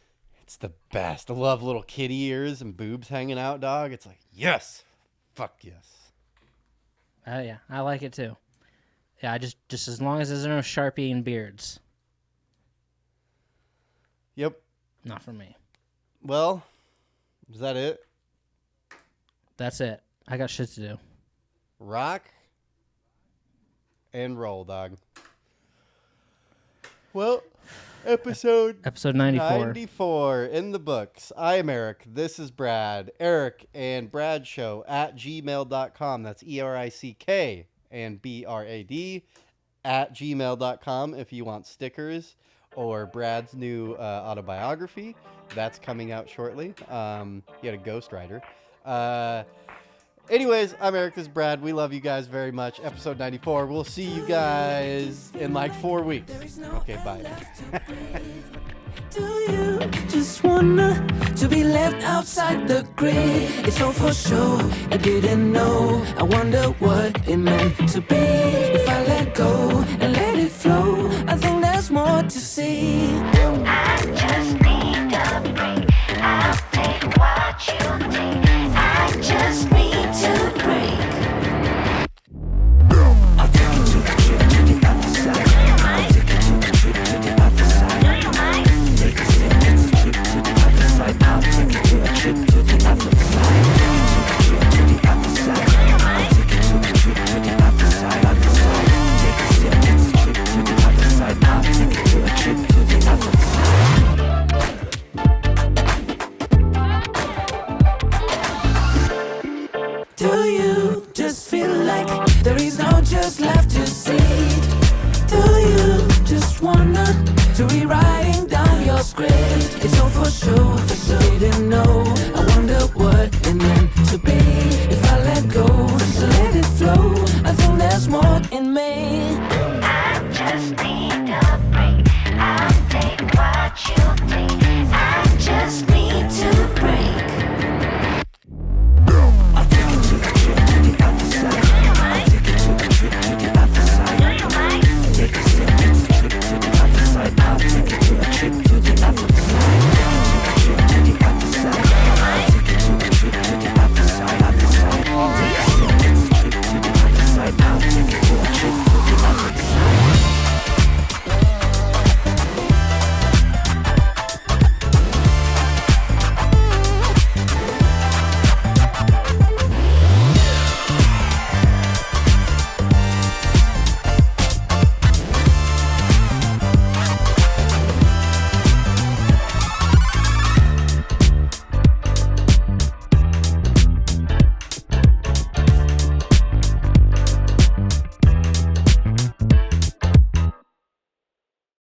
It's the best. I love little kitty ears and boobs hanging out, dog. It's like, yes. Fuck yes. Yeah, I like it too. Yeah, I just as long as there's no Sharpie and beards, Yep. not for me. Well, is that it? That's it. I got shit to do. Rock and roll, dog. Well, episode 94. 94 in the books. I am Eric. This is Brad. Erick and Brad Show at gmail.com. That's ERICK and BRAD at gmail.com if you want stickers or Brad's new autobiography. That's coming out shortly. He had a ghostwriter. Anyways, I'm Eric. This is Brad. We love you guys very much. Episode 94. We'll see you guys in like 4 weeks. Okay, bye. Do you just wanna to be left outside the grid? It's all for sure. I didn't know. I wonder what it meant to be. If I let go and let it flow, I think there's more to see. I just need a break. I'll take what you take. I just need to break. I'll take you to a trip to the other side. I'll take you to a trip to the other side. Take a sip, it's a trip to the other side. I'll take you to a trip to the other side. Take you to a trip to the other side. I'll take you to proceed. Do you just wanna to rewriting down your script? It's all for sure, for sure. Didn't know. I wonder what it meant to be. If I let go, to let it flow, I think there's more in me.